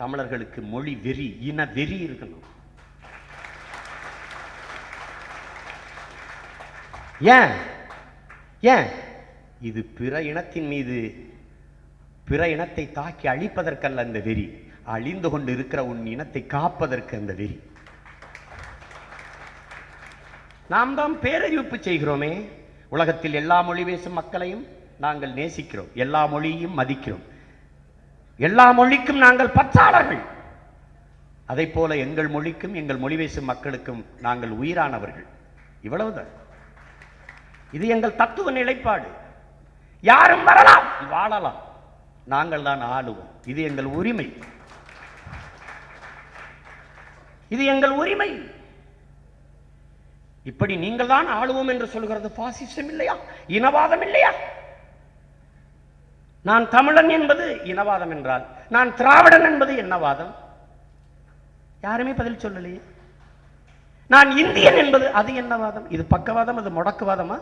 [SPEAKER 1] தமிழர்களுக்கு மொழி வெறி, இன வெறி இருக்கணும். ஏன் ஏன் இது பிற இனத்தின் மீது, பிற இனத்தை தாக்கி அழிப்பதற்கல்ல அந்த வெறி, அழிந்து கொண்டு இருக்கிற உன் இனத்தை காப்பதற்கு அந்த வெறி. நாம் தான் பேரறிவிப்பு செய்கிறோமே, உலகத்தில் எல்லா மொழி பேசும் மக்களையும் நாங்கள் நேசிக்கிறோம், எல்லா மொழியையும் மதிக்கிறோம், எல்லா மொழிக்கும் நாங்கள் பற்றாளர்கள். அதை போல எங்கள் மொழிக்கும் எங்கள் மொழி பேசும் மக்களுக்கும் நாங்கள் உயிரானவர்கள். இவ்வளவுதான். இது எங்கள் தத்துவ நிலைப்பாடு. யாரும் வரலாம், வாழலாம், நாங்கள் தான் ஆளுவோம். இது எங்கள் உரிமை, இது எங்கள் உரிமை. இப்படி நீங்கள் தான் ஆளுவோம் என்று சொல்கிறது பாசிசம் இல்லையா, இனவாதம் இல்லையா? நான் தமிழன் என்பது இனவாதம் என்றால், நான் திராவிடன் என்பது என்னவாதம்? யாருமே பதில் சொல்லலையே. நான் இந்தியன் என்பது அது என்னவாதம்? இது பக்கவாதம், அது முடக்குவாதமா?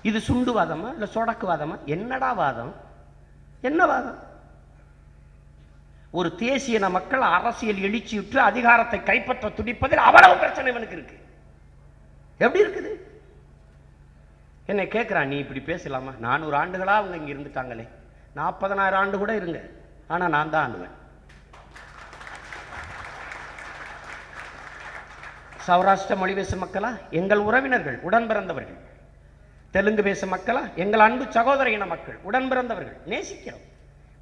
[SPEAKER 1] இது சுண்டுவாதமா இல்ல சொடக்குவாதமா? என்னடா வாதம்? என்ன வாதம்? ஒரு தேசியன மக்கள் அரசியல் எழுச்சியுற்று அதிகாரத்தை கைப்பற்ற துடிப்பதில் அவ்வளவு பிரச்சனை இவனுக்கு இருக்கு. எப்படி இருக்குது? என்னை கேட்கிறான், நீ இப்படி பேசலாமா? 400 ஆண்டுகளா அவங்க இங்க இருந்துட்டாங்களே, 40,000 ஆண்டு கூட இருங்க, ஆனா நான் தான் ஆண்டுவேன். சௌராஷ்டிர மொழி பேசும் மக்களா எங்கள் உறவினர்கள், உடன் பிறந்தவர்கள். தெலுங்கு பேசும் மக்களா எங்கள் அன்பு சகோதர இன மக்கள், உடன் பிறந்தவர்கள், நேசிக்கிறோம்.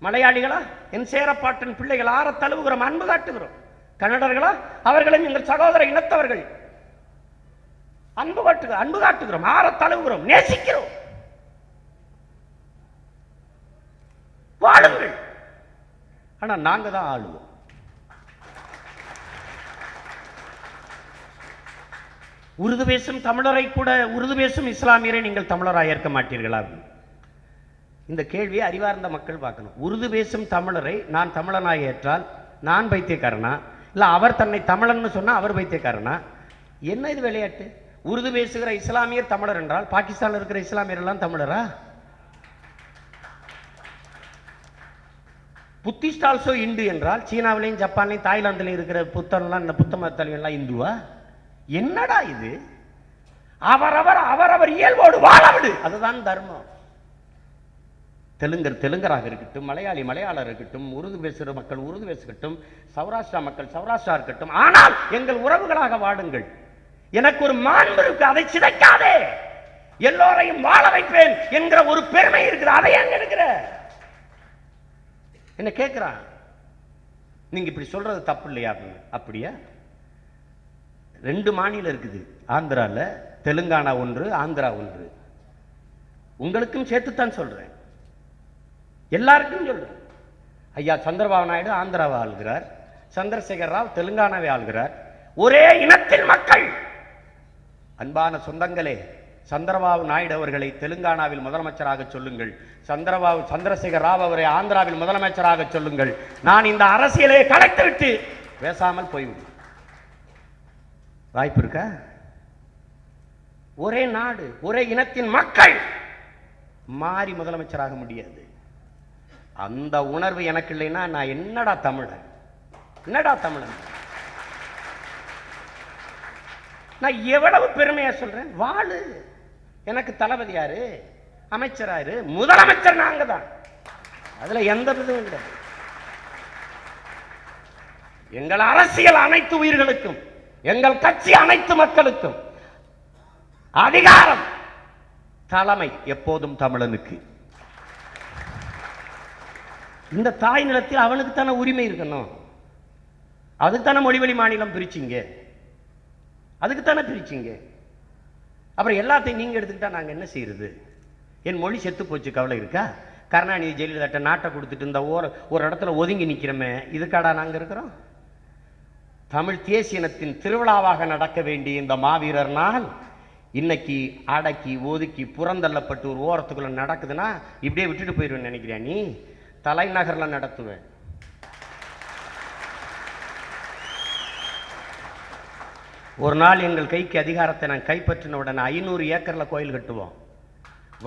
[SPEAKER 1] மலையாளிகளா என் சேரப்பாட்டின் பிள்ளைகள், ஆற தழுவுகிறோம், அன்பு காட்டுகிறோம். கன்னடர்களா அவர்களும் எங்கள் சகோதர இனத்தவர்கள், அன்பு காட்டுகிறோம், ஆற தழுவுகிறோம், நேசிக்கிறோம். வாழுங்கள். ஆனா நாங்க தான் ஆளுவோம். உருது பேசும் தமிழரை கூட, உருது பேசும் இஸ்லாமியரை நீங்கள் தமிழராக ஏற்க மாட்டீர்களா? இந்த கேள்வியை அறிவார்ந்த மக்கள் பார்க்கணும். உருது பேசும் தமிழரை நான் தமிழனாக ஏற்றால் நான் பைத்தியக்காரனா, இல்ல அவர் தன்னை தமிழன் சொன்னா அவர் பைத்தியக்காரனா? என்ன இது விளையாட்டு? உருது பேசுகிற இஸ்லாமியர் தமிழர் என்றால் பாகிஸ்தானில் இருக்கிற இஸ்லாமியர் எல்லாம் தமிழரா? புத்திஸ்ட் ஆல்சோ இந்து என்றால் சீனாவிலையும் ஜப்பான்லையும் தாய்லாந்திலையும் இருக்கிற புத்தன்லாம், இந்த புத்த மதத்தலைவெல்லாம் இந்துவா? என்னடா இது? அவரவர் இயல்போடு வாழவிடு, அதுதான் தர்மம். தெலுங்கராக இருக்கட்டும், மலையாளர் இருக்கட்டும், உருது பேசுகிற மக்கள் உருது பேசட்டும், சௌராஷ்டிரா மக்கள் சௌராஷ்டிரா இருக்கட்டும், ஆனால் எங்கள் உறவுகளாக வாடுங்கள். எனக்கு ஒரு மாண்பு இருக்கு, அதை சிதைக்காதே. எல்லோரையும் வாழ வைப்பேன் என்கிற ஒரு பெருமை இருக்குது, அதை எங்க இருக்கிற? என்ன கேட்கிறான், நீங்க இப்படி சொல்றது தப்பு இல்லையா? அப்படியா? 2 மாநிலம் இருக்குது, ஆந்திரால தெலுங்கானா ஒன்று, ஆந்திரா ஒன்று. உங்களுக்கும் சேர்த்துத்தான் சொல்றேன், எல்லாருக்கும் சொல்றேன். ஐயா சந்திரபாபு நாயுடு ஆந்திராவை ஆளுகிறார், சந்திரசேகர் ராவ் தெலுங்கானாவை ஆளுகிறார். ஒரே இனத்தின் மக்கள். அன்பான சொந்தங்களே, சந்திரபாபு நாயுடு அவர்களை தெலுங்கானாவில் முதலமைச்சராக சொல்லுங்கள், சந்திரசேகர் ராவ் அவரை ஆந்திராவில் முதலமைச்சராக சொல்லுங்கள். நான் இந்த அரசியலை கலைத்துவிட்டு பேசாமல் போய்விடும். வாய்ப்பு இருக்கா? ஒரே நாடு, ஒரே இனத்தின் மக்கள் மாறி முதலமைச்சராக முடியாது. அந்த உணர்வு எனக்கு இல்லைன்னா நான் என்னடா தமிழன்? நான் எவ்வளவு பெருமையா சொல்றேன். வாழு. எனக்கு தளபதி யாரு? அமைச்சராரு, முதலமைச்சர் நாங்க தான். அதுல எந்த விதமும் கிடையாது. எங்கள் அரசியல் அனைத்து உயிர்களுக்கும், எங்கள் கட்சி அனைத்து மக்களுக்கும். அதிகாரம், தலைமை எப்போதும் தமிழனுக்கு. இந்த தாய் நிலத்தில் அவனுக்கு தானே உரிமை இருக்கணும். அதுக்கு தானே மொழிவழி மாநிலம் பிரிச்சிங்க, அதுக்கு தானே பிரிச்சிங்க. அப்புறம் எல்லாத்தையும் நீங்க எடுத்துக்கிட்டா நாங்க என்ன செய்யறது? என் மொழி செத்து போச்சு, கவலை இருக்கா? கருணாநிதி ஜெயலலிதா நாட்டை கொடுத்துட்டு இந்த ஒரு இடத்துல ஒதுங்கி நிக்கிறோமே, இதுக்காடா நாங்க இருக்கிறோம்? தமிழ் தேசியனத்தின் திருவிழாவாக நடக்க வேண்டிய இந்த மாவீரர் நாள் இன்னைக்கு அடக்கி ஒதுக்கி புறந்தள்ளப்பட்டு ஒரு ஓரத்துக்குள்ள நடக்குதுன்னா இப்படியே விட்டுட்டு போயிடுவேன் நினைக்கிறியா? நீ தலைநகர்ல நடத்துவேன். ஒரு நாள் எங்கள் கைக்கு அதிகாரத்தை நான் கைப்பற்றின உடனே 500 ஏக்கர்ல கோயில் கட்டுவோம்.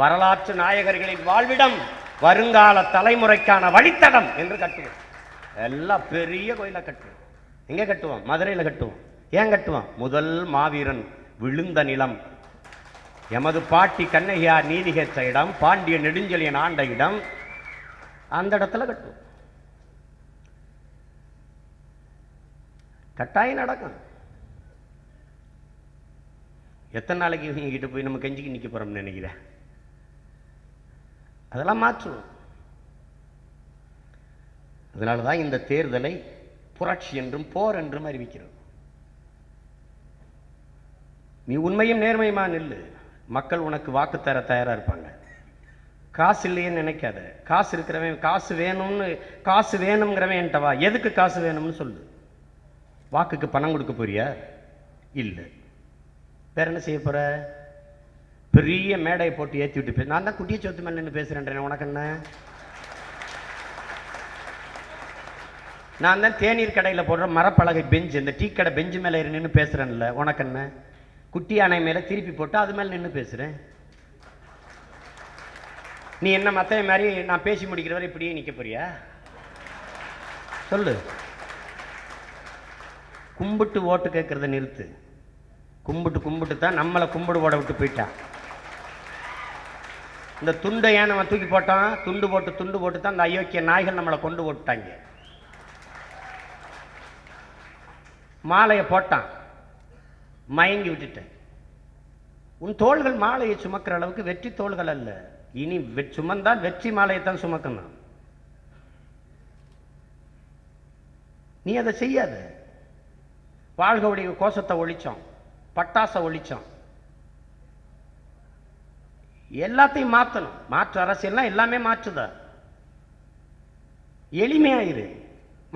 [SPEAKER 1] வரலாற்று நாயகர்களின் வாழ்விடம், வருங்கால தலைமுறைக்கான வழித்தடம் என்று கட்டுவோம். எல்லாம் பெரிய கோயிலா கட்டுவோம். எங்க கட்டுவோம்? மதுரையில கட்டுவோம். ஏன் கட்டுவோம்? முதல் மாவீரன் விழுந்த நிலம், எமது பாட்டி கண்ணகியார் நீதி கேட்ட இடம், பாண்டிய நெடுஞ்செழியன் ஆண்ட இடம், அந்த இடத்துல கட்டுவோம். கட்டாயம் நடக்கும். எத்தனை நாளைக்கு இவங்க கிட்ட போய் நம்ம கெஞ்சிக்கு நிக்க போறோம்னு நினைக்கிறேன்? அதெல்லாம் மாற்றுவோம். அதனாலதான் இந்த தேர்தலை புரட்சி என்றும் போர் என்றும் அறிவிக்கிறோம். நீ உண்மையும் நேர்மையுமா நில்லு, மக்கள் உனக்கு வாக்கு தர தயாரா இருப்பாங்க. காசு இல்லையேன்னு நினைக்காத. காசு இருக்கிறவன், காசு வேணுங்கிறவன் என்கிட்ட வா. எதுக்கு காசு வேணும்னு சொல்லு. வாக்குக்கு பணம் கொடுக்க போறியா? இல்லை. வேற என்ன செய்ய போற? பெரிய மேடையை போட்டு ஏற்றி விட்டு நான் தான் குட்டிய சொத்து மேல நின்று பேசுறேன். உனக்கு என்ன? நான் தான் தேநீர் கடையில் போடுற மரப்பலகை பெஞ்சு, இந்த டீ கடை பெஞ்சு மேல நின்று பேசுறேன்ல, உனக்கு என்ன? குட்டி யானை மேல திருப்பி போட்டு அது மேல நின்று பேசுறேன். நீ என்ன மத்த மாதிரி நான் பேசி முடிக்கிற வரை இப்படியே நிக்க போறியா? சொல்லு. கும்பிட்டு ஓட்டு கேட்கறத நிறுத்து. கும்பிட்டு தான் நம்மளை கும்பிடு போட விட்டு போயிட்டான். இந்த துண்டை ஏன் நம்ம தூக்கி போட்டான்? துண்டு போட்டு தான் அந்த அயோக்கிய நாய்கள் நம்மளை கொண்டு போட்டாங்க. மாலையை போட்டான், மயங்கி விட்டுட்டேன். உன் தோள்கள் மாலையை சுமக்கிற அளவுக்கு வெற்றி தோள்கள் அல்ல. இனி சுமந்தால் வெற்றி மாலையைத்தான் சுமக்கணும். நீ அதை செய்யாத. வாழ்களுடைய கோஷத்தை ஒழிச்சோம், பட்டாசை ஒழிச்சோம், எல்லாத்தையும் மாற்றணும். மாற்று அரசியல்னா எல்லாமே மாற்றுதா? எளிமையாயிரு.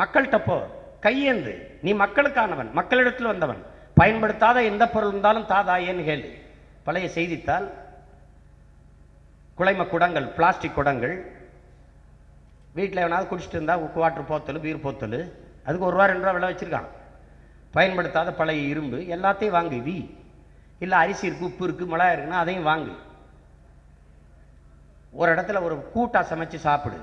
[SPEAKER 1] மக்கள்கிட்ட போ, கையேந்து. நீ மக்களுக்கானவன், மக்களிடத்தில் வந்தவன். பயன்படுத்தாத எந்த பொருள் இருந்தாலும் தாதாயேன்னு கேளு. பழைய செய்தித்தாள், குளைம குடங்கள், பிளாஸ்டிக் குடங்கள், வீட்டில் எவனாவது குடிச்சிட்டு இருந்தா வாட்டர் போத்தல், பீர் போத்தல், அதுக்கு ₹1 2 விலை வச்சிருக்கான். பயன்படுத்தாத பழைய இரும்பு எல்லாத்தையும் வாங்கு. இல்லை அரிசி இருக்கு, உப்பு இருக்கு, மிளகாய் இருக்குன்னா அதையும் வாங்கு. ஒரு இடத்துல ஒரு கூட்டா சமைச்சு சாப்பிடு.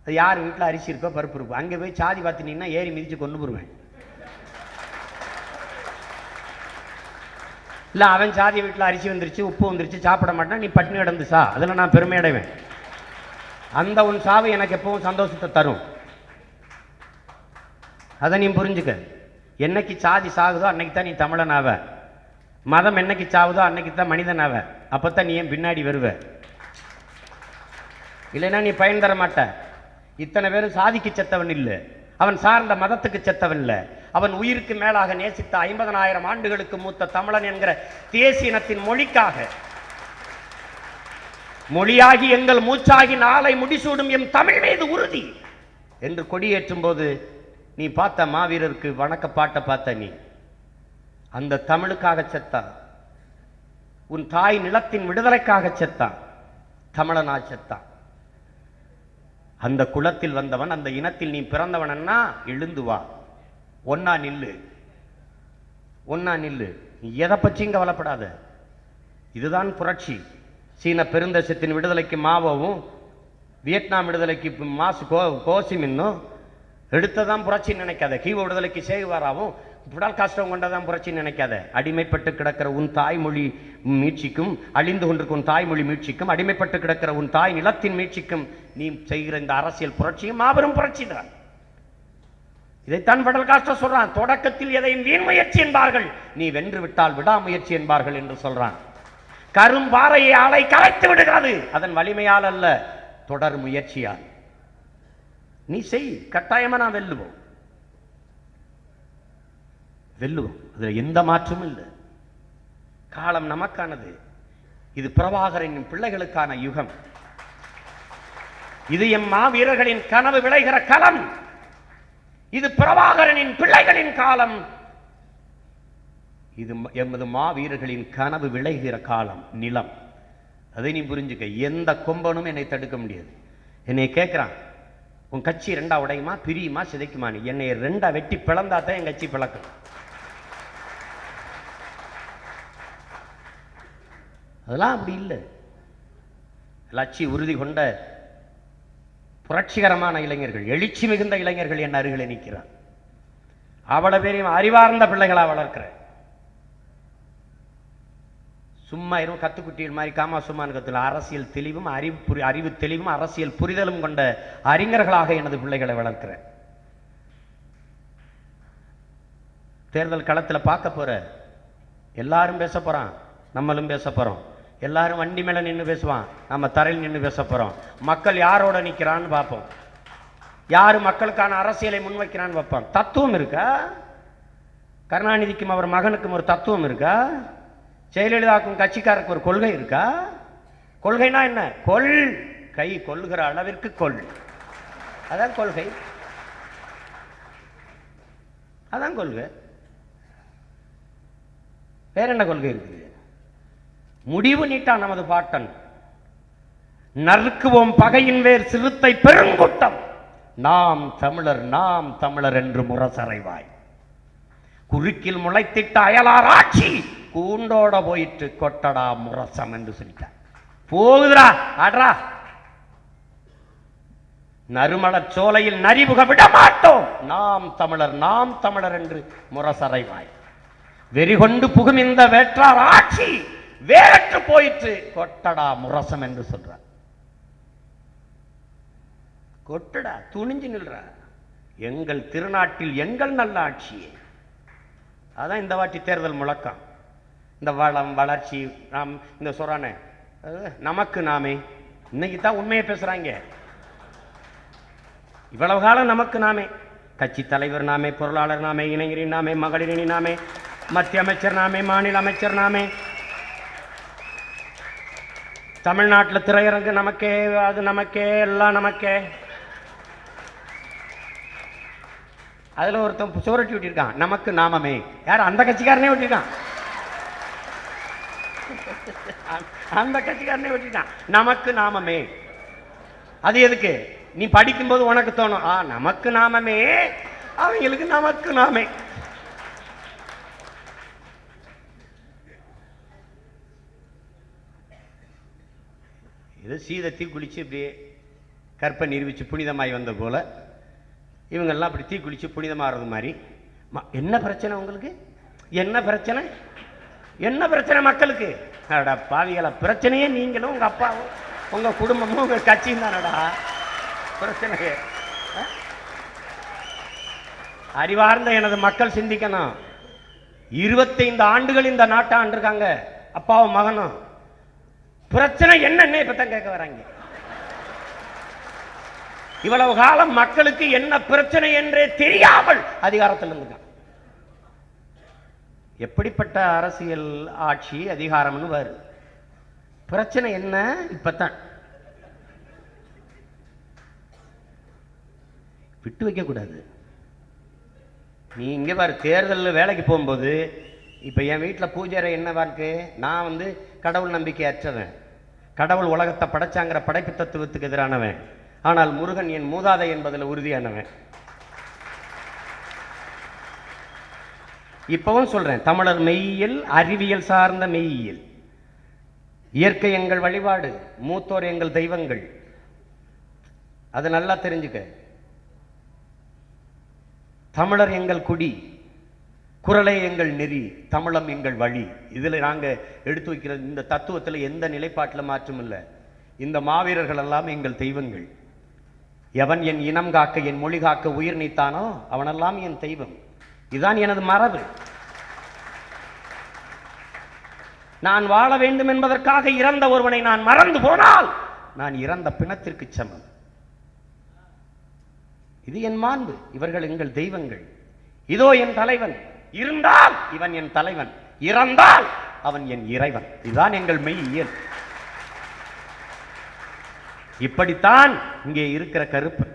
[SPEAKER 1] அது யார் வீட்டில் அரிசி இருக்கோ பருப்பு இருக்கும். அங்கே போய் சாதி பார்த்துனீங்கன்னா ஏறி மிதிச்சு கொண்டு போடுவேன். இல்லை அவன் சாதி வீட்டில் அரிசி வந்துருச்சு, உப்பு வந்துருச்சு, சாப்பிட மாட்டான், நீ பட்டினி கிடந்து சா. அதில் நான் பெருமை அடைவேன். அந்த உன் சாவு எனக்கு எப்பவும் சந்தோஷத்தை தரும். அதை நீ புரிஞ்சுக்க. என்னைக்கு சாதி சாகுதோ அன்னைக்கு தான் நீ தமிழன் ஆவ. மதம் என்னைக்கு சாவுதோ அன்னைக்கு தான் மனிதன் ஆவ. அப்பத்தான் நீ ஏன் பின்னாடி வருவ. இல்லைன்னா நீ பயன் தர மாட்ட. இத்தனை பேரும் சாதிக்கு செத்தவன் இல்லை, அவன் சார்ந்த மதத்துக்கு செத்தவன் இல்லை. அவன் உயிருக்கு மேலாக நேசித்த 50,000 ஆண்டுகளுக்கு மூத்த தமிழன் என்கிற தேசியனத்தின் மொழிக்காக, மொழியாகி எங்கள் மூச்சாகி நாளை முடிசூடும் எம் தமிழ் மீது உறுதி என்று கொடியேற்றும் போது நீ பார்த்த மாவீரருக்கு வணக்க பாட்டை பார்த்த நீ அந்த தமிழுக்காக செத்தான். உன் தாய் நிலத்தின் விடுதலைக்காக செத்தான். தமிழனா செத்தான். அந்த குலத்தில் வந்தவன், அந்த இனத்தில் நீ பிறந்தவனா எழுந்து வா. ஒன்னா நில்லு, ஒன்னா நில்லு. நீ எதை பற்றியும் கவலைப்படாத. இதுதான் புரட்சி. சீன பெருந்தேசத்தின் விடுதலைக்கு மாவோவும், வியட்நாம் விடுதலைக்கு மாசு கோசிமின்னும் எடுத்ததான் புரட்சின்னு நினைக்காத. கீவோ விடுதலைக்கு சேகுவாராவும் புடால் காஸ்டம் கொண்டதான் புரட்சின்னு நினைக்காத. அடிமைப்பட்டு கிடக்கிற உன் தாய்மொழி மீட்சிக்கும், அழிந்து கொண்டிருக்கும் உன் தாய்மொழி மீட்சிக்கும், அடிமைப்பட்டு கிடக்கிற உன் தாய் நிலத்தின் மீட்சிக்கும் நீ செய்கிற இந்த அரசியல் புரட்சியும் மாபெரும் புரட்சி தான். இதைத்தான் படல் காஸ்டம் சொல்றான். தொடக்கத்தில் எதையும் வீண் முயற்சி என்பார்கள், நீ வென்று விட்டால் விடாமுயற்சி என்பார்கள் என்று சொல்றான். கரும்பாறையை ஆலை கலைத்து விடுகிறது, அதன் வலிமையால் அல்ல, தொடர் முயற்சியால். நீ செய், கட்டாயமா நான் வெல்லுவோம், வெல்லுவோம். அதுல எந்த மாற்றமும் இல்லை. காலம் நமக்கானது. இது பிரபாகரனின் பிள்ளைகளுக்கான யுகம். இது எம் மாவீரர்களின் கனவு விளைகிற களம். இது பிரபாகரனின் பிள்ளைகளின் காலம். இது எமது மாவீரர்களின் கனவு விளைகிற காலம், நிலம். அதை நீ புரிஞ்சுக்க. எந்த கொம்பனும் என்னை தடுக்க முடியாது. என்னை கேட்கிறான், உன் கட்சி 2ஆ உடையுமா, பிரியுமா, சிதைக்குமா? நீ என்னை 2ஆ வெட்டி பிளந்தாதான் என் கட்சி பிளக்கும். அதெல்லாம் அப்படி இல்லை. லட்சி உறுதி கொண்ட புரட்சிகரமான இளைஞர்கள், எழுச்சி மிகுந்த இளைஞர்கள் என் அருகிலே நிற்கிறார். அவ்வளவு பேரையும் அறிவார்ந்த பிள்ளைகளா வளர்க்கிற. சும்மா இருக்கும் கத்துக்குட்டிகள் மாதிரி காமா சும்மான் கத்துல அரசியல் தெளிவும் அறிவு தெளிவும் அரசியல் புரிதலும் கொண்ட அறிஞர்களாக எனது பிள்ளைகளை வளர்க்கிறேன். தேர்தல் களத்தில் பார்க்க போற எல்லாரும் பேச போறான், நம்மளும் பேச போறோம். எல்லாரும் வண்டி மேல நின்று பேசுவான், நம்ம தரையில் நின்று பேச போறோம். மக்கள் யாரோட நிற்கிறான்னு பார்ப்போம். யாரு மக்களுக்கான அரசியலை முன்வைக்கிறான்னு பார்ப்போம். தத்துவம் இருக்கா? கருணாநிதிக்கும் அவர் மகனுக்கும் ஒரு தத்துவம் இருக்கா? ஜெயலலிதாவுக்கும் கட்சிக்காரருக்கு ஒரு கொள்கை இருக்கா? கொள்கைனா என்ன? கை கொள்ளுகிற அளவிற்கு கொள், அதான் கொள்கை, அதான் கொள்கை. வேற என்ன கொள்கை இருக்குது? முடிவு நீட்டான் நமது பாட்டன். நறுக்குவோம் பகையின் வேர் சிறுத்தை பெருங்கூட்டம், நாம் தமிழர் நாம் தமிழர் என்று முரசறைவாய். குறுக்கில் முளைத்திட்ட அயலார் ஆட்சி கூண்டோட போயிட்டு கொட்டடா முரசம் என்று சொல்லிட்டார். போகுதுரா, ஆடுறா. நறுமலர் சோலையில் நரிபுக விட மாட்டோம். நாம் தமிழர் என்று முரசறைவாய் வெறிகொண்டு புகும் இந்த வேற்றார் ஆட்சி வேற்று போயிற்று கொட்டடா முரசம் என்று சொல்றார். கொட்டடா, துணிஞ்சு நில்ற. எங்கள் திருநாட்டில் எங்கள் நல்ல ஆட்சியே. அதான் இந்த வாட்டி தேர்தல் முழக்கம். இந்த வளம் வளர்ச்சி நாம் இந்த சொல்றான நமக்கு நாமே. இன்னைக்கு தான் உண்மையை பேசுறாங்க. இவ்வளவு காலம் நமக்கு நாமே, கட்சி தலைவர் நாமே, பொருளாளர் நாமே, இளைஞரின் நாமே, மகளிரணி நாமே, மத்திய அமைச்சர் நாமே, மாநில அமைச்சர் நாமே, தமிழ்நாட்டில் திரையரங்கு நமக்கே, அது நமக்கே, எல்லாம் நமக்கே. அதுல ஒருத்தன் சுவரட்டி விட்டிருக்கான், நமக்கு நாமமே. யார்? அந்த கட்சிக்காரனே விட்டிருக்கான். அந்த கட்சிக்காரனே விட்டிருக்கான், நமக்கு நாமமே. அது எதுக்கு? நீ படிக்கும்போது உனக்கு தோணும், நமக்கு நாமமே, அவங்களுக்கு நமக்கு நாமே. இது சீதை குளிச்சு இப்படியே கற்பை நிரூபிச்சு புனிதமாய் வந்த போல இவங்கெல்லாம் அப்படி தீ குளிச்சு புனிதமாகிறது மாதிரி. என்ன பிரச்சனை உங்களுக்கு? என்ன பிரச்சனை? என்ன பிரச்சனை மக்களுக்கு? அடா பாவிகளா, பிரச்சனையே நீங்களும் உங்க அப்பாவும் உங்க குடும்பமும் உங்க கட்சியும் தானடா பிரச்சனை. அறிவார்ந்த எனது மக்கள் சிந்திக்கணும். 25 ஆண்டுகள் இந்த நாட்டை ஆண்டிருக்காங்க அப்பாவும் மகனும். பிரச்சனை என்னன்னு இப்பதான் கேட்க வராங்க. இவ்வளவு காலம் மக்களுக்கு என்ன பிரச்சனை என்றே தெரியாமல் அதிகாரத்தில் இருந்துங்க. எப்படிப்பட்ட அரசியல் ஆட்சி அதிகாரம்னு வருது. பிரச்சனை என்ன? இப்பதான் விட்டு வைக்க கூடாது. நீ இங்க பாரு, தேர்தலில் வேலைக்கு போகும்போது இப்ப என் வீட்டில் பூஜை என்னவா இருக்கு? நான் கடவுள் நம்பிக்கை அற்றவன். கடவுள் உலகத்தை படைச்சாங்கிற படைப்பு தத்துவத்துக்கு எதிரானவன். ஆனால் முருகன் என் மூதாதை என்பதில் உறுதியானவன். இப்பவும் சொல்றேன், தமிழர் மெய்யியல் அறிவியல் சார்ந்த மெய்யியல். இயற்கை எங்கள் வழிபாடு, மூத்தோர் எங்கள் தெய்வங்கள். அது நல்லா தெரிஞ்சுக்க. தமிழர் எங்கள் குடி, குரலை எங்கள் நெறி, தமிழம் எங்கள் வழி. இதுல நாங்க எடுத்து வைக்கிறது இந்த தத்துவத்தில் எந்த நிலைப்பாட்டில் மாற்றம் இல்லை. இந்த மாவீரர்கள் எல்லாம் எங்கள் தெய்வங்கள். எவன் என் இனம் காக்க என் மொழி காக்க உயிர் நீத்தானோ அவனெல்லாம் என் தெய்வம். இதுதான் எனது மரபு. நான் வாழ வேண்டும் என்பதற்காக இறந்த ஒருவனை நான் மறந்து போனால் நான் இறந்த பிணத்திற்கு சமம். இது என் மாண்பு. இவர்கள் எங்கள் தெய்வங்கள். இதோ என் தலைவன். இருந்தால் இவன் என் தலைவன், இறந்தால் அவன் என் இறைவன். இதுதான் எங்கள் மெய்யியல். இப்படித்தான் இங்கே இருக்கிற கருப்பு,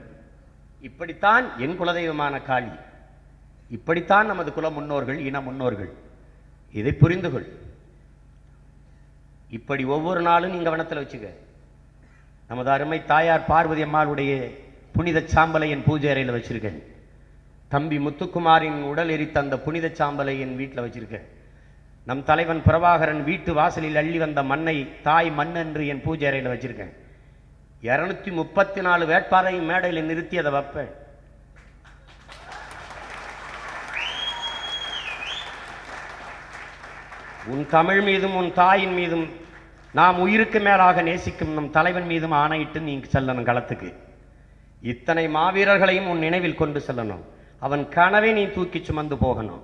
[SPEAKER 1] இப்படித்தான் என் குலதெய்வமான காளி, இப்படித்தான் நமது குல முன்னோர்கள், இன முன்னோர்கள். இதை புரிந்துகொள். இப்படி ஒவ்வொரு நாளும் நீங்க கவனத்தில் வச்சுக்க. நமது அருமை தாயார் பார்வதி அம்மாளுடைய புனித சாம்பலை என் பூஜை அறையில் வச்சிருக்கேன். தம்பி முத்துக்குமாரின் உடல் எரித்த அந்த புனித சாம்பலை என் வீட்டில் வச்சிருக்கேன். நம் தலைவன் பிரபாகரன் வீட்டு வாசலில் அள்ளி வந்த மண்ணை தாய் மண் என்று என் பூஜை அறையில் வச்சிருக்கேன். 234 வேட்பாளரை மேடையில் நிறுத்தி அதை வைப்பேன். உன் தமிழ் மீதும் உன் தாயின் மீதும் நாம் உயிருக்கு மேலாக நேசிக்கும் நம் தலைவன் மீதும் ஆணையிட்டு நீ செல்லணும் களத்துக்கு. இத்தனை மாவீரர்களையும் உன் நினைவில் கொண்டு செல்லணும். அவன் கனவை நீ தூக்கி சுமந்து போகணும்.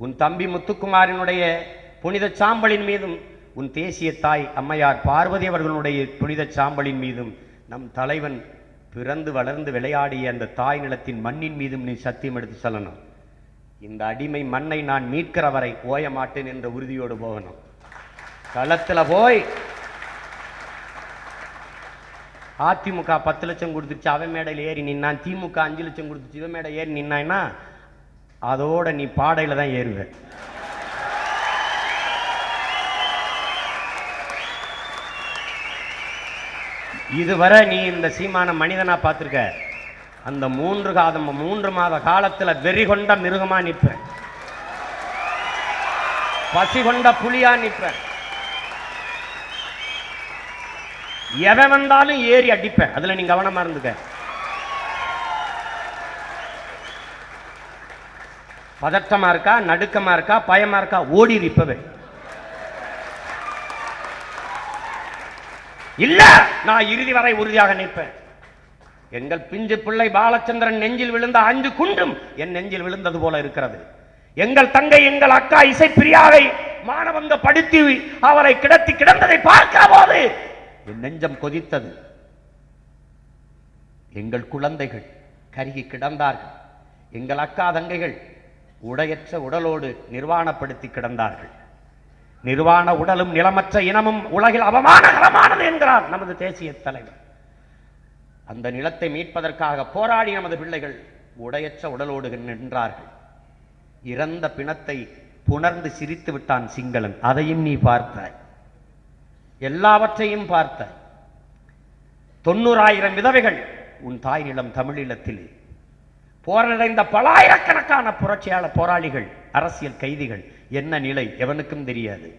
[SPEAKER 1] உன் தம்பி முத்துக்குமாரினுடைய புனித சாம்பலின் மீதும் உன் தேசிய தாய் அம்மையார் பார்வதி அவர்களுடைய புனித சாம்பலின் மீதும் நம் தலைவன் பிறந்து வளர்ந்து விளையாடிய அந்த தாய் நிலத்தின் மண்ணின் மீதும் நீ சத்தியம் எடுத்து செல்லணும். இந்த அடிமை மண்ணை நான் மீட்கிற வரை ஓய மாட்டேன் என்ற உறுதியோடு போகணும். களத்துல போய் அதிமுக 10 லட்சம் கொடுத்துச்சு, அவன் மேடையில் ஏறி நின்னான். திமுக 5 லட்சம் கொடுத்துச்சு, இவன் மேடை ஏறி நின்னான்னா அதோட நீ பாடையில தான் ஏறுவ. இதுவரை நீ இந்த சீமான மனிதனா பார்த்திருக்க. அந்த 3 மாத காலத்துல வெறி கொண்ட மிருகமா நிற்ப, பசி கொண்ட புலியா நிற்ப. எவன் வந்தாலும் ஏறி அடிப்ப. அதுல நீ கவனமா இருந்துக்க. பதட்டமா இருக்கா, நடுக்கமா இருக்கா, பயமா இருக்கா, ஓடி இப்பவே. இல்ல, நான் இறுதி வரை உறுதியாக நிற்பேன். எங்கள் பிஞ்சு பிள்ளை பாலச்சந்திரன் நெஞ்சில் விழுந்த 5 குண்டும் என் நெஞ்சில் விழுந்தது போல இருக்கிறது. எங்கள் தங்கை, எங்கள் அக்கா இசைப்பிரியாவை மானபங்கப்படுத்தி அவரை கிடத்தி கிடந்ததை பார்க்கிற போது என் நெஞ்சம் கொதித்தது. எங்கள் குழந்தைகள் கருகி கிடந்தார்கள். எங்கள் அக்கா தங்கைகள் உடையற்ற உடலோடு நிர்வாணப்படுத்தி கிடந்தார்கள். நிர்வாண உடலும் நிலமற்ற இனமும் உலகில் அவமானகரமானது என்கிறார் நமது தேசிய தலைவர். அந்த நிலத்தை மீட்பதற்காக போராடி நமது பிள்ளைகள் உடையற்ற உடலோடு நின்றார்கள். இறந்த பிணத்தை புணர்ந்து சிரித்து விட்டான் சிங்களன். அதையும் நீ பார்த்தாய், எல்லாவற்றையும் பார்த்தாய். 90,000 விதவைகள் உன் தாய் நிலம் தமிழீழத்தில். போரடைந்த பலாயிரக்கணக்கான புரட்சியாளர் போராளிகள், அரசியல் கைதிகள். என்ன நிலை எவனுக்கும் தெரியாது.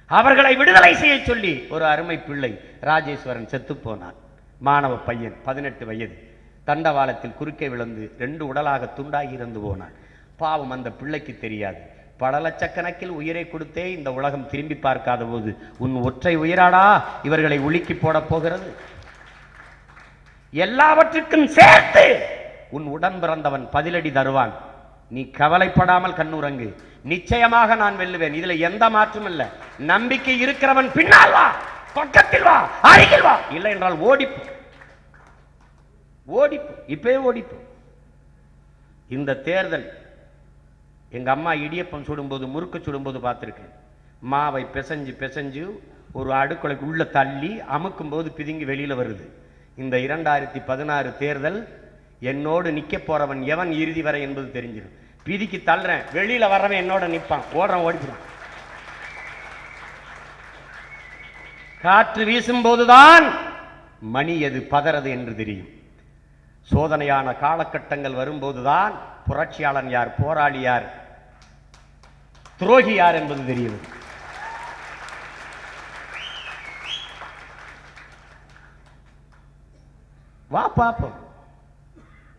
[SPEAKER 1] அவர்களை விடுதலை செய்ய சொல்லி ஒரு அருமை பிள்ளை ராஜேஸ்வரன் செத்து போனான். மாணவ பையன், 18 வயது, தண்டவாளத்தில் குறுக்கே விழுந்து 2 உடலாக துண்டாகி இறந்து போனான். பாவம் அந்த பிள்ளைக்கு தெரியாது. பல லட்சக்கணக்கில் உயிரை கொடுத்தே இந்த உலகம் திரும்பி பார்க்காத போது உன் ஒற்றை உயிராடா இவர்களை உலுக்கி போட போகிறது? எல்லாவற்றுக்கும் சேர்த்து உன் உடன் பிறந்தவன் பதிலடி தருவான். நீ கவலைப்படாமல் கண்ணுறங்கு. நிச்சயமாக நான் வெல்லுவேன், இதுல எந்த மாற்றம் இல்ல. நம்பிக்கை இருக்கிறவன் பின்னால் வா, பக்கத்தில் வா, அருகில் வா. இல்லை என்றால் ஓடிப்போ, ஓடிப்போ, இப்பே ஓடிப்போ. இந்த தேர்தல் எங்க அம்மா இடியப்பம் சுடும்போது, முறுக்கு சுடும்போது பார்த்திருக்கேன். மாவை பிசைஞ்சு பிசைஞ்சு ஒரு அடுக்குலைக்கு உள்ள தள்ளி அமுக்கும் போது பிதுங்கி வெளியில வருது. இந்த 2016 தேர்தல் என்னோடு நிக்க போறவன் எவன் இறுதி வரை என்பது தெரிஞ்சிடும். பிதிக்கு தள்ளுறேன், வெளியில வர்றவன் என்னோட நிற்பான், ஓடுறான், ஓடிப்பான். காற்று வீசும் போதுதான் மணி எது பதறது என்று தெரியும். சோதனையான காலகட்டங்கள் வரும்போதுதான் புரட்சியாளன் யார், போராளி யார், துரோகி யார் என்பது தெரியும். வா பாப்போம்.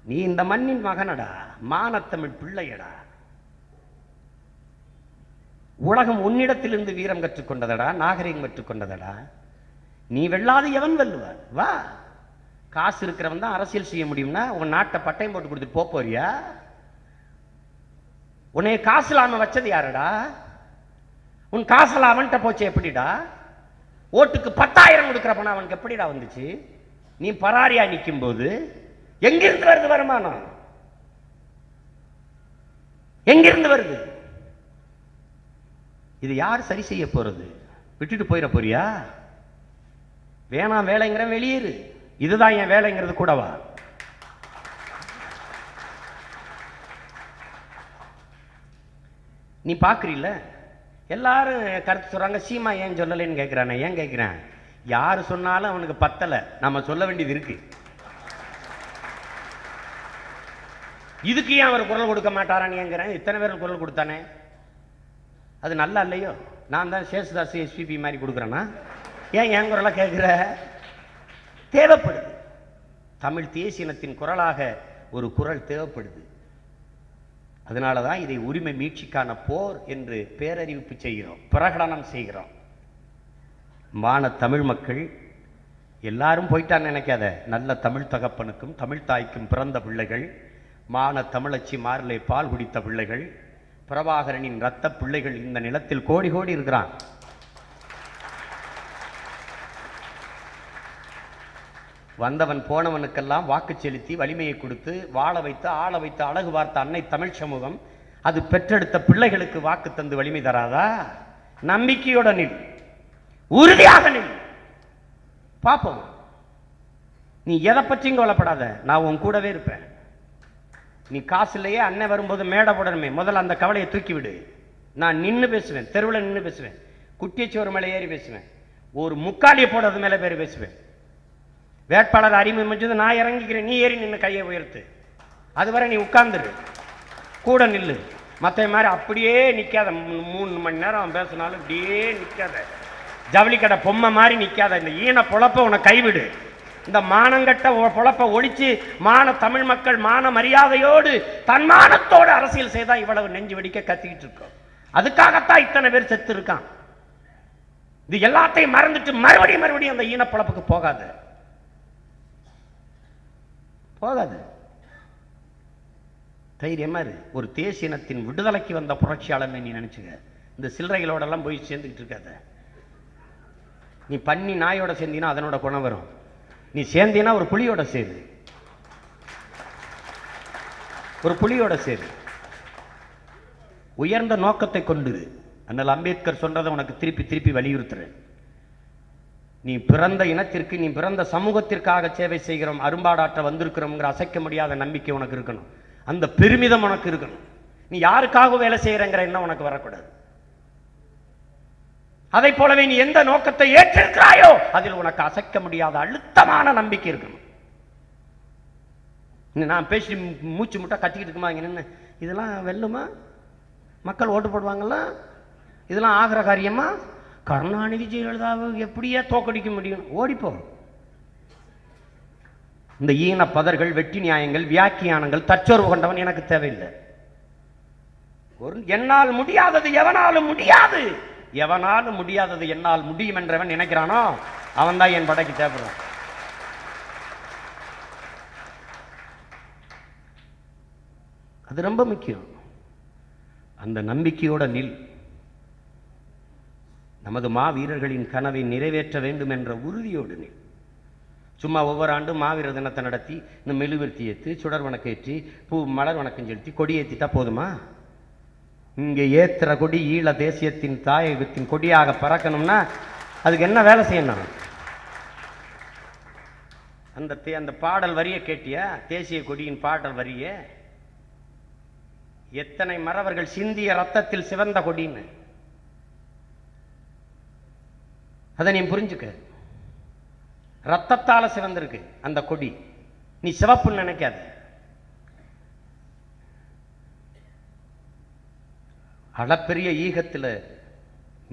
[SPEAKER 1] நீ இந்த மண்ணின் மகனடா, மானத்தமிழ் பிள்ளையடா. உலகம் உன்னிடத்திலிருந்து வீரம் கற்றுக்கொண்டதடா, நாகரிகம் கற்றுக்கொண்டதடா. நீ வெல்லாது எவன் வெல்லுவார்? வா. காசு இருக்கிறவன் தான் அரசியல் செய்ய முடியும்னா உன் நாட்டை பட்டயம் போட்டு கொடுத்துட்டு போறியா? உன்னை காசு இல்லாம வச்சது யாருடா? உன் காசுல அவன்கிட்ட போச்சு எப்படிடா? ஓட்டுக்கு 10,000 கொடுக்கிற பணம் அவனுக்கு எப்படிடா வந்துச்சு? நீ பராரியா நிற்கும் போது எங்கிருந்து வருது வருமானம்? எங்கிருந்து வருது? இது யார் சரி செய்ய போறது? விட்டுட்டு போயிட போறியா? வேணாம் வேலைங்கிற வெளியேறு. இதுதான் என் வேலைங்கிறது கூடவா? நீ பாக்குறீல்ல, எல்லாரும் கருத்து சொல்றாங்க. சீமா ஏன் சொல்லலைன்னு கேட்கிறானே. ஏன் கேட்கிறேன்? யாரு சொன்னாலும் அவனுக்கு பத்தல, நம்ம சொல்ல வேண்டியது இருக்கு. இதுக்கு ஏன் அவர் குரல் கொடுக்க மாட்டாரான்னு ஏங்கிறேன். இத்தனை பேர் குரல் கொடுத்தானே, அது நல்லா இல்லையோ? நான் தான் சேசுதாஸ் எஸ்பிபி மாதிரி கொடுக்குறேன்னா ஏன் என் குரலை கேட்குற? தேவைப்படுது. தமிழ் தேசியனத்தின் குரலாக ஒரு குரல் தேவைப்படுது. அதனால தான் இதை உரிமை மீட்சிக்கான போர் என்று பேரறிவிப்பு செய்கிறோம், பிரகடனம் செய்கிறோம். மான தமிழ் மக்கள் எல்லாரும் போயிட்டான்னு நினைக்காத. நல்ல தமிழ் தகப்பனுக்கும் தமிழ் தாய்க்கும் பிறந்த பிள்ளைகள், மான தமிழச்சி மாரிலே பால் குடித்த பிள்ளைகள், பிரபாகரனின் இரத்த பிள்ளைகள் இந்த நிலத்தில் கோடி கோடி இருக்கிறான். வந்தவன் போனவனுக்கெல்லாம் வாக்கு செலுத்தி வலிமையை கொடுத்து வாழ வைத்து ஆள வைத்து அழகு பார்த்த அன்னை தமிழ் சமூகம் அது பெற்றெடுத்த பிள்ளைகளுக்கு வாக்கு தந்து வலிமை தராதா? நம்பிக்கையோட நில், உறுதியாக நில், பார்ப்போம். நீ எதை பற்றியும் கவலைப்படாத, நான் உன் கூடவே இருப்பேன். நீ காசு இல்லையே, அண்ணன் வரும்போது மேடை போடணுமே, முதல்ல அந்த கவலையை தூக்கி விடு. நான் நின்று பேசுவேன், தெருவில் நின்று பேசுவேன், குட்டியச்சோறு மேலே ஏறி பேசுவேன், ஒரு முக்காலியை போடுறது மேலே பேர் பேசுவேன். வேட்பாளர் அறிமுகம் நான் இறங்கிக்கிறேன், நீ ஏறி நின்று கையை உயர்த்து. அதுவரை நீ உட்கார்ந்துரு, கூட நில்லு. மற்ற மாதிரி அப்படியே நிற்காத. 3 மணி நேரம் பேசினாலும் இப்படியே நிற்காத. ஜவுளி கடை பொம்மை மாதிரி நிற்காத. இந்த ஈன பொழப்ப உன கைவிடு. இந்த மானங்கட்ட பொழப்ப ஒழிச்சு தமிழ் மக்கள் மான மரியாதையோடு தன்மானத்தோடு அரசியல் செய்தா இவ்வளவு நெஞ்சு வெடிக்க கத்திக்கிட்டு இருக்கோம். அதுக்காகத்தான் இத்தனை பேர் செத்து இருக்கான். இது எல்லாத்தையும் மறந்துட்டு மறுபடியும் அந்த ஈனப்பழப்புக்கு போகாது. தைரியமா இரு. ஒரு தேசியனத்தின் விடுதலைக்கு வந்த புரட்சியாளர் நீ நினைச்சுக்க. இந்த சில்லறைகளோட எல்லாம் போய் சேர்ந்துக்கிட்டு இருக்காத. நீ பண்ணி நாயோட சேர்ந்தீனா அதனோட குணம் வரும். நீ சேர்ந்தீனா ஒரு புலியோட சேரு, உயர்ந்த நோக்கத்தை கொண்டு. அண்ணல் அம்பேத்கர் சொன்னதை உனக்கு திருப்பி வலியுறுத்துறேன். நீ பிறந்த இனத்திற்கு, நீ பிறந்த சமூகத்திற்காக சேவை செய்கிறோம், அரும்பாடாற்ற வந்திருக்கிறோம்ங்கிற அசைக்க முடியாத நம்பிக்கை உனக்கு இருக்கணும். அந்த பெருமிதம் உனக்கு இருக்கணும். நீ யாருக்காக வேலை செய்யறங்கிற எண்ணம் உனக்கு வரக்கூடாது. அதை போலவே நீ எந்த நோக்கத்தை ஏற்றிருக்கிறாயோ அதில் உனக்கு அசைக்க முடியாத அழுத்தமான நம்பிக்கை இருக்கணும். நான் பேசி மூச்சு முட்டா கத்திக்கிட்டு இருக்குமா இங்க நின்று இதெல்லாம் வெல்லுமா, மக்கள் ஓட்டு போடுவாங்களா, இதெல்லாம் ஆகிற காரியமா, கருணாநிதி ஜெயலலிதாவை எப்படியே தோக்கடிக்க முடியும், ஓடிப்போ. இந்த ஈன பதர்கள், வெட்டி நியாயங்கள், வியாக்கியானங்கள், தச்சோர்வு கொண்டவன் எனக்கு தேவையில்லை. என்னால் முடியாதது எவனாலும் முடியாது, எவனாலும் முடியாதது என்னால் முடியும் என்றவன் நினைக்கிறானோ அவன் தான் என் படைக்கு தேவைப்படுறான். அது ரொம்ப முக்கியம். அந்த நம்பிக்கையோட நில். நமது மாவீரர்களின் கனவை நிறைவேற்ற வேண்டும் என்ற உறுதியோடு நில். சும்மா ஒவ்வொரு ஆண்டும் மாவீரர் தினத்தை நடத்தி இந்த மெழுகுவர்த்தி ஏற்றி, சுடர் வணக்கேற்றி, மலர் வணக்கம் செலுத்தி கொடி ஏற்றிட்டா போதுமா? இங்கே ஏத்துற கொடி ஈழ தேசியத்தின் தாயகத்தின் கொடியாக பறக்கணும்னா அதுக்கு என்ன வேலை செய்யணும்? அந்த பாடல் வரிய கேட்டியா? தேசிய கொடியின் பாடல் வரிய எத்தனை மறவர்கள் சிந்திய ரத்தத்தில் சிவந்த கொடின்னு. அதை நீ புரிஞ்சுக்க. ரத்தத்தால சிவந்திருக்கு அந்த கொடி. நீ சிவப்புன்னு நினைக்காத. அளப்பெரிய ஈகத்தில்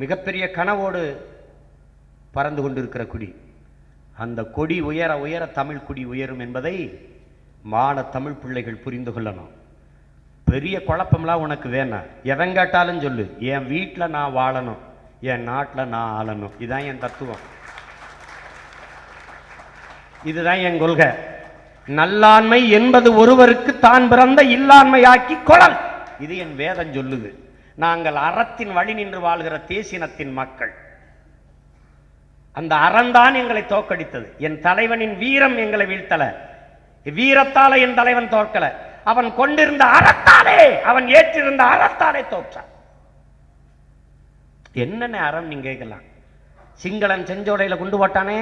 [SPEAKER 1] மிகப்பெரிய கனவோடு பறந்து கொண்டிருக்கிற கொடி. அந்த கொடி உயர உயர தமிழ் கொடி உயரும் என்பதை மான தமிழ் பிள்ளைகள் புரிந்து கொள்ளணும். பெரிய குழப்பம்லாம் உனக்கு வேணாம். எவன் கேட்டாலும் சொல்லு, என் வீட்டில் நான் வாழணும், என் நாட்டில் நான் ஆளணும். இதுதான் என் தத்துவம், இதுதான் என் கொள்கை. நல்லாண்மை என்பது ஒருவருக்கு தான் பிறந்த இல்லாண்மையாக்கி கொள்ளல். இது என் வேதம் சொல்லுது. நாங்கள் அறத்தின் வழி நின்று வாழ்கிற தேசினத்தின் மக்கள். அந்த அறந்தான் எங்களை தோற்கடித்தது. என் தலைவனின் வீரம் எங்களை வீழ்த்தல. வீரத்தால என் தலைவன் தோற்கல. அவன் கொண்டிருந்த அறத்தாலே, அவன் ஏற்றிருந்த அறத்தாலே தோற்றான். என்னென்ன அறம் நீங்க கேட்கலாம். சிங்களன் செஞ்சோடையில குண்டு போட்டானே,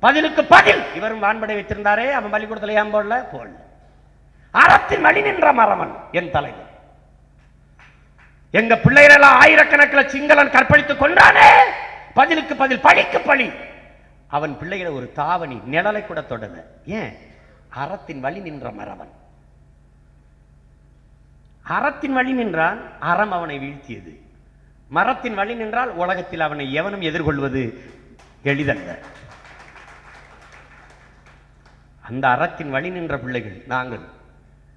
[SPEAKER 1] பதிலுக்கு பதில் இவரும் வான்படை வைத்திருந்தாரே, அவன் பள்ளிக்கூடத்துல ஏன் போடல? போடல. அறத்தின் வழி நின்ற மறவன் என் தலைவன். எங்க பிள்ளைகளெல்லாம் ஆயிரக்கணக்கில் சிங்களன் கற்பழித்துக் கொண்டானே, பதிலுக்கு பதில், பழிக்கு பழி. அவன் பிள்ளைகளை ஒரு தாவணி நிழலை கூட தொடல. ஏன்? அறத்தின் வழி நின்ற மறவன். அறத்தின் வழி நின்றான், அறம் அவனை வீழ்த்தியது. மரத்தின் வழி நின்றால் உலகத்தில் அவனை எவனும் எதிர்கொள்வது எளிதல்ல. அந்த அறத்தின் வழி நின்ற பிள்ளைகள் நாங்கள்.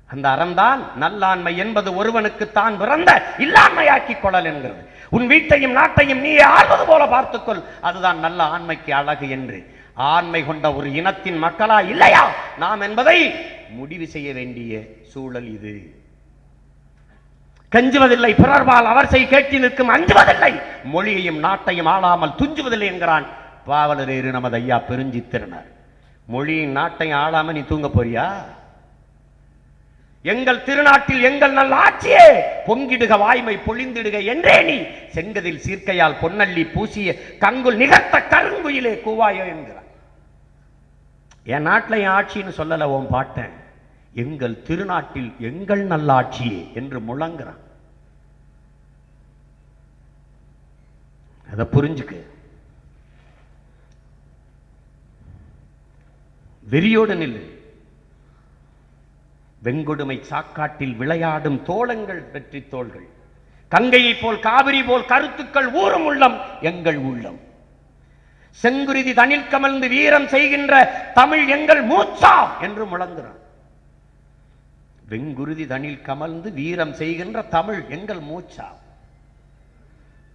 [SPEAKER 1] அந்த அறம்தான் நல்லாண்மை என்பது ஒருவனுக்கு தான் பிறந்த இல்லாண்மையாக்கி கொள்ளல் என்கிறது. உன் வீட்டையும் நாட்டையும் நீ ஆள்வது போல பார்த்துக்கொள், அதுதான் நல்ல ஆண்மைக்கு அழகு என்று. ஆண்மை கொண்ட ஒரு இனத்தின் மக்களா இல்லையா நாம் என்பதை முடிவு செய்ய வேண்டிய சூழல் இது. கெஞ்சுவதில்லை பிறர்பால் அவர் செய் கேட்டி நிற்கும், அஞ்சுவதில்லை மொழியையும் நாட்டையும் ஆளாமல் துஞ்சுவதில்லை என்கிறான் பாவலரேறு நமது ஐயா பெருஞ்சித்திரனார். மொழியின் நாட்டையும் ஆளாம நீ தூங்க போறியா? எங்கள் திருநாட்டில் எங்கள் நல்ல ஆட்சியே பொங்கிடுக வாய்மை பொழிந்திடுக என்றே நீ செங்கதில் சீர்க்கையால் பொன்னள்ளி பூசிய கங்குல் நிகழ்த்த கருங்குயிலே கூவாயோ என்கிறான். என் நாட்டில் என் ஆட்சின்னு சொல்லல உன் பாட்டேன், எங்கள் திருநாட்டில் எங்கள் நல்ல ஆட்சியே என்று முழங்குறான். அதை புரிஞ்சுக்கு. வெறியோடு நில்லு. வெங்கொடுமை சாக்காட்டில் விளையாடும் தோளங்கள் வெற்றி தோள்கள், கங்கையை போல் காவிரி போல் கருத்துக்கள் ஊறும் உள்ளம் எங்கள் உள்ளம். செங்குருதி தனில் கமழ்ந்து வீரம் செய்கின்ற தமிழ் எங்கள் மூச்சா என்று முழங்குகிறான். வெங்குருதி தனில் கமழ்ந்து வீரம் செய்கின்ற தமிழ் எங்கள் மூச்சா.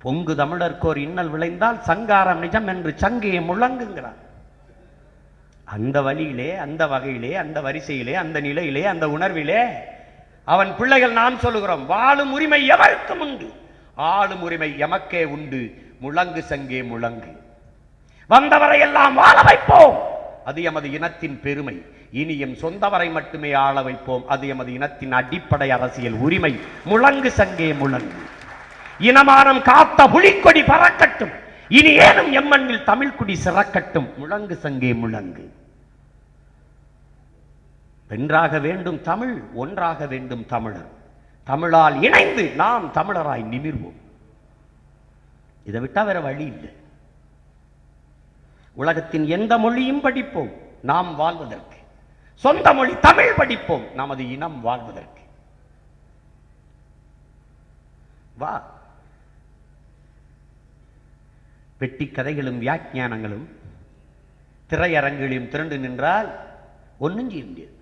[SPEAKER 1] பொங்கு தமிழர்க்கோர் இன்னல் விளைந்தால் சங்காரம் நிஜம் என்று சங்கையை முழங்குகிறான். அந்த வழியிலே, அந்த வகையிலே, அந்த வரிசையிலே, அந்த நிலையிலே, அந்த உணர்விலே அவன் பிள்ளைகள் நாம் சொல்லுகிறோம், வாழும் உரிமை எவருக்கும் உண்டு, ஆளும் உரிமை எமக்கே உண்டு, முழங்கு சங்கே முழங்கு. வந்தவரை எல்லாம் வாழ வைப்போம், அது எமது இனத்தின் பெருமை. இனி எம் சொந்தவரை மட்டுமே ஆள வைப்போம், அது எமது இனத்தின் அடிப்படை அரசியல் உரிமை. முழங்கு சங்கே முழங்கு. இனமானம் காத்த புலிக்கொடி பறக்கட்டும், இனி ஏனும் எம்மண்ணில் தமிழ் குடி சிறக்கட்டும். முழங்கு சங்கே முழங்கு. வென்றாக வேண்டும் தமிழ், ஒன்றாக வேண்டும் தமிழர். தமிழால் இணைந்து நாம் தமிழராய் நிமிர்வோம். இதை விட்டா வேற வழி இல்லை. உலகத்தின் எந்த மொழியும் படிப்போம் நாம் வாழ்வதற்கு. சொந்த மொழி தமிழ் படிப்போம் நமது இனம் வாழ்வதற்கு. வா. வெட்டி கதைகளும் வியாக்கியானங்களும் திரையரங்கிலும் திரண்டு நின்றால் ஒன்றும் செய்ய முடியாது.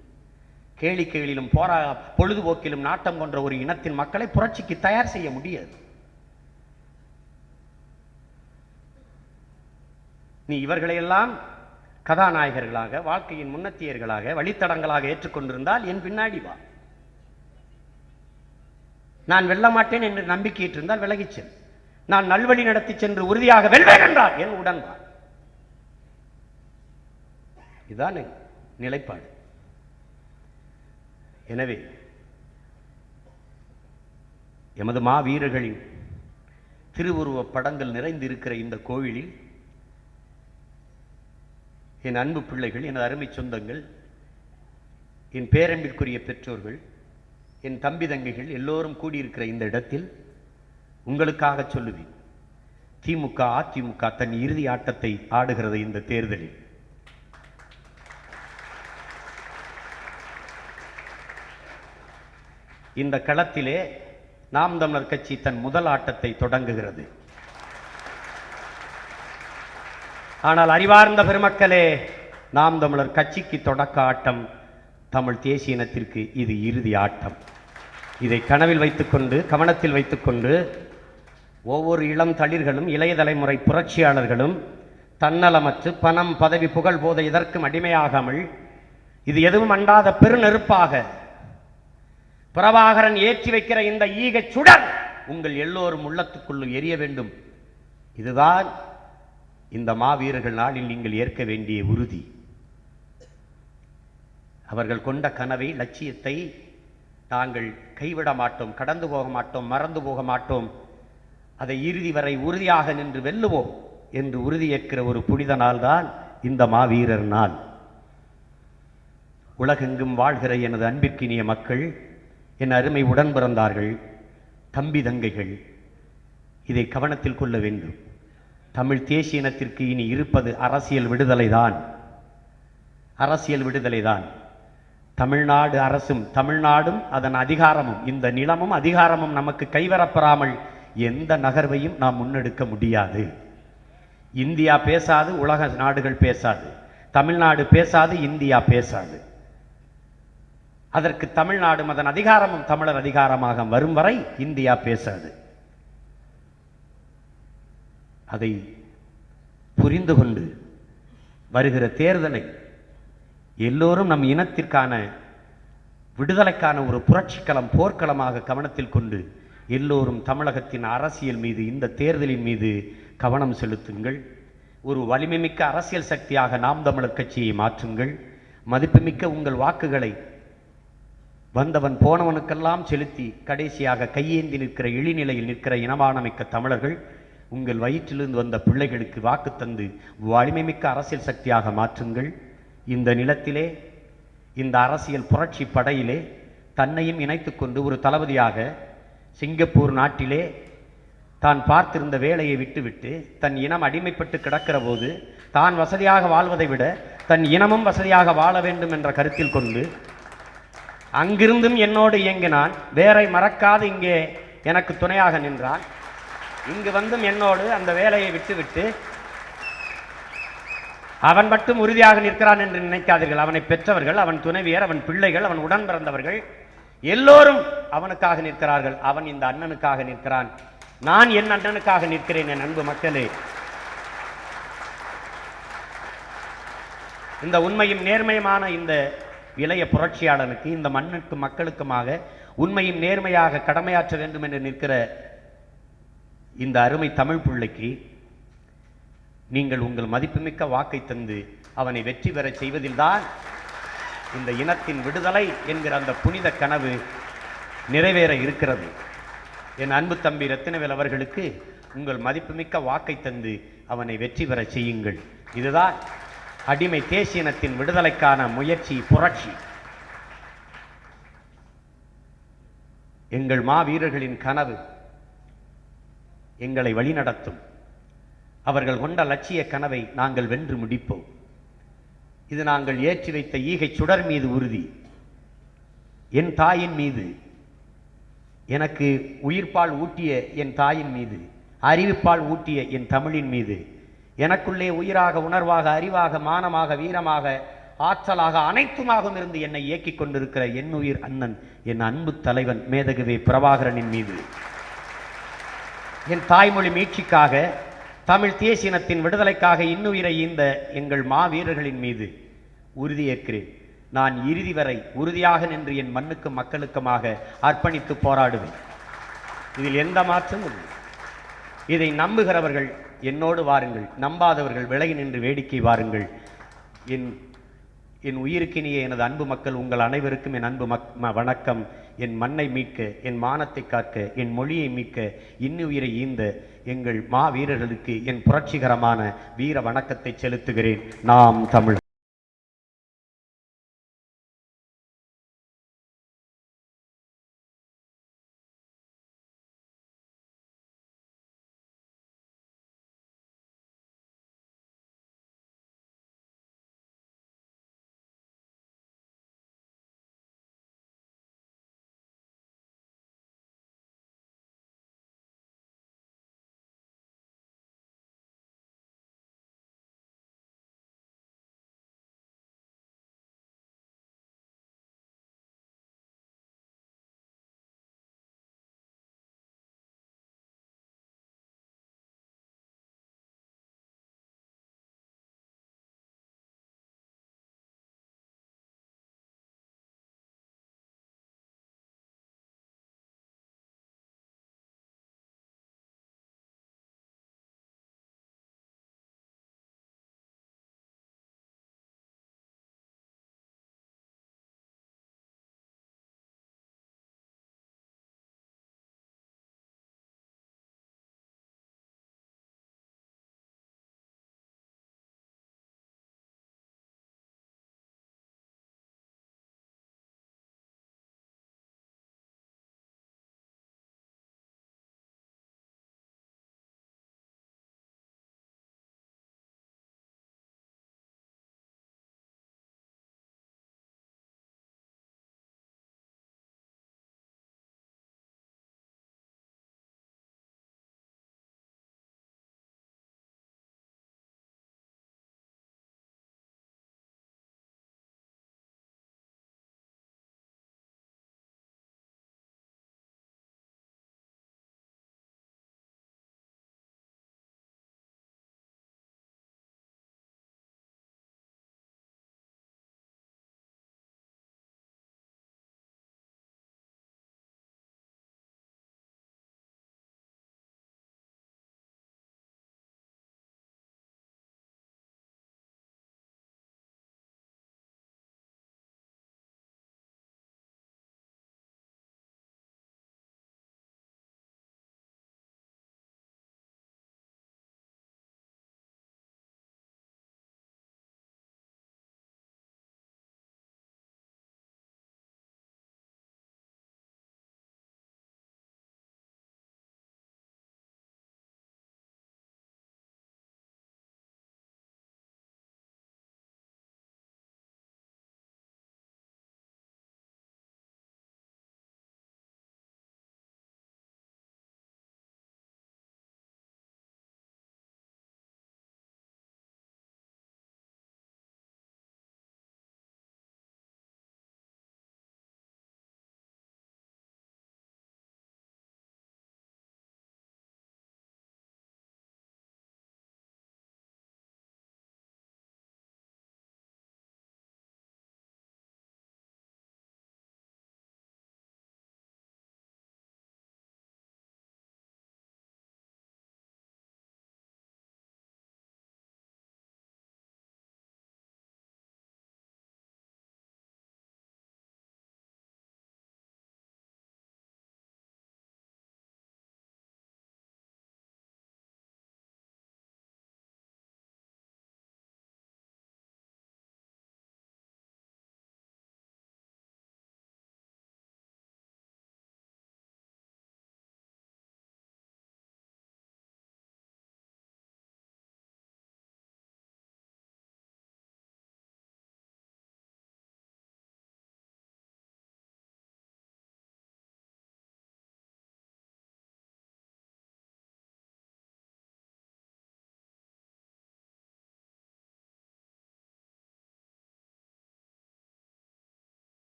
[SPEAKER 1] கேளிக்கைகளிலும் பொழுதுபோக்கிலும் நாட்டம் கொன்ற ஒரு இனத்தின் மக்களை புரட்சிக்கு தயார் செய்ய முடியாது. நீ இவர்களையெல்லாம் கதாநாயகர்களாக, வாழ்க்கையின் முன்னத்தியர்களாக, வழித்தடங்களாக ஏற்றுக்கொண்டிருந்தால் என் பின்னாடி வா. நான் வெல்ல மாட்டேன் என்று நம்பிக்கையிட்டு இருந்தால் விலகிச் செல். நான் நல்வழி நடத்தி சென்று உறுதியாக வெல்வேன் என்றால் என் உடன் வா. இதுதான் நிலைப்பாடு. எனவே எமது மாவீரர்களின் திருவுருவ படங்கள் நிறைந்திருக்கிற இந்த கோவிலில் என் அன்பு பிள்ளைகள், எனது அருமை சொந்தங்கள், என் பேரன்பிற்குரிய பெற்றோர்கள், என் தம்பி தங்கைகள் எல்லோரும் கூடியிருக்கிற இந்த இடத்தில் உங்களுக்காக சொல்லுவேன், திமுக அதிமுக தன் இறுதி ஆட்டத்தை ஆடுகிறது. இந்த தேர்தலில் இந்த களத்திலே நாம் தமிழர் கட்சி தன் முதல் ஆட்டத்தை தொடங்குகிறது. ஆனால் அறிவார்ந்த பெருமக்களே, நாம் தமிழர் கட்சிக்கு தொடக்க ஆட்டம், தமிழ் தேசிய இனத்திற்கு இது இறுதி ஆட்டம். இதை கனவில் வைத்துக்கொண்டு, கவனத்தில் வைத்துக்கொண்டு ஒவ்வொரு இளம் தளிர்களும், இளைய தலைமுறை புரட்சியாளர்களும் தன்னலமற்று பணம், பதவி, புகழ், போதை இதற்கும் அடிமையாகாமல், இது எதுவும் அண்டாத பெருநெருப்பாக பிரபாகரன் ஏற்றி வைக்கிற இந்த ஈகை சுடர் உங்கள் எல்லோரும் உள்ளத்துக்குள்ளும் எரிய வேண்டும். இதுதான் இந்த மாவீரர்கள் நாளில் நீங்கள் ஏற்க வேண்டிய உறுதி. அவர்கள் கொண்ட கனவை, லட்சியத்தை நாங்கள் கைவிட மாட்டோம், கடந்து போக மாட்டோம், மறந்து போக மாட்டோம். அதை இறுதி வரை உறுதியாக நின்று வெல்லுவோம் என்று உறுதியேற்கிற ஒரு புனித நாள் தான் இந்த மாவீரர் நாள். உலகெங்கும் வாழ்கிற எனது அன்பிற்கினிய மக்கள், என் அருமை உடன் பிறந்தார்கள், தம்பி தங்கைகள், இதை கவனத்தில் கொள்ள வேண்டும். தமிழ் தேசிய இனத்திற்கு இனி இருப்பது அரசியல் விடுதலைதான். அரசியல் விடுதலைதான். தமிழ்நாடு அரசும், தமிழ்நாடும் அதன் அதிகாரமும், இந்த நிலமும் அதிகாரமும் நமக்கு கைவரப்பெறாமல் எந்த நகர்வையும் நாம் முன்னெடுக்க முடியாது. இந்தியா பேசாது, உலக நாடுகள் பேசாது. தமிழ்நாடு பேசாது, இந்தியா பேசாது. அதற்கு தமிழ்நாடும் அதன் அதிகாரமும் தமிழர் அதிகாரமாக வரும் வரை இந்தியா பேசாது. அதை புரிந்து கொண்டு வருகிற தேர்தலை எல்லோரும் நம் இனத்திற்கான விடுதலைக்கான ஒரு புரட்சிக்களம், போர்க்களமாக கவனத்தில் கொண்டு எல்லோரும் தமிழகத்தின் அரசியல் மீது, இந்த தேர்தலின் மீது கவனம் செலுத்துங்கள். ஒரு வலிமைமிக்க அரசியல் சக்தியாக நாம் தமிழர் கட்சியை மாற்றுங்கள். மதிப்புமிக்க உங்கள் வாக்குகளை வந்தவன் போனவனுக்கெல்லாம் செலுத்தி கடைசியாக கையேந்தி நிற்கிற, இழிநிலையில் நிற்கிற இனமானமிக்க தமிழர்கள், உங்கள் வயிற்றிலிருந்து வந்த பிள்ளைகளுக்கு வாக்கு தந்து வலிமைமிக்க அரசியல் சக்தியாக மாற்றுங்கள். இந்த நிலத்திலே, இந்த அரசியல் புரட்சி படையிலே தன்னையும் இணைத்துக்கொண்டு ஒரு தளபதியாக சிங்கப்பூர் நாட்டிலே தான் பார்த்திருந்த வேலையை விட்டுவிட்டு தன் இனம் அடிமைப்பட்டு கிடக்கிற போது தான் வசதியாக வாழ்வதை விட தன் இனமும் வசதியாக வாழ வேண்டும் என்ற கருத்தில் கொண்டு அங்கிருந்தும் என்னோடு இயங்கினான். வேரை மறக்காது இங்கே எனக்கு துணையாக நின்றான். இங்கு வந்தும் என்னோடு அந்த வேலையை விட்டுவிட்டு அவன் மட்டும் உறுதியாக நிற்கிறான் என்று நினைக்காதீர்கள். அவனை பெற்றவர்கள், அவன் துணைவியர், அவன் பிள்ளைகள், அவன் உடன் பிறந்தவர்கள் எல்லோரும் அவனுக்காக நிற்கிறார்கள். அவன் இந்த அண்ணனுக்காக நிற்கிறான். நான் என் அண்ணனுக்காக நிற்கிறேன். என் அன்பு மக்களே, இந்த உண்மையும் நேர்மையுமான இந்த இளைய புரட்சியாளனுக்கு, இந்த மண்ணுக்கு மக்களுக்குமாக உண்மையும் நேர்மையாக கடமையாற்ற வேண்டும் என்று நிற்கிற இந்த அருமை தமிழ் பிள்ளைக்கு நீங்கள் உங்கள் மதிப்புமிக்க வாக்கை தந்து அவனை வெற்றி பெற செய்வதில்தான் இந்த இனத்தின் விடுதலை என்கிற அந்த புனித கனவு நிறைவேற இருக்கிறது. என் அன்பு தம்பி ரத்தினவேல் அவர்களுக்கு உங்கள் மதிப்புமிக்க வாக்கை தந்து அவனை வெற்றி பெற செய்யுங்கள். இதுதான் அடிமை தேசியனத்தின் விடுதலைக்கான முயற்சி, புரட்சி. எங்கள் மாவீரர்களின் கனவு எங்களை வழிநடத்தும். அவர்கள் கொண்ட லட்சிய கனவை நாங்கள் வென்று முடிப்போம். இது நாங்கள் ஏற்றி வைத்த ஈகை சுடர் மீது உறுதி. என் தாயின் மீது, எனக்கு உயிர்ப்பால் ஊட்டிய என் தாயின் மீது, அறிவிப்பால் ஊட்டிய என் தமிழின் மீது, எனக்குள்ளே உயிராக, உணர்வாக, அறிவாக, மானமாக, வீரமாக, ஆற்றலாக, அனைத்துமாகவும் இருந்து என்னை இயக்கிக் கொண்டிருக்கிற என் உயிர் அண்ணன், என் அன்பு தலைவன் மேதகுவே பிரபாகரனின் மீது, என் தாய்மொழி மீட்சிக்காக, தமிழ் தேசியனத்தின் விடுதலைக்காக இன்னுயிரை ஈந்த எங்கள் மாவீரர்களின் மீது உறுதியேற்கிறேன். நான் இறுதி வரை உறுதியாக நின்று என் மண்ணுக்கும் மக்களுக்குமாக அர்ப்பணித்து போராடுவேன். இதில் எந்த மாற்றமும் இல்லை. இதை நம்புகிறவர்கள் என்னோடு வாருங்கள், நம்பாதவர்கள் விலகி நின்று வேடிக்கை வாருங்கள். என் உயிருக்கினிய எனது அன்பு மக்கள், உங்கள் அனைவருக்கும் என் அன்பு வணக்கம். என் மண்ணை மீட்க, என் மானத்தை காக்க, என் மொழியை மீட்க இன்னுயிரை ஈந்த எங்கள் மாவீரர்களுக்கு என் புரட்சிகரமான வீர வணக்கத்தை செலுத்துகிறேன். நாம் தமிழ்.